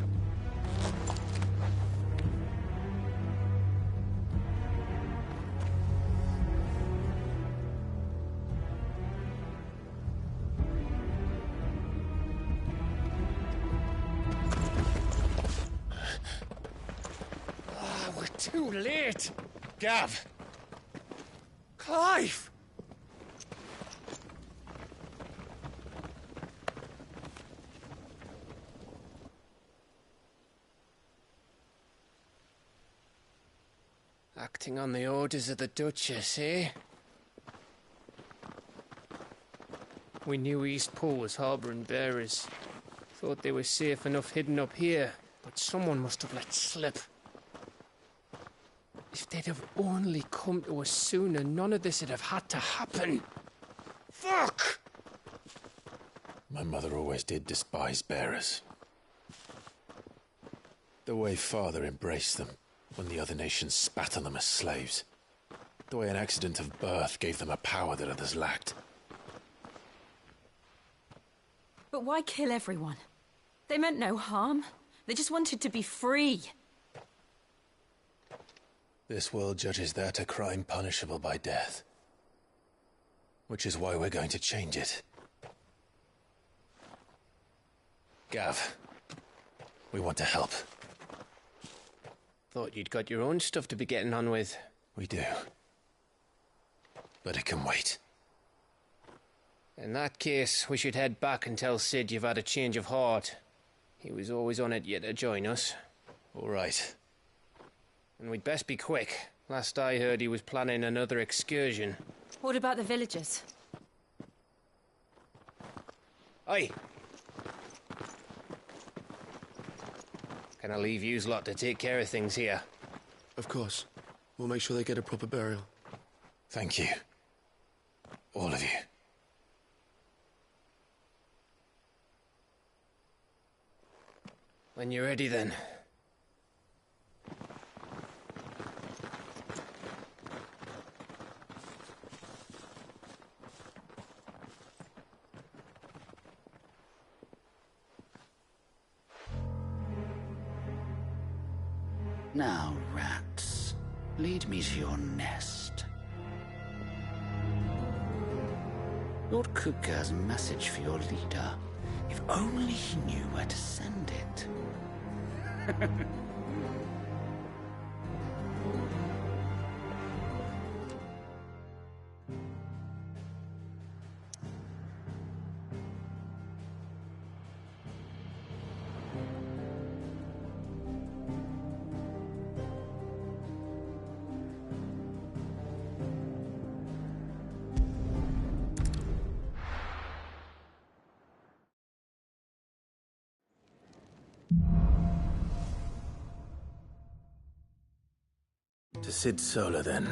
S19: Too late! Gav! Clive!
S22: Acting on the orders of the Duchess, eh? We knew Eastpool was harbouring bearers. Thought they were safe enough hidden up here, but someone must have let slip. If they'd have only come to us sooner, none of this would have had to happen. Fuck!
S1: My mother always did despise bearers. The way Father embraced them when the other nations spat on them as slaves. The way an accident of birth gave them a power that others lacked.
S4: But why kill everyone? They meant no harm. They just wanted to be free.
S1: This world judges that a crime punishable by death. Which is why we're going to change it. Gav, we want to help.
S22: Thought you'd got your own stuff to be getting on with.
S1: We do. But it can wait.
S22: In that case, we should head back and tell Sid you've had a change of heart. He was always on it yet to join us.
S1: All right.
S22: And we'd best be quick. Last I heard, he was planning another excursion.
S4: What about the villagers?
S22: Aye. Can I leave yous lot to take care of things here?
S16: Of course. We'll make sure they get a proper burial.
S1: Thank you. All of you.
S22: When you're ready, then.
S13: Now, rats, lead me to your nest. Lord Cook has a message for your leader. If only he knew where to send it.
S1: To Sid Solar, then.